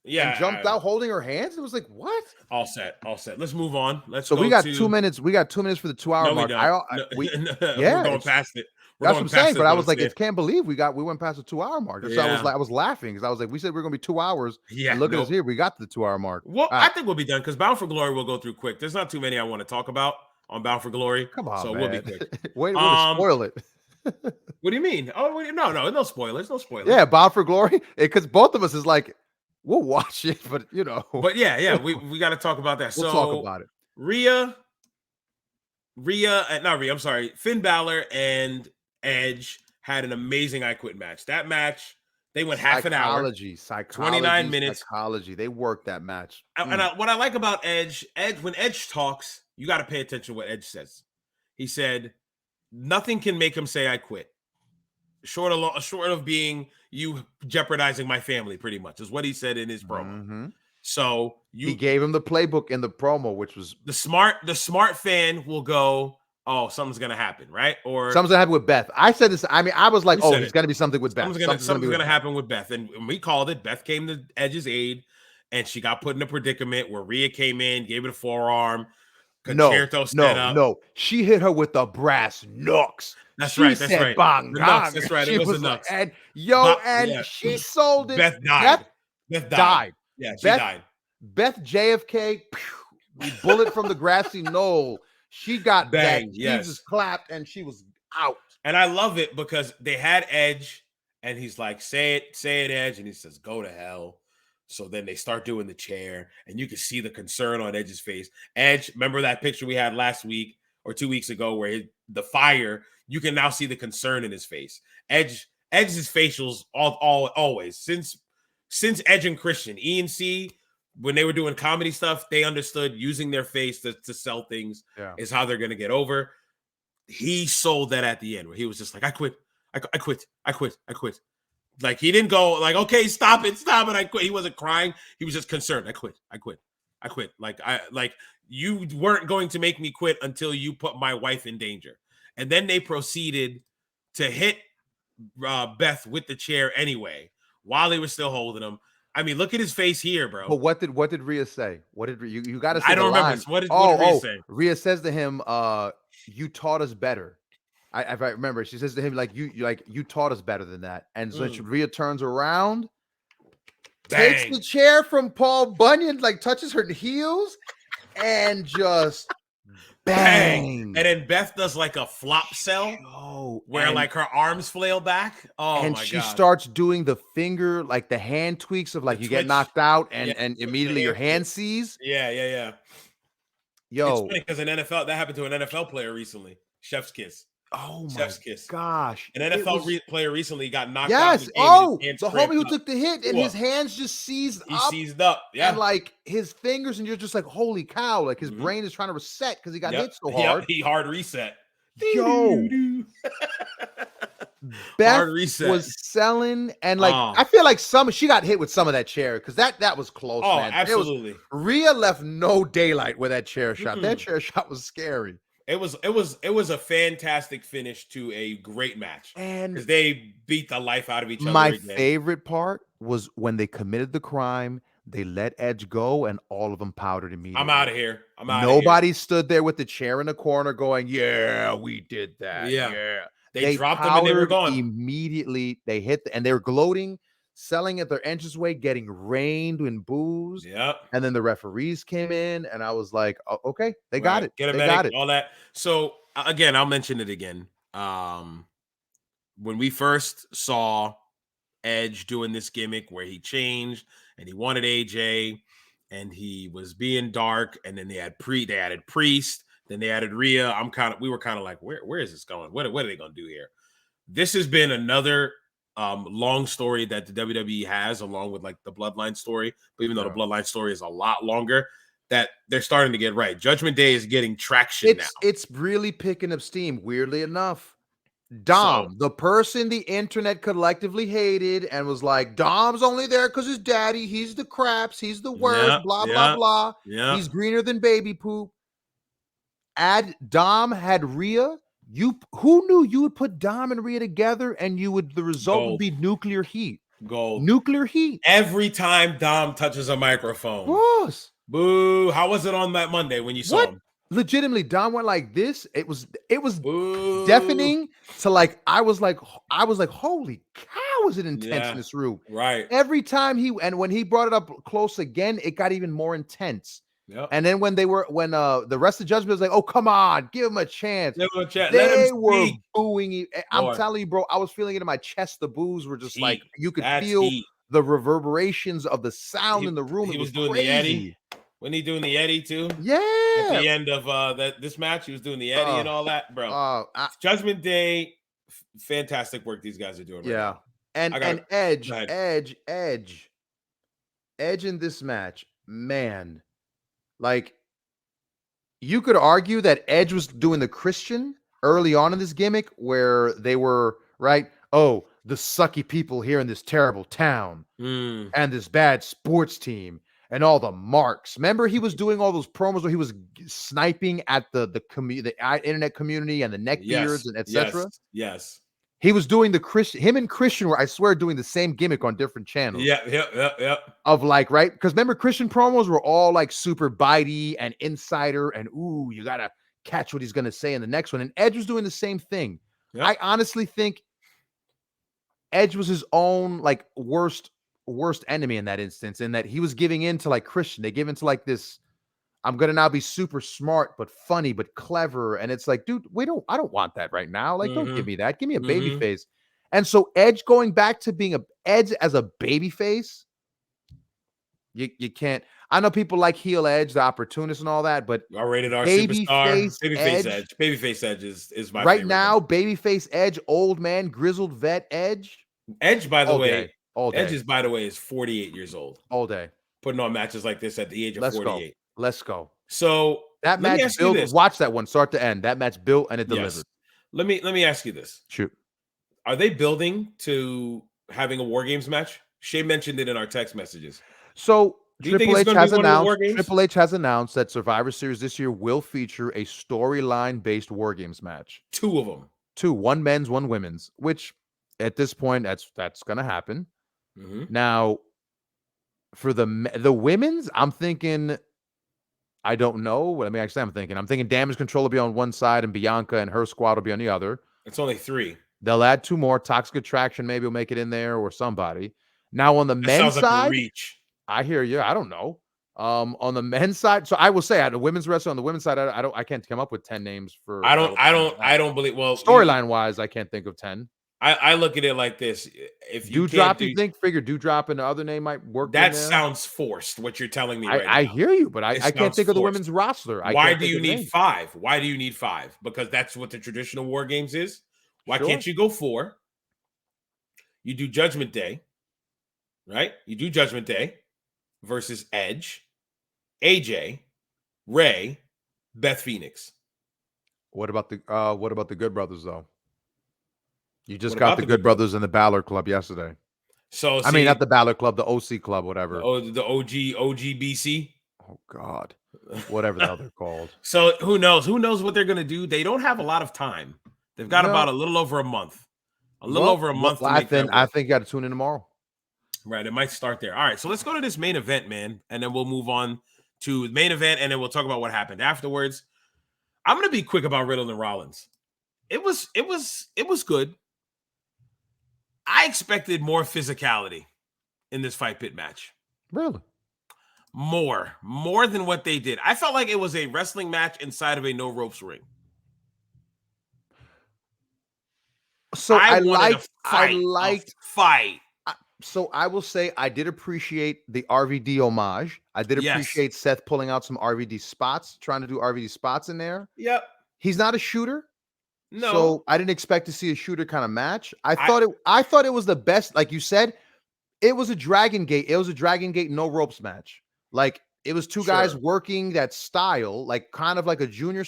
and jumped out holding her hands. It was like, what? All set. Let's move on. Let's So go we got to 2 minutes. We got 2 minutes for the 2 hour No, we mark. don't. We're Yeah, going past it. That's what I'm saying. But I was like, it. I can't believe we went past the 2 hour mark. So I was laughing because I was like, we said we're gonna be 2 hours. Yeah. And look at us here. We got to the 2 hour mark. Well, I think we'll be done because Bound for Glory we'll go through quick. There's not too many I want to talk about on Bound for Glory. Come on, so man. We'll be quick. Way to spoil it. What do you mean? Oh, no spoilers. No spoilers. Yeah, Bound for Glory. Because both of us is like, we'll watch it, but you know. But yeah, we got to talk about that. We'll talk about it. I'm sorry. Finn Balor and Edge had an amazing I Quit match. That match, they went half an hour. 29 minutes. Psychology. They worked that match. And what I like about Edge, when Edge talks, you got to pay attention to what Edge says. He said, nothing can make him say I quit. Short of being you jeopardizing my family, pretty much, is what he said in his promo. Mm-hmm. So he gave him the playbook in the promo, which was the smart fan will go, oh, something's gonna happen, right? Or something's gonna happen with Beth. I said this. I mean, I was like, oh, it's gonna be something with Beth. Something's gonna happen with Beth, and we called it. Beth came to Edge's aid, and she got put in a predicament where Rhea came in, gave it a forearm. No. She hit her with the brass knucks. That's right. Bang, that's right. It was the knucks. And she sold it. Beth died. Yeah, she died. Beth JFK, bullet from the grassy knoll. She got banged. She just clapped and she was out. And I love it because they had Edge, and he's like, "Say it, Edge," and he says, "Go to hell." So then they start doing the chair, and you can see the concern on Edge's face. Edge, remember that picture we had last week or 2 weeks ago where the fire, you can now see the concern in his face. Edge's facials always since Edge and Christian, E&C, when they were doing comedy stuff, they understood using their face to sell things is how they're going to get over. He sold that at the end where he was just like, I quit. Like, he didn't go like, okay, stop it, I quit. He wasn't crying. He was just concerned. I quit. Like you weren't going to make me quit until you put my wife in danger. And then they proceeded to hit Beth with the chair anyway, while they were still holding him. I mean, look at his face here, bro. But what did Rhea say? What did you got to say? I don't remember. What did Rhea say? Rhea says to him, you taught us better. If I remember, she says to him, you taught us better than that. And so Rhea turns around, takes the chair from Paul Bunyan, like touches her heels, and just bang. And then Beth does like a flop cell where like her arms flail back. Oh, and she starts doing the finger, like the hand tweaks of like you get knocked out and immediately your hand sees. Yeah. Yo, it's funny because in NFL, that happened to an NFL player recently. Chef's kiss. Oh Chef's kiss. Gosh. An NFL player recently got knocked Yes. out. The homie who took the hit and his hands just seized up. He seized up. Yeah. And like his fingers, and you're just like, holy cow. Like his brain is trying to reset because he got hit so hard. He hard reset. Yo. Beth was selling, and like I feel like she got hit with some of that chair because that was close. Oh, man. absolutely. Rhea left no daylight with that chair shot. That chair shot was scary. It was a fantastic finish to a great match, and because they beat the life out of each other. My favorite part was when they committed the crime. They let Edge go, and all of them powdered immediately. I'm out of here. Nobody stood there with the chair in the corner going, "Yeah, we did that." Yeah. They dropped them and they were gone immediately. They hit and they were gloating, selling at their entranceway, getting rained and boozed. Yep. And then the referees came in, and I was like, oh, okay, they got it. Get a medic, all that. So again, I'll mention it again. When we first saw Edge doing this gimmick where he changed and he wanted AJ and he was being dark, and then they added Priest, then they added Rhea. We were kind of like, where is this going? What are they gonna do here? This has been another long story that the WWE has, along with like the Bloodline story. But even though the Bloodline story is a lot longer, that they're starting to get right. Judgment Day is getting traction now. It's really picking up steam, weirdly enough. Dom, the person the internet collectively hated and was like, Dom's only there because his daddy, he's the craps, he's the worst, blah, blah. He's greener than baby poop. Dom had Rhea. Who knew you would put Dom and Rhea together and the result would be nuclear heat? Gold. Nuclear heat. Every time Dom touches a microphone. Boss. Boo. How was it on that Monday when you saw What? him? Legitimately, Dom went like this. It was Boo. deafening to like I was like, holy cow, is it intense in this room? Right. Every time when he brought it up close again, it got even more intense. Yep. And then when the rest of the judgment was like, oh, come on, give him a chance. Give him a chance. They Let him were speak. booing. I'm Boy. telling you, bro, I was feeling it in my chest. The boos were just Heat. like, you could That's feel heat. the reverberations of the sound in the room. It was doing crazy. the Eddie. Wasn't he doing the Eddie too? Yeah. At the end of this match, he was doing the Eddie and all that, bro. Judgment Day, fantastic work these guys are doing right now. And Edge in this match, man, like you could argue that Edge was doing the Christian early on in this gimmick where they were right. Oh, the sucky people here in this terrible town and this bad sports team and all the marks. Remember, he was doing all those promos where he was sniping at the internet community and the neckbeards and etc. Yes. He was doing the Christian. Him and Christian were, I swear, doing the same gimmick on different channels. Yep. Of like, right? Because remember, Christian promos were all like super bitey and insider, and ooh, you gotta catch what he's gonna say in the next one. And Edge was doing the same thing. Yep. I honestly think Edge was his own like worst enemy in that instance, in that he was giving in to like Christian. They give into like this. I'm gonna now be super smart, but funny, but clever. And it's like, dude, I don't want that right now. Like, don't give me that. Give me a baby face. And so Edge going back to being Edge as a baby face, you can't. I know people like heel Edge, the opportunist and all that, but rated R superstar, babyface Edge is my right favorite now. Babyface Edge, old man, grizzled vet Edge. Edge, by the way, Edge is 48 years old. All day. Putting on matches like this at the age of 48. Let's go. So that match built. Watch that one start to end. That match built and it delivered. Let me ask you this. Shoot. Are they building to having a War Games match? Shay mentioned it in our text messages. So Triple H has announced that Survivor Series this year will feature a storyline based War Games match. 2 of them. 2, one men's, one women's, which at this point that's gonna happen. Now, for the women's, I'm thinking, I don't know. I mean, actually, I'm thinking Damage Control will be on one side and Bianca and her squad will be on the other. It's only 3. They'll add 2 more. Toxic Attraction maybe will make it in there, or somebody. Now on the men's side, like a reach. I hear you. I don't know. On the men's side, so I will say, at the women's wrestling, on the women's side, I can't come up with 10 names for. I don't believe. Well, storyline wise, I can't think of 10. I look at it like this: if you figure Dewdrop and the other name might work. That sounds forced. What you're telling me right now. I hear you, but I can't think of the women's roster. Why do you need 5? Why do you need 5? Because that's what the traditional War Games is. Why can't you go 4? You do Judgment Day, right? You do Judgment Day versus Edge, AJ, Ray, Beth Phoenix. What about the Good Brothers though? You just got the Good Brothers in the Balor Club yesterday. So I mean, not the Balor Club, the OC Club, whatever. The OGBC. Oh God, whatever the hell they're called. So who knows? Who knows what they're gonna do? They don't have a lot of time. They've got about a little over a month. Over a month. I think you got to tune in tomorrow. Right, it might start there. All right, so let's go to this main event, man, and then we'll move on to the main event, and then we'll talk about what happened afterwards. I'm gonna be quick about Riddle and Rollins. It was good. I expected more physicality in this fight pit match. Really? More than what they did. I felt like it was a wrestling match inside of a no ropes ring. So I liked fight. So I will say I did appreciate the RVD homage. I did appreciate Seth pulling out some RVD spots, trying to do RVD spots in there. Yep. He's not a shooter. No. So I didn't expect to see a shooter kind of match. I thought it was the best. Like you said, it was a Dragon Gate. It was a Dragon Gate no ropes match. Like it was 2 guys working that style, like kind of like a junior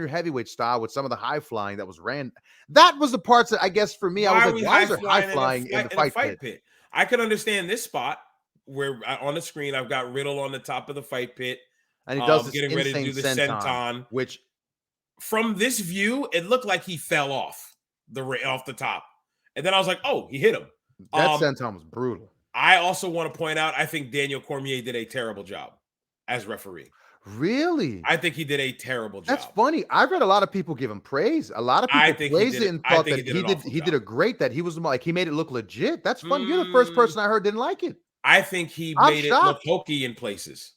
heavyweight style with some of the high flying that was ran. That was the parts that I guess for me, I was like, why is there high flying in the fight pit? I could understand this spot where on the screen I've got Riddle on the top of the fight pit, and he does this getting ready to do the senton, which from this view it looked like he fell off the top, and then I was like, oh, he hit him. That senton was brutal. I also want to point out, I think Daniel Cormier did a terrible job as referee. Really? I think he did a terrible job. That's funny. I've read a lot of people give him praise. A lot of I people think he praised did it it. and I thought think that he did an awful he job. did a great. That he was like he made it look legit. That's fun. You're the first person I heard didn't like it. I think he I'm made it look shocked. hokey in places.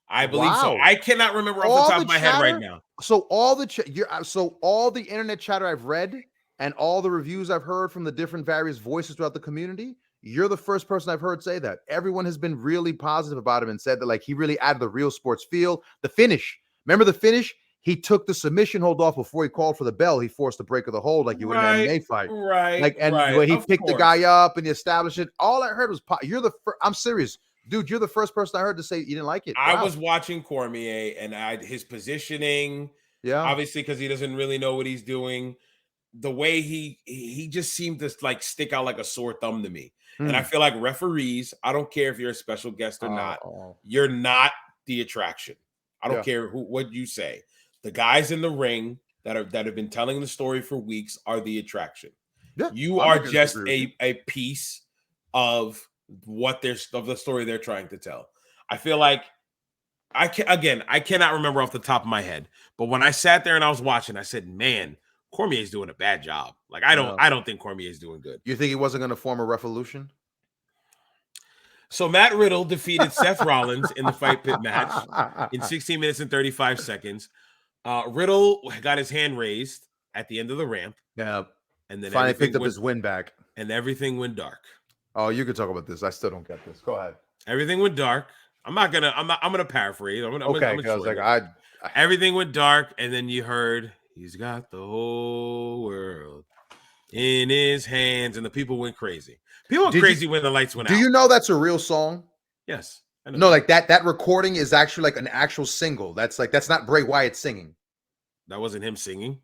I believe so. Wow. I cannot remember off the All top the of my head right chatter. now. So all the internet chatter I've read and all the reviews I've heard from the different various voices throughout the community, you're the first person I've heard say that. Everyone has been really positive about him and said that like he really added the real sports feel. The finish. Remember the finish? He took the submission hold off before he called for the bell. He forced the break of the hold like you would in an MMA fight. Right. And when he Of picked the course. guy up and he established it, all I heard was you're the first. I'm serious. Dude, you're the first person I heard to say you didn't like it. I Wow. was watching Cormier and his positioning, obviously because he doesn't really know what he's doing. The way he just seemed to like stick out like a sore thumb to me. And I feel like referees, I don't care if you're a special guest or not, you're not the attraction. I don't care what you say. The guys in the ring that have been telling the story for weeks are the attraction. Yeah, you are just a piece of the story they're trying to tell. I feel like I cannot remember off the top of my head, but when I sat there and I was watching, I said, "Man, Cormier's doing a bad job." Like I don't think Cormier's doing good. You think he wasn't going to form a revolution? So Matt Riddle defeated Seth Rollins in the Fight Pit match in 16 minutes and 35 seconds. Riddle got his hand raised at the end of the ramp. Yeah. And then finally picked up his win back. And everything went dark. Oh, you could talk about this. I still don't get this. Go ahead. Everything went dark. I'm gonna paraphrase. Everything went dark, and then you heard he's got the whole world in his hands, and the people went crazy. People went crazy when the lights went out. Do you know that's a real song? Yes. No, like that recording is actually like an actual single. That's not Bray Wyatt singing. That wasn't him singing.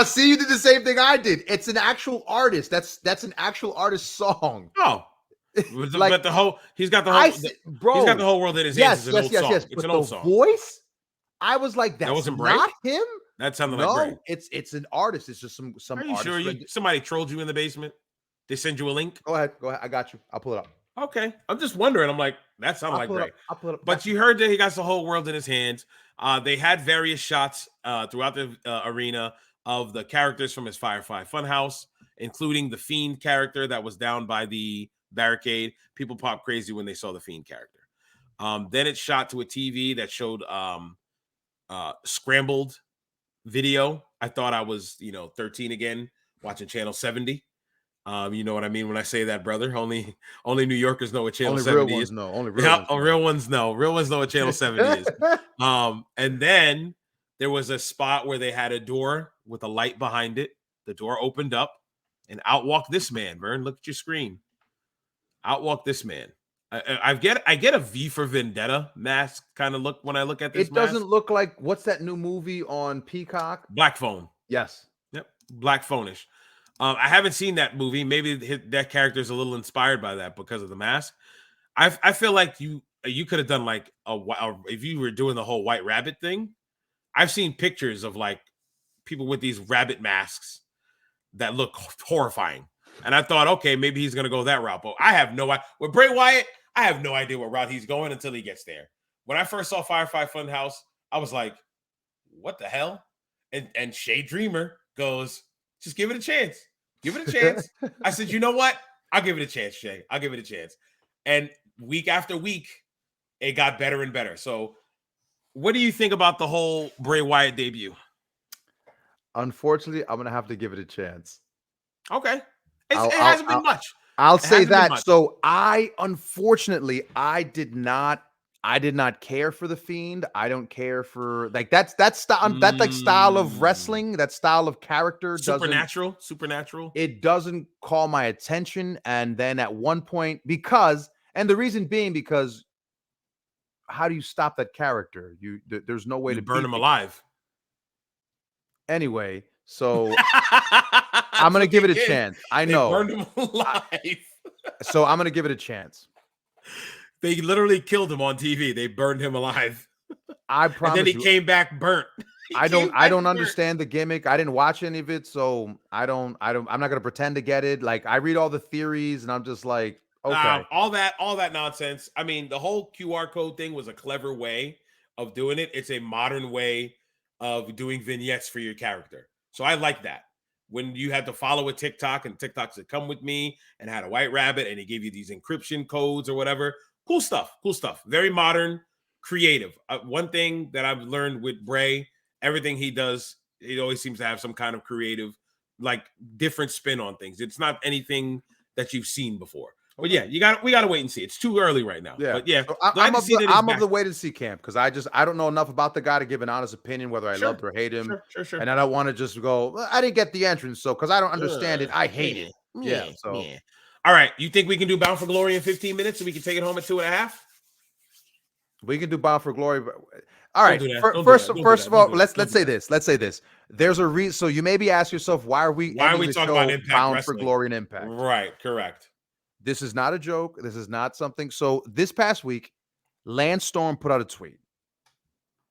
See, you did the same thing I did. It's an actual artist. That's an actual artist song. Oh. But he's got the whole world in his hands. It's an old song. It's an old song. Voice, I was like, that wasn't not him. That sounded like Bray. It's an artist. It's just some Are you sure somebody trolled you in the basement? They send you a link? Go ahead. I got you. I'll pull it up. Okay. I'm just wondering. I'm like, that sounded like Bray. I'll pull it up. But you heard that he got the whole world in his hands. They had various shots throughout the arena of the characters from his Firefly Funhouse, including the Fiend character that was down by the barricade. People popped crazy when they saw the Fiend character. Then it shot to a TV that showed scrambled video. I thought I was 13 again, watching channel 70. You know what I mean when I say that, brother. Only New Yorkers know what channel 70 is. Only real ones know. Real ones know what channel 70 is. And then there was a spot where they had a door with a light behind it. The door opened up, and out walked this man. Vern, look at your screen. Out walked this man. I get a V for Vendetta mask kind of look when I look at this. It doesn't look like what's that new movie on Peacock? Black Phone. Yes. Yep. Black Phone-ish. I haven't seen that movie. Maybe that character is a little inspired by that because of the mask. I feel like you could have done like if you were doing the whole White Rabbit thing. I've seen pictures of like people with these rabbit masks that look horrifying. And I thought, okay, maybe he's going to go that route. But I have no idea. With Bray Wyatt, I have no idea what route he's going until he gets there. When I first saw Firefly Funhouse, I was like, what the hell? And Shay Dreamer goes, just give it a chance. Give it a chance. I said, you know what? I'll give it a chance, Shay. I'll give it a chance. And week after week, it got better and better. So what do you think about the whole Bray Wyatt debut? Unfortunately, I'm going to have to give it a chance. Okay. It hasn't been much. I'll say that. So I did not care for the Fiend. I don't care for like that like style of wrestling, that style of character. Supernatural. It doesn't call my attention. And then at one point, and the reason being because how do you stop that character? There's no way to burn him alive. Anyway, so I'm gonna give it a chance. I know. They burned him alive. So I'm gonna give it a chance. They literally killed him on TV. They burned him alive. I promise. And then he came back burnt. He I don't came I back don't to work. understand the gimmick. I didn't watch any of it, so I'm not gonna pretend to get it. Like I read all the theories and I'm just like, okay. All that nonsense. I mean, the whole QR code thing was a clever way of doing it. It's a modern way of doing vignettes for your character. So I like that. When you had to follow a TikTok and TikTok said, come with me, and had a white rabbit and he gave you these encryption codes or whatever. Cool stuff. Cool stuff. Very modern, creative. One thing that I've learned with Bray, everything he does, he always seems to have some kind of creative, like different spin on things. It's not anything that you've seen before. But Okay. yeah, we gotta wait and see. It's too early right now. Yeah. But yeah, So glad to see that he's I'm of back. the wait and see camp because I don't know enough about the guy to give an honest opinion whether I Sure, loved or hate him. sure. And I don't want to just go, "Well, I didn't get the entrance, so because I don't understand it, I hate it. Yeah, Yeah. yeah, So yeah. All right, you think we can do Bound for Glory in 15 minutes so we can take it home at 2.5? we can do Bound for Glory. But all Don't right. do that. Don't do First, that. Don't do first that. of Don't all, do that. Don't let's do say that. this. Let's say this. There's a reason. So you maybe ask yourself, why are we Why are ending we the talking about show Impact Bound for Wrestling? Glory and Impact? Right, correct. This is not a joke. This is not something. So this past week, Lance Storm put out a tweet.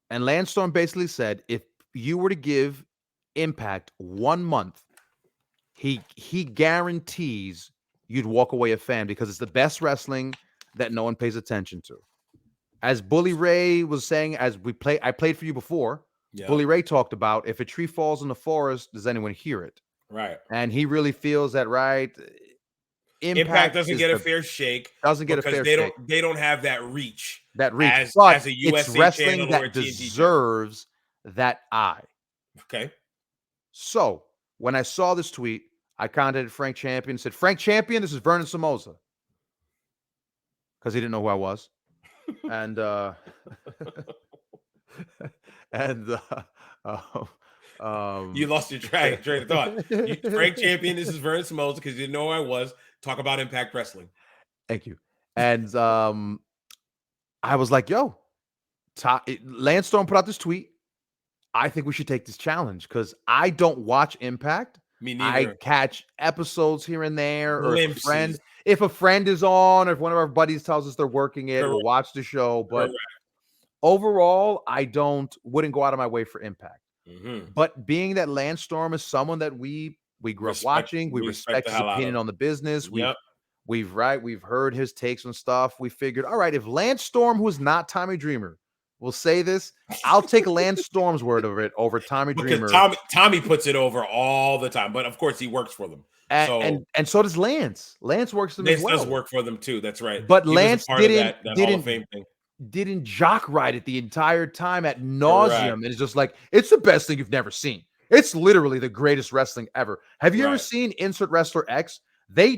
And Lance Storm basically said if you were to give Impact 1 month, he guarantees you'd walk away a fan because it's the best wrestling that no one pays attention to. As Bully Ray was saying, I played for you before. Yeah, Bully Ray talked about if a tree falls in the forest, does anyone hear it? right. And he really feels that, right? Impact Impact doesn't is get a the fair shake doesn't get a because fair they don't shake, they don't have that reach that reach, as but a it's USA wrestling channel or a that TNT channel. deserves that eye. Okay. So when I saw this tweet, I contacted Frank Champion and said, Frank Champion, this is Vernon Somoza. Because he didn't know who I was. And and You lost your train of thought. Frank Champion, this is Vernon Somoza because you didn't know who I was. Talk about Impact Wrestling. thank you. And I was like, yo, Lance Storm put out this tweet. I think we should take this challenge because I don't watch Impact. Me I neither. catch episodes here and there, or Glimpses. if a friend is on, or if one of our buddies tells us they're working it, we'll Correct. watch the show. But Correct. overall, I wouldn't go out of my way for Impact. Mm-hmm. But being that Lance Storm is someone that we grew up watching, we respect the his hell out opinion of. on the business. Yep. We've heard his takes on stuff. We figured, all right, if Lance Storm, who is not Tommy Dreamer, will say this, I'll take Lance Storm's word of it over Tommy Because Dreamer. Tommy puts it over all the time, but of course he works for them. And so does Lance. Lance works for them as Lance well. does work for them too. That's right. But He Lance was a part of that Hall of Fame thing. didn't jock ride it the entire time at nauseum. Correct. And it's just like, it's the best thing you've never seen. It's literally the greatest wrestling ever. Have you ever Right. seen Insert Wrestler X? They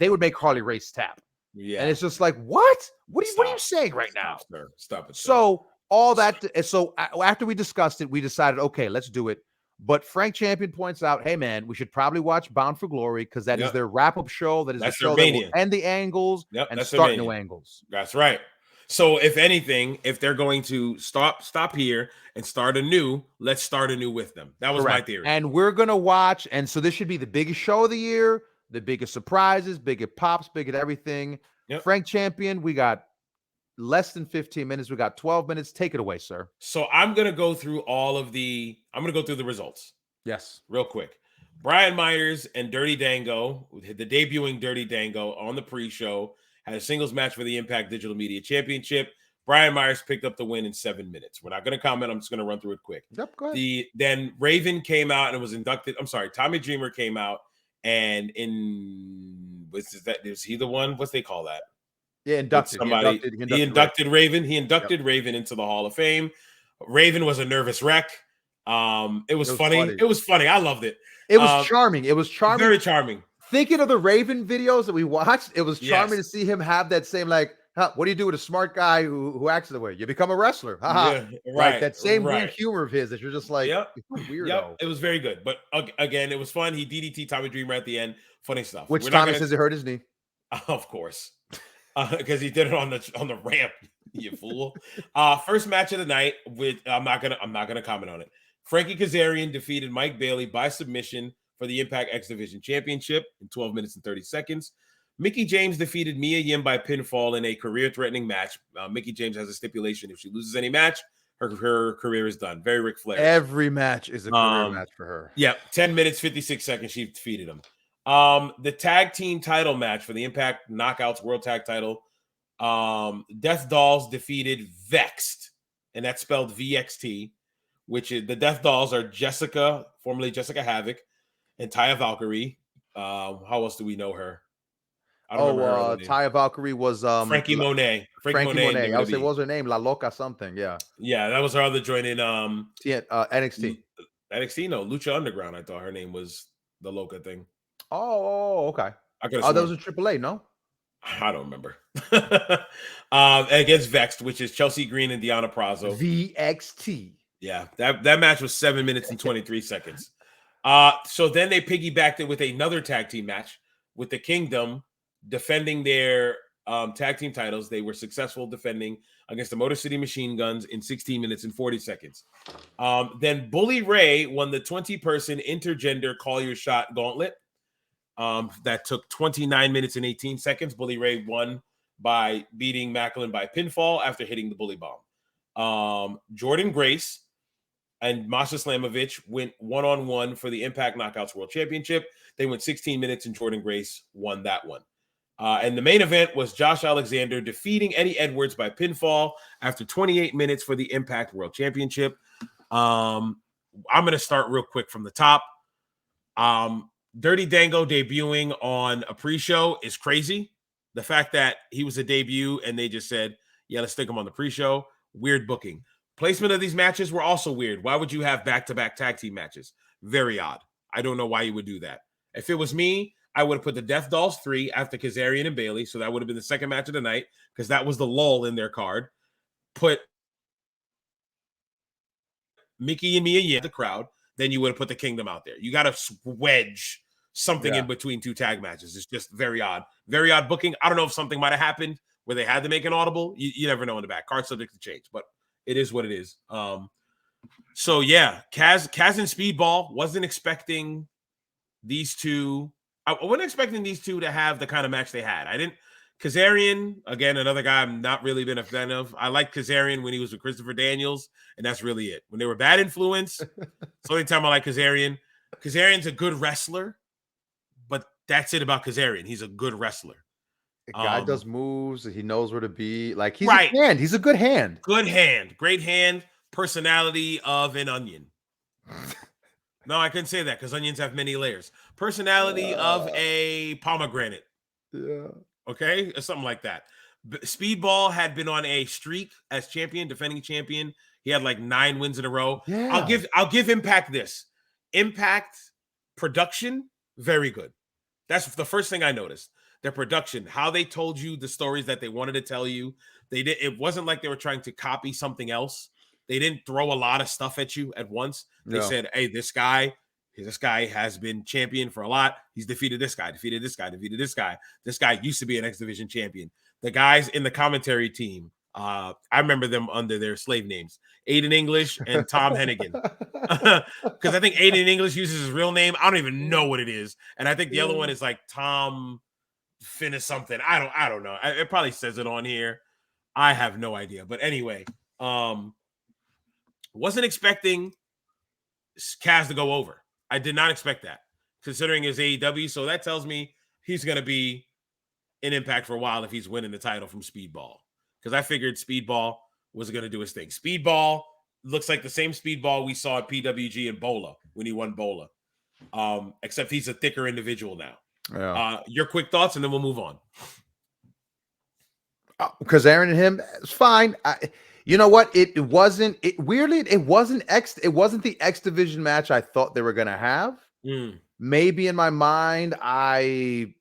would make Harley Race tap. Yeah. And it's just like, what? What are you saying right now? Stop it. So all that. So after we discussed it, we decided, okay, let's do it. But Frank Champion points out, hey man, we should probably watch Bound for Glory because that is their wrap-up show. That is the show that will end the angles and start new angles. That's right. So if anything, if they're going to stop here and start anew, let's start anew with them. That was my theory. And we're gonna watch, and so this should be the biggest show of the year, the biggest surprises, biggest pops, biggest everything. Yep. Frank Champion, we got less than 15 minutes. We got 12 minutes. Take it away, sir. So I'm gonna go through the results. Yes. Real quick. Brian Myers and Dirty Dango, the debuting Dirty Dango on the pre-show, had a singles match for the Impact Digital Media Championship. Brian Myers picked up the win in 7 minutes. We're not going to comment. I'm just going to run through it quick. Yep, go ahead. Then Raven came out and was inducted. I'm sorry, Tommy Dreamer came out and was he the one? What's they call that? Yeah, inducted. He inducted Raven. He inducted Raven into the Hall of Fame. Raven was a nervous wreck. It was funny. It was funny. I loved it. It was charming. It was charming. Very charming. Thinking of the Raven videos that we watched, it was charming to see him have that same what do you do with a smart guy who acts the way? You become a wrestler. Yeah, right. That same weird humor of his that you're just like, weirdo. Yep. It was very good. But again, it was fun. He DDT Tommy Dreamer at the end. Funny stuff. Which Tommy says he hurt his knee. Of course. Because he did it on the ramp, you fool. First match of the night I'm not gonna comment on it. Frankie Kazarian defeated Mike Bailey by submission for the Impact X Division Championship in 12 minutes and 30 seconds. Mickey James defeated Mia Yim by pinfall in a career-threatening match. Mickey James has a stipulation: if she loses any match, her career is done. Very Ric Flair. Every match is a career match for her. Yeah, 10 minutes, 56 seconds. She defeated him. The tag team title match for the Impact Knockouts World Tag Title. Death Dolls defeated Vexed, and that's spelled VXT, which is the Death Dolls are Jessica, formerly Jessica Havoc, and Taya Valkyrie. How else do we know her? I don't remember her other name. Taya Valkyrie was Frankie Monet. Frankie Monet. I would say, what was her name? La Loca something. Yeah. Yeah, that was her other joint in NXT. NXT, no, Lucha Underground. I thought her name was the Loca thing. Oh, okay. That was a AAA, no? I don't remember. Against Vexed, which is Chelsea Green and Deonna Purrazzo. VXT. Yeah, that match was 7 minutes and 23 seconds. So then they piggybacked it with another tag team match with the Kingdom defending their tag team titles. They were successful defending against the Motor City Machine Guns in 16 minutes and 40 seconds. Then Bully Ray won the 20-person intergender Call Your Shot gauntlet. That took 29 minutes and 18 seconds. Bully Ray won by beating Macklin by pinfall after hitting the Bully Bomb. Jordan Grace and Masha Slamovich went one-on-one for the Impact Knockouts World Championship. They went 16 minutes, and Jordan Grace won that one. And the main event was Josh Alexander defeating Eddie Edwards by pinfall after 28 minutes for the Impact World Championship. I'm going to start real quick from the top. Dirty Dango debuting on a pre-show is crazy. The fact that he was a debut and they just said, yeah, let's stick him on the pre-show. Weird booking. Placement of these matches were also weird. Why would you have back-to-back tag team matches? Very odd. I don't know why you would do that. If it was me, I would have put the Death Dolls 3 after Kazarian and Bailey. So that would have been the second match of the night because that was the lull in their card. Put Mickey and Mia in the crowd. Then you would have put the Kingdom out there. You got to wedge something in between two tag matches. It's just very odd. Very odd booking. I don't know if something might have happened where they had to make an audible. You never know in the back. Card subject to change, but it is what it is. So yeah, Kaz and Speedball wasn't expecting these two. I wasn't expecting these two to have the kind of match they had. I didn't. Kazarian, again, another guy I'm not really been a fan of. I liked Kazarian when he was with Christopher Daniels, and that's really it. When they were Bad Influence, it's the only time I like Kazarian. Kazarian's a good wrestler, but that's it about Kazarian. He's a good wrestler. The guy does moves. He knows where to be. Like, he's a hand. He's a good hand. Good hand. Great hand. Personality of an onion. No, I couldn't say that because onions have many layers. Personality of a pomegranate. Yeah. Okay? Or something like that. Speedball had been on a streak as champion, defending champion. He had like 9 wins in a row. Yeah. I'll give Impact this. Impact production, very good. That's the first thing I noticed. Their production, how they told you the stories that they wanted to tell you. It wasn't like they were trying to copy something else. They didn't throw a lot of stuff at you at once. They said, hey, this guy has been champion for a lot. He's defeated this guy, defeated this guy, defeated this guy. This guy used to be an X Division champion. The guys in the commentary team, I remember them under their slave names, Aiden English and Tom Hennigan. Because I think Aiden English uses his real name. I don't even know what it is. And I think the other one is like Tom Finn something. I don't know. It probably says it on here. I have no idea. But anyway, wasn't expecting Kaz to go over. I did not expect that, considering his AEW. So that tells me he's going to be in Impact for a while if he's winning the title from Speedball. Because I figured Speedball was going to do his thing. Speedball looks like the same Speedball we saw at PWG and Bola when he won Bola. Except he's a thicker individual now. Yeah. Your quick thoughts, and then we'll move on. Because Aaron and him, it's fine. You know what? It wasn't the X Division match I thought they were gonna have. Maybe in my mind, I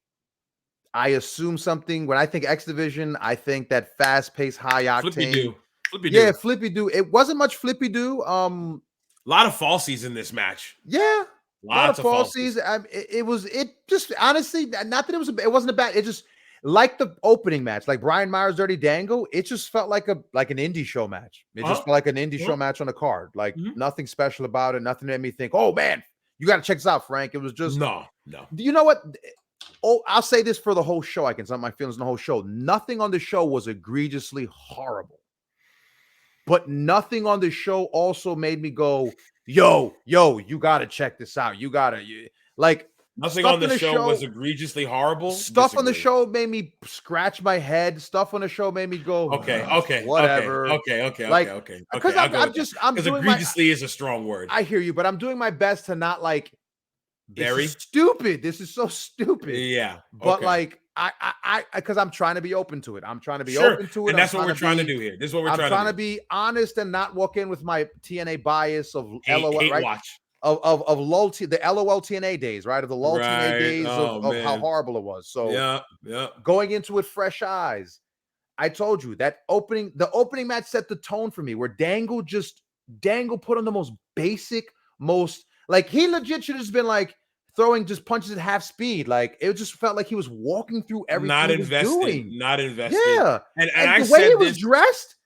assume something. When I think X Division, I think that fast-paced, high octane. Flippy do. It wasn't much flippy do. A lot of falsies in this match. Yeah. Lots of falsies. It just honestly, not that it wasn't a bad. It just, like the opening match, like Brian Myers, Dirty Dango, it just felt like an indie show match. It just felt like an indie show match on the card. Like nothing special about it. Nothing made me think, oh man, you got to check this out, Frank. It was just no. You know what? Oh, I'll say this for the whole show. I can sum my feelings on the whole show. Nothing on the show was egregiously horrible. but nothing on the show also made me go, yo, you got to check this out. Like Nothing stuff on in the the show was show. egregiously horrible. Stuff on the Disagree. show made me scratch my head. Stuff on the show made me go, Okay. whatever. Like, because I'll go with that. I'm Because doing my. egregiously is a strong word. I hear you, but I'm doing my best to not like. This Very is stupid. This is so stupid. Yeah. But Okay. like, because I'm trying to be open to it. I'm trying to be Sure. open to it. And that's what we're trying to do here. This is what we're I'm trying trying to to do. be honest and not walk in with my TNA bias of Hate LOL, right? watch. Of LOL, the LOL TNA days, right? Of the LOL TNA Right. days Oh, of how man. horrible it was. So Yeah. going into it fresh eyes, I told you that the opening match set the tone for me, where Dangle put on the most basic, most like he legit should have just been like throwing just punches at half speed. Like it just felt like he was walking through everything Not he was invested. doing. Not invested. Yeah, And and I the way he said was this, dressed,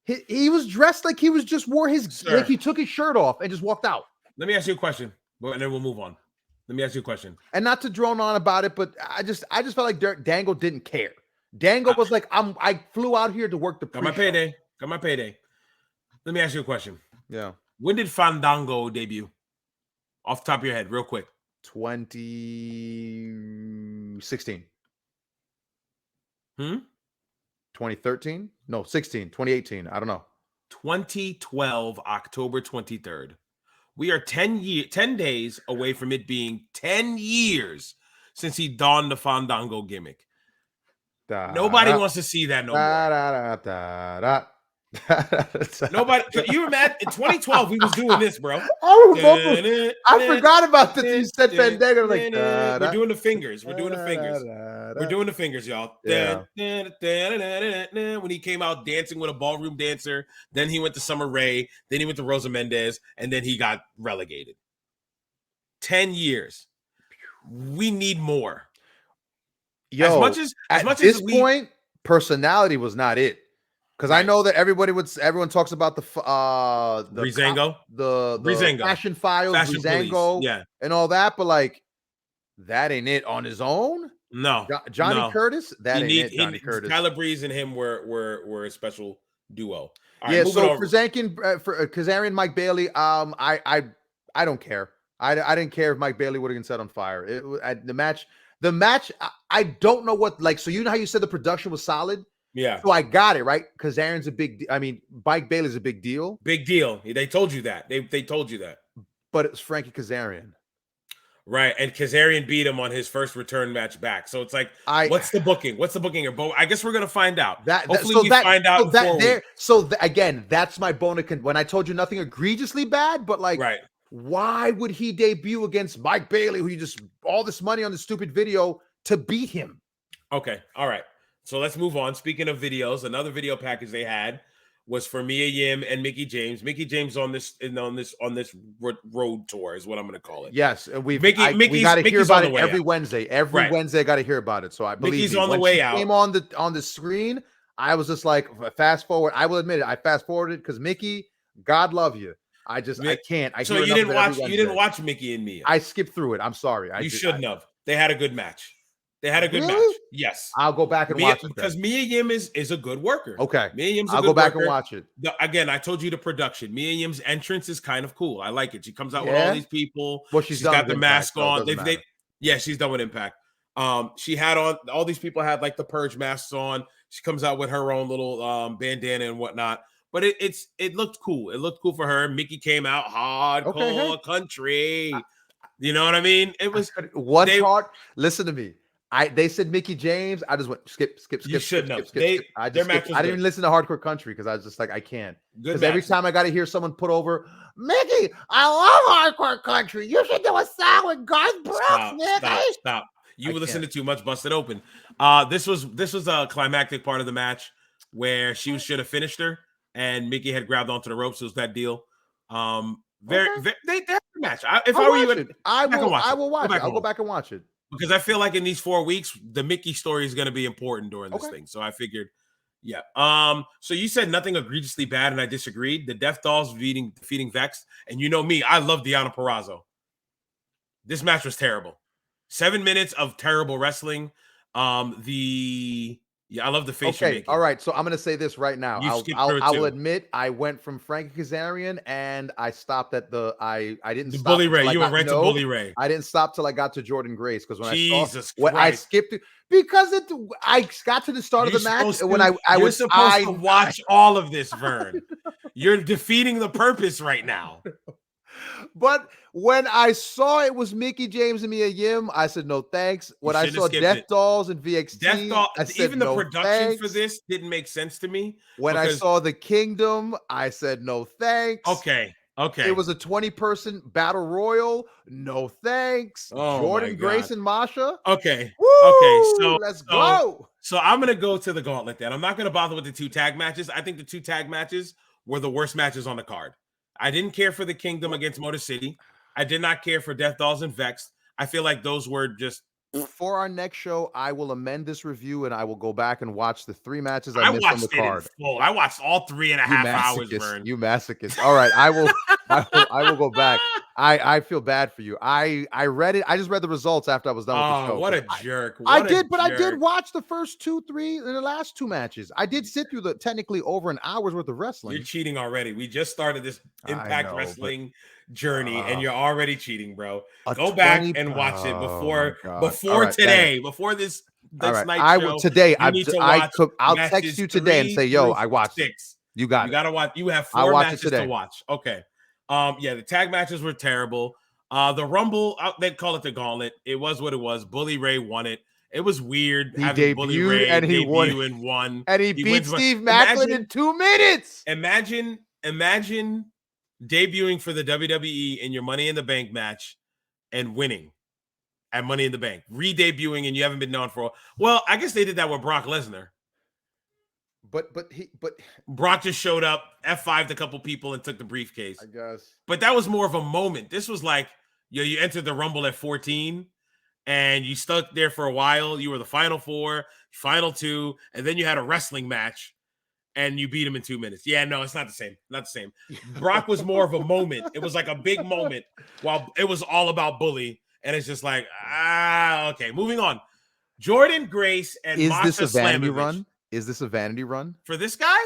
he was dressed like he was just wore his sir. like he took his shirt off and just walked out. Let me ask you a question, and then we'll move on. Let me ask you a question. And not to drone on about it, but I just felt like Dangle didn't care. Dangle was like, I flew out here to work the Got my payday. Got my payday. Let me ask you a question. Yeah. When did Fandango debut? Off the top of your head, real quick. 2016. 2013? No, 16. 2018. I don't know. 2012, October 23rd. We are 10 days away from it being 10 years since he donned the Fandango gimmick. Nobody wants to see that no more. Nobody. You were mad in 2012. We was doing this, bro. I forgot about that. You said Fandango. Like, we're doing the fingers. We're doing the fingers. We're doing the fingers, y'all. Yeah. When he came out dancing with a ballroom dancer, then he went to Summer Rae, then he went to Rosa Mendez, and then he got relegated. 10 years. We need more. Yo, as much as this point, personality was not it. Because I know that everyone talks about the Breezango, the Fashion Files, Breezango, yeah, and all that, but like that ain't it on his own. No, Johnny Curtis, that ain't it. Johnny Curtis, Tyler Breeze, and him were a special duo. All right, so for Kazarian, Mike Bailey, I don't care. I didn't care if Mike Bailey would have been set on fire. The match, I don't know what like. So you know how you said the production was solid. Yeah. So I got it, right? Because Aaron's a Mike Bailey's a big deal. Big deal. They told you that. They told you that. But it's Frankie Kazarian. Right. And Kazarian beat him on his first return match back. So it's like, what's the booking? What's the booking here? But I guess we're going to find out. Hopefully we find out in 4 weeks. Again, that's my bone of when I told you nothing egregiously bad, but like, why would he debut against Mike Bailey, who you just all this money on the stupid video to beat him? Okay. All right. So let's move on. Speaking of videos, another video package they had was for Mia Yim and Mickie James. Mickie James on this road tour is what I'm going to call it. Yes, and we got to hear about it every Wednesday. Every Wednesday, I got to hear about it. So I believe Mickey's on the way out. Came on the screen. I was just like, fast forward. I will admit it. I fast forwarded because Mickie, God love you. I can't. So you didn't watch Mickie and Mia. I skipped through it. I'm sorry. You shouldn't have. They had a good match. They had a good match. Yes. I'll go back and watch it. Because Mia Yim is a good worker. Okay. Mia Yim's I'll go back and watch it. Again, I told you the production. Mia Yim's entrance is kind of cool. I like it. She comes out with all these people. Well, she's got the mask on. Yeah, she's done with Impact. She had on all these people had like the Purge masks on. She comes out with her own little bandana and whatnot. But it looked cool. It looked cool for her. Mickie came out hardcore country. You know what I mean? It was hard. Listen to me. They said Mickie James. I just went skip. You shouldn't have. I didn't even listen to Hardcore Country because I was just like, I can't. Because every time I got to hear someone put over Mickie, I love Hardcore Country. You should do a song with Garth Brooks, Mickie. Stop. You were listening to too much. Busted Open. This was a climactic part of the match where she should have finished her, and Mickie had grabbed onto the ropes. It was that deal. They had a match. If I were you, I will watch it. I'll go back and watch it. Because I feel like in these 4 weeks, the Mickie story is going to be important during this thing. So I figured, yeah. So you said nothing egregiously bad, and I disagreed. The Death Dolls defeating Vex. And you know me, I love Deonna Purrazzo. This match was terrible. 7 minutes of terrible wrestling. The Yeah, I love the face you're Okay, all making. right. So I'm gonna say this right now. You skipped through it I will too. admit I went from Frankie Kazarian and I stopped at I didn't The stop Bully Ray. until I You went got right to no. Bully Ray. I didn't stop till I got to Jordan Grace because when I saw Jesus what I Christ. skipped it because I got to the start of You're the match supposed and when to. I You're was supposed to watch all of this, Vern. You're defeating the purpose right now. but when I saw it was Mickey James and Mia Yim, I said no thanks. You When I shouldn't have saw skipped Death it. Dolls and Death VXT, Doll. I said Even the no production for thanks. this didn't make sense to me When I because saw the Kingdom, I said no thanks. okay, It okay. was a 20-person battle royal. No thanks. Oh my Jordan god. Grace and Masha. Okay. Okay. Woo! So Let's so go. so I'm gonna go to the gauntlet then. I'm not gonna bother with the 2 tag matches. I think the 2 tag matches were the worst matches on the card. I didn't care for the Kingdom against Motor City. I did not care for Death Dolls and Vexed. I feel like those were just For our next show, I will amend this review and I will go back and watch the 3 matches I I missed on the watched it in card. full. I watched all 3.5 hours, Vern. You masochist. All right, I will go back. I feel bad for you. I read it. I just read the results after I was done with the Oh, show what because a jerk. I What a did, but I did jerk. watch the first 2, 3, and the last 2 matches. I did sit through the technically over an hour's worth of You're wrestling. cheating already. We just started this I Impact know, but Wrestling journey, and uh, you're already cheating, bro. a Go back 20 and watch it oh my god. All before right, dang it. today, before All this right. night I will show. today. You need to I watch could I'll text matches you today and 3 say, "Yo, through I watched it." 6. You got You it. gotta watch. You have I'll 4 watch it matches to today. watch. Okay. Yeah, the tag matches were terrible. The Rumble, they call it the Gauntlet. It was what it was. Bully Ray won it. It was weird He having Bully debuted Ray and he won debut and won. and he He beat wins. Steve Macklin in Imagine 2 minutes. Imagine debuting for the WWE in your Money in the Bank match and winning at Money in the Bank, re-debuting, and you haven't been known for. Well, I guess they did that with Brock Lesnar. But Brock just showed up, F5'd a couple people, and took the briefcase. I guess. But that was more of a moment. This was like, you entered the Rumble at 14, and you stuck there for a while. You were the final 4, final 2, and then you had a wrestling match. And you beat him in 2 minutes. Yeah, no, it's not the same. Not the same. Brock was more of a moment. It was like a big moment while it was all about Bully. And it's just like, okay, moving on. Jordan Grace and Is this Masha a vanity Slamovich. run? Is this a vanity run? For this guy,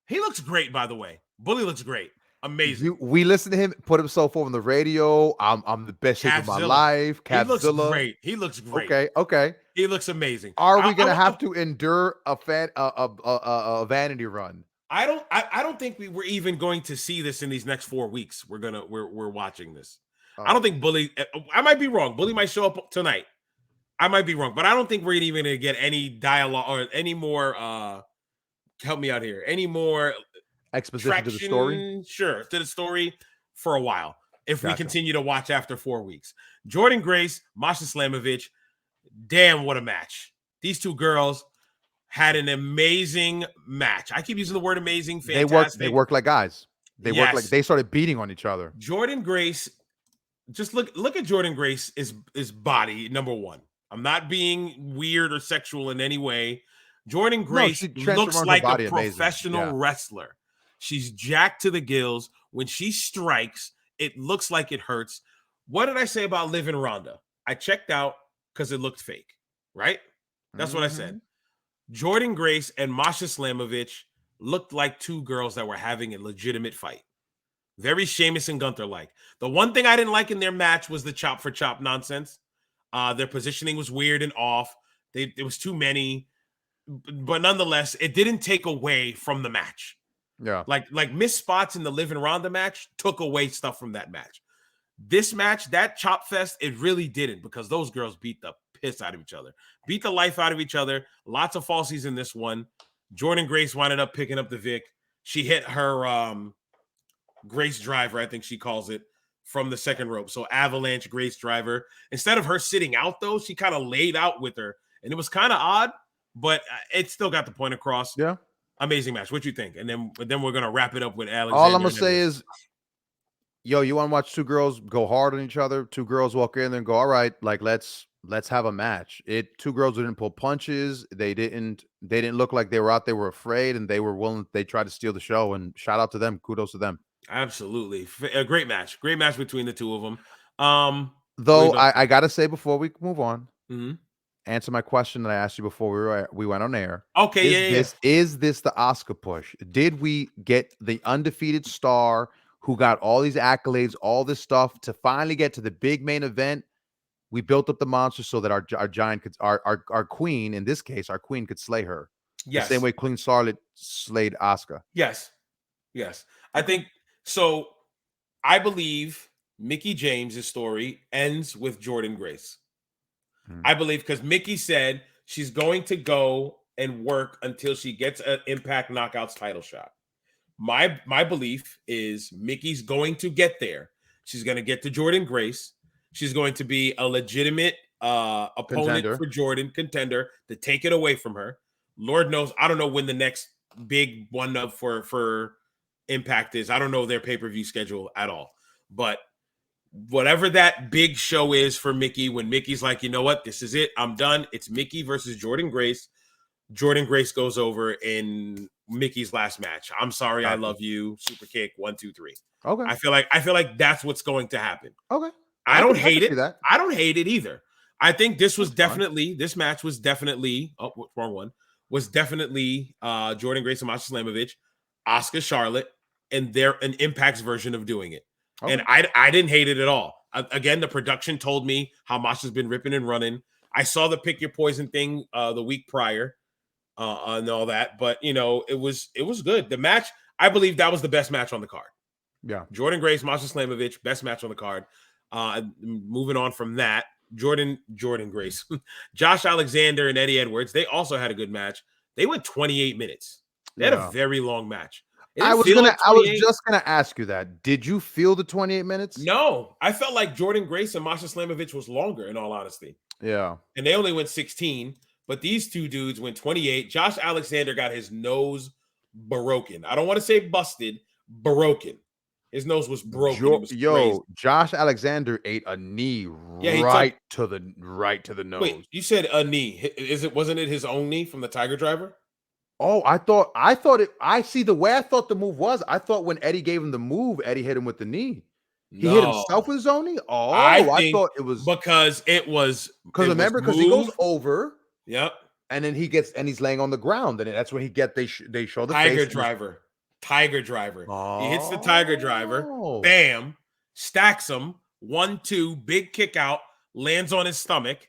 he looks great, by the way. Bully looks great. Amazing. We listened to him put himself on the radio. I'm the best shape of my Capzilla. life. He looks Capzilla. great. He looks great. Okay. He looks amazing. Are we gonna have to endure a vanity run? I don't think we're even going to see this in these next 4 weeks. We're watching this. I don't think Bully. I might be wrong. Bully might show up tonight. I might be wrong, but I don't think we're even going to get any dialogue or any more. Help me out here. Any more Exposition to the story? Sure, to the story for a while. If we continue to watch after 4 weeks, Jordan Grace, Masha Slamovich. Damn, what a match! These 2 girls had an amazing match. I keep using the word amazing. Fantastic. They work like guys. They work like they started beating on each other. Jordan Grace, just look at Jordan Grace is body, number one. I'm not being weird or sexual in any way. Jordan Grace looks like a professional wrestler. She's jacked to the gills. When she strikes, it looks like it hurts. What did I say about Liv and Ronda? I checked out because it looked fake, right? That's what I said. Jordan Grace and Masha Slamovich looked like 2 girls that were having a legitimate fight. Very Sheamus and Gunther like. The one thing I didn't like in their match was the chop for chop nonsense. Their positioning was weird and off. There was too many, but nonetheless, it didn't take away from the match. Yeah, like missed spots in the Liv and Ronda match took away stuff from that match. This match, that chop fest, it really didn't, because those girls beat the piss out of each other, beat the life out of each other. Lots of falsies in this one. Jordan Grace wound up picking up the Vic. She hit her Grace driver, I think she calls it, from the second rope. So avalanche Grace driver. Instead of her sitting out, though, she kind of laid out with her, and it was kind of odd, but it still got the point across. Yeah, amazing match. What you think? And then we're gonna wrap it up with Alexander. All I'm gonna say is, yo, you want to watch 2 girls go hard on each other? 2 girls walk in there and go, all right, like let's have a match. 2 girls didn't pull punches. They didn't look like they were out. They were afraid, and they were willing. They tried to steal the show. And shout out to them. Kudos to them. Absolutely, a great match between the 2 of them. Though I gotta say before we move on, answer my question that I asked you before we went on air. Okay, Is this the Oscar push? Did we get the undefeated star who got all these accolades, all this stuff to finally get to the big main event? We built up the monster so that our giant could our queen, in this case, our queen could slay her. The same Yes. way Queen Charlotte slayed Asuka. Yes. I Okay. think so. I believe Mickey James' story ends with Jordan Grace. I believe because Mickey said she's going to go and work until she gets an Impact Knockouts title shot. My belief is Mickey's going to get there. She's going to get to Jordan Grace. She's going to be a legitimate opponent Contender. for Jordan, contender, to take it away from her. Lord knows, I don't know when the next big one up for Impact is. I don't know their pay-per-view schedule at all. But whatever that big show is for Mickey, when Mickey's like, you know what, this is it, I'm done. It's Mickey versus Jordan Grace. Jordan Grace goes over in Mickey's last match. I'm sorry, I love you. Super kick, 1, 2, 3. Okay. I feel like that's what's going to happen. Okay. I don't hate it. That. I don't hate it either. I think this match was definitely wrong one. Was definitely Jordan Grace and Masha Slamovich, Asuka Charlotte, and they're an Impact's version of doing it. Okay. And I didn't hate it at all. Again, the production told me how Masha's been ripping and running. I saw the pick your poison thing the week prior. And all that, but it was good. The match, I believe that was the best match on the card. Yeah, Jordan Grace, Masha Slamovich, best match on the card. Moving on from that, Jordan Grace, Josh Alexander and Eddie Edwards, they also had a good match. They went 28 minutes. They had a very long match. I was just gonna ask you that. Did you feel the 28 minutes? No, I felt like Jordan Grace and Masha Slamovich was longer, in all honesty. Yeah, and they only went 16. But these two dudes went 28. Josh Alexander got his nose broken. I don't want to say busted, broken. His nose was broken. Crazy. Josh Alexander ate a knee right to the nose. Wait, you said a knee. Wasn't it his own knee from the Tiger Driver? Oh, I thought it. I see the way I thought the move was. I thought when Eddie gave him the move, Eddie hit him with the knee. He hit himself with his own knee. Oh, I thought it was because it was because remember because he goes over. Yep. And then he's laying on the ground, and that's when they show the Tiger face. Driver. Oh. He hits the Tiger Driver. Bam. Stacks him. 1, 2. Big kick out. Lands on his stomach.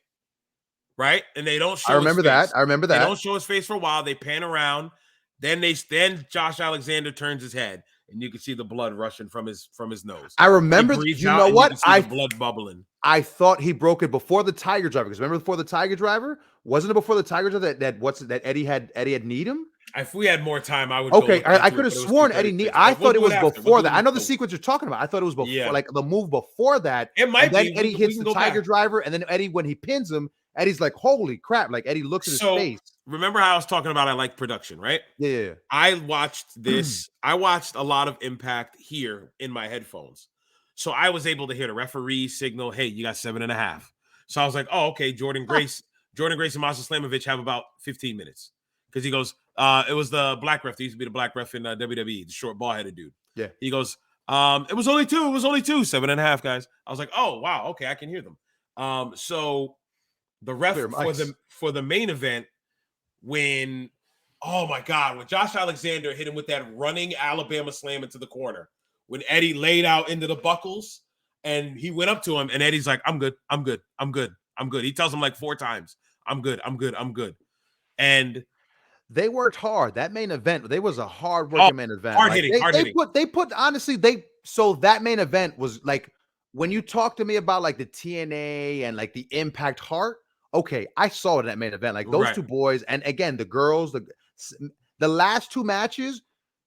Right, and they don't show. I remember that. They don't show his face for a while. They pan around. Then Josh Alexander turns his head, and you can see the blood rushing from his nose. I remember. You know what? The blood bubbling. I thought he broke it before the Tiger Driver. Because remember before the Tiger Driver, wasn't it before the Tiger Driver that Eddie had kneed him? If we had more time, I would. Okay, I could have sworn Eddie knee. I thought it was before that. I know the sequence you're talking about. I thought it was before, like the move before that. It might be. Then Eddie hits the Tiger Driver, and then Eddie, when he pins him, Eddie's like, "Holy crap!" Like Eddie looks at his face. Remember how I was talking about I like production, right? Yeah. I watched this. I watched a lot of Impact here in my headphones. So I was able to hear the referee signal, hey, you got 7.5. So I was like, oh, okay, Jordan Grace and Masha Slamovich have about 15 minutes. Because he goes, it was the black ref. He used to be the black ref in WWE, the short ball-headed dude. Yeah. He goes, it was only 2. 7.5, guys. I was like, oh, wow, okay, I can hear them. So the ref for the main event, when Josh Alexander hit him with that running Alabama slam into the corner, when Eddie laid out into the buckles and he went up to him and Eddie's like, I'm good. He tells him like 4 times, I'm good. And they worked hard. That main event, they was a hard working main event. Hard hitting. They put honestly, so that main event was like, when you talk to me about like the TNA and like the Impact heart, okay, I saw it in that main event. Like those two boys, and again, the girls, the last 2 matches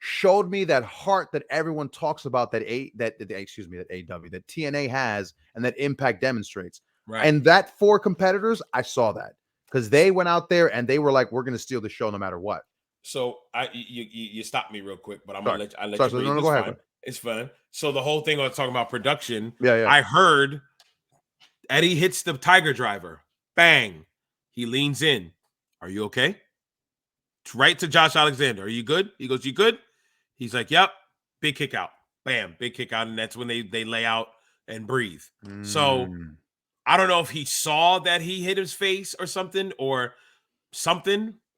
showed me that heart that everyone talks about that TNA has and that Impact demonstrates. Right. And that 4 competitors, I saw that because they went out there and they were like, we're going to steal the show no matter what. So you stopped me real quick, but I'm going to let you go ahead. It's fun. So the whole thing I was talking about production. Yeah. I heard Eddie hits the Tiger Driver. Bang. He leans in. Are you okay? Right to Josh Alexander. Are you good? He goes, you good? He's like, yep. Big kick out. Bam. Big kick out. And that's when they lay out and breathe. So I don't know if he saw that he hit his face or something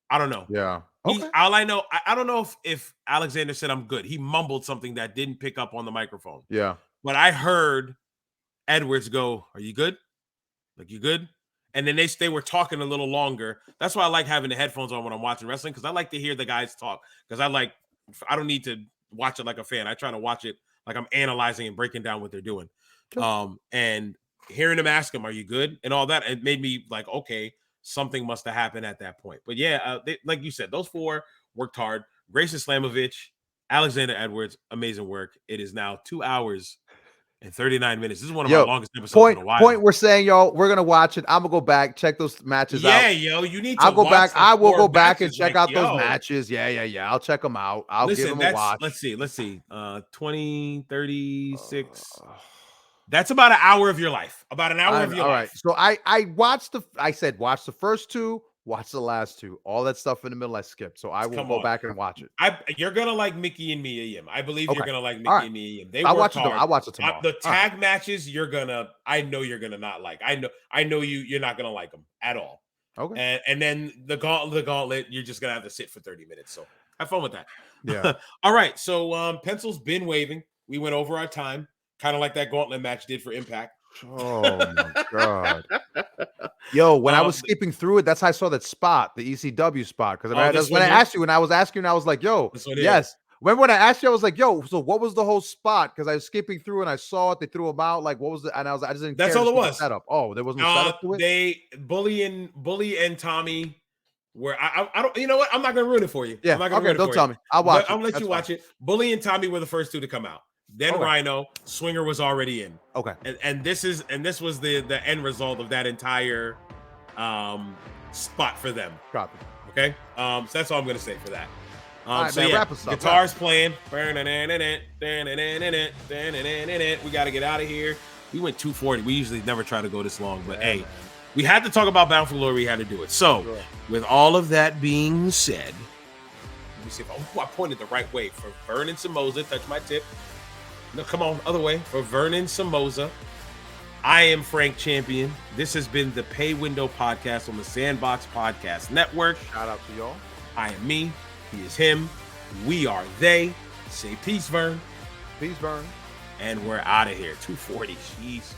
I don't know. Yeah. Okay. All I know, I don't know if Alexander said I'm good. He mumbled something that didn't pick up on the microphone. Yeah. But I heard Edwards go, "Are you good? Like, you good?" And then they were talking a little longer. That's why I like having the headphones on when I'm watching wrestling, because I like to hear the guys talk. Because I don't need to watch it like a fan. I try to watch it like I'm analyzing and breaking down what they're doing. And hearing him ask him, "Are you good?" and all that, it made me like, okay, something must have happened at that point. But yeah, like you said, those four worked hard. Grayson Slamovich, Alexander Edwards, amazing work. It is now 2 hours and 39 minutes. This is one of our longest episodes in a while. Point we're saying, y'all, we're gonna watch it. I'm gonna go back, check those matches out. Yeah, yo, you need to I'll go back. watch the I will four go back and matches, check like, out those yo. matches. Yeah. I'll check them out. I'll give Listen, them a watch. let's see. 20, 36. That's about an hour of your life. About an hour of your All life. right. So I said watch the first two, watch the last two. All that stuff in the middle I skipped. So I will go back and watch it. You're gonna like Mickey and Mia Yim. I believe you're gonna like Mickey and Mia Yim. They I'll work watch hard. I'll watch it tomorrow. The tag matches, I know you're gonna not like. I know you're not gonna like them at all. Okay. And then the gauntlet, you're just gonna have to sit for 30 minutes. So have fun with that. Yeah. All right. So pencil's been waving. We went over our time, kind of like that gauntlet match did for Impact. Oh my god. Yo, when I was skipping through it, that's how I saw that spot, the ECW spot. Because that's when I asked you, and I was asking, I was like, yo, yes. Remember when I asked you, I was like, yo, so what was the whole spot? Because I was skipping through and I saw it, they threw them out. Like, what was the, and I just didn't care. That's all it was. Setup. Oh, there was no setup to it? Bully and Tommy were, I don't, you know what? I'm not going to ruin it for you. Yeah, I'm not gonna ruin it don't for tell you. me. I'll watch it. I'm going to let you watch it. Bully and Tommy were the first two to come out. Then Rhino, Swinger was already in. Okay. And this was the end result of that entire spot for them. Copy. Okay. So that's all I'm gonna say for that. Right, man, wrap us up. Guitars playing. We gotta get out of here. We went 240. We usually never try to go this long, but hey, we had to talk about Bound for Glory. We had to do it. So with all of that being said, let me see if I pointed the right way. For Vernon Somoza, touch my tip. No, come on, other way. For Vernon Somoza, I am Frank Champion. This has been the Pay Window Podcast on the Sandbox Podcast Network. Shout out to y'all. I am me. He is him. We are they. Say peace, Vern. Peace, Vern. And we're out of here. 240. Jeez.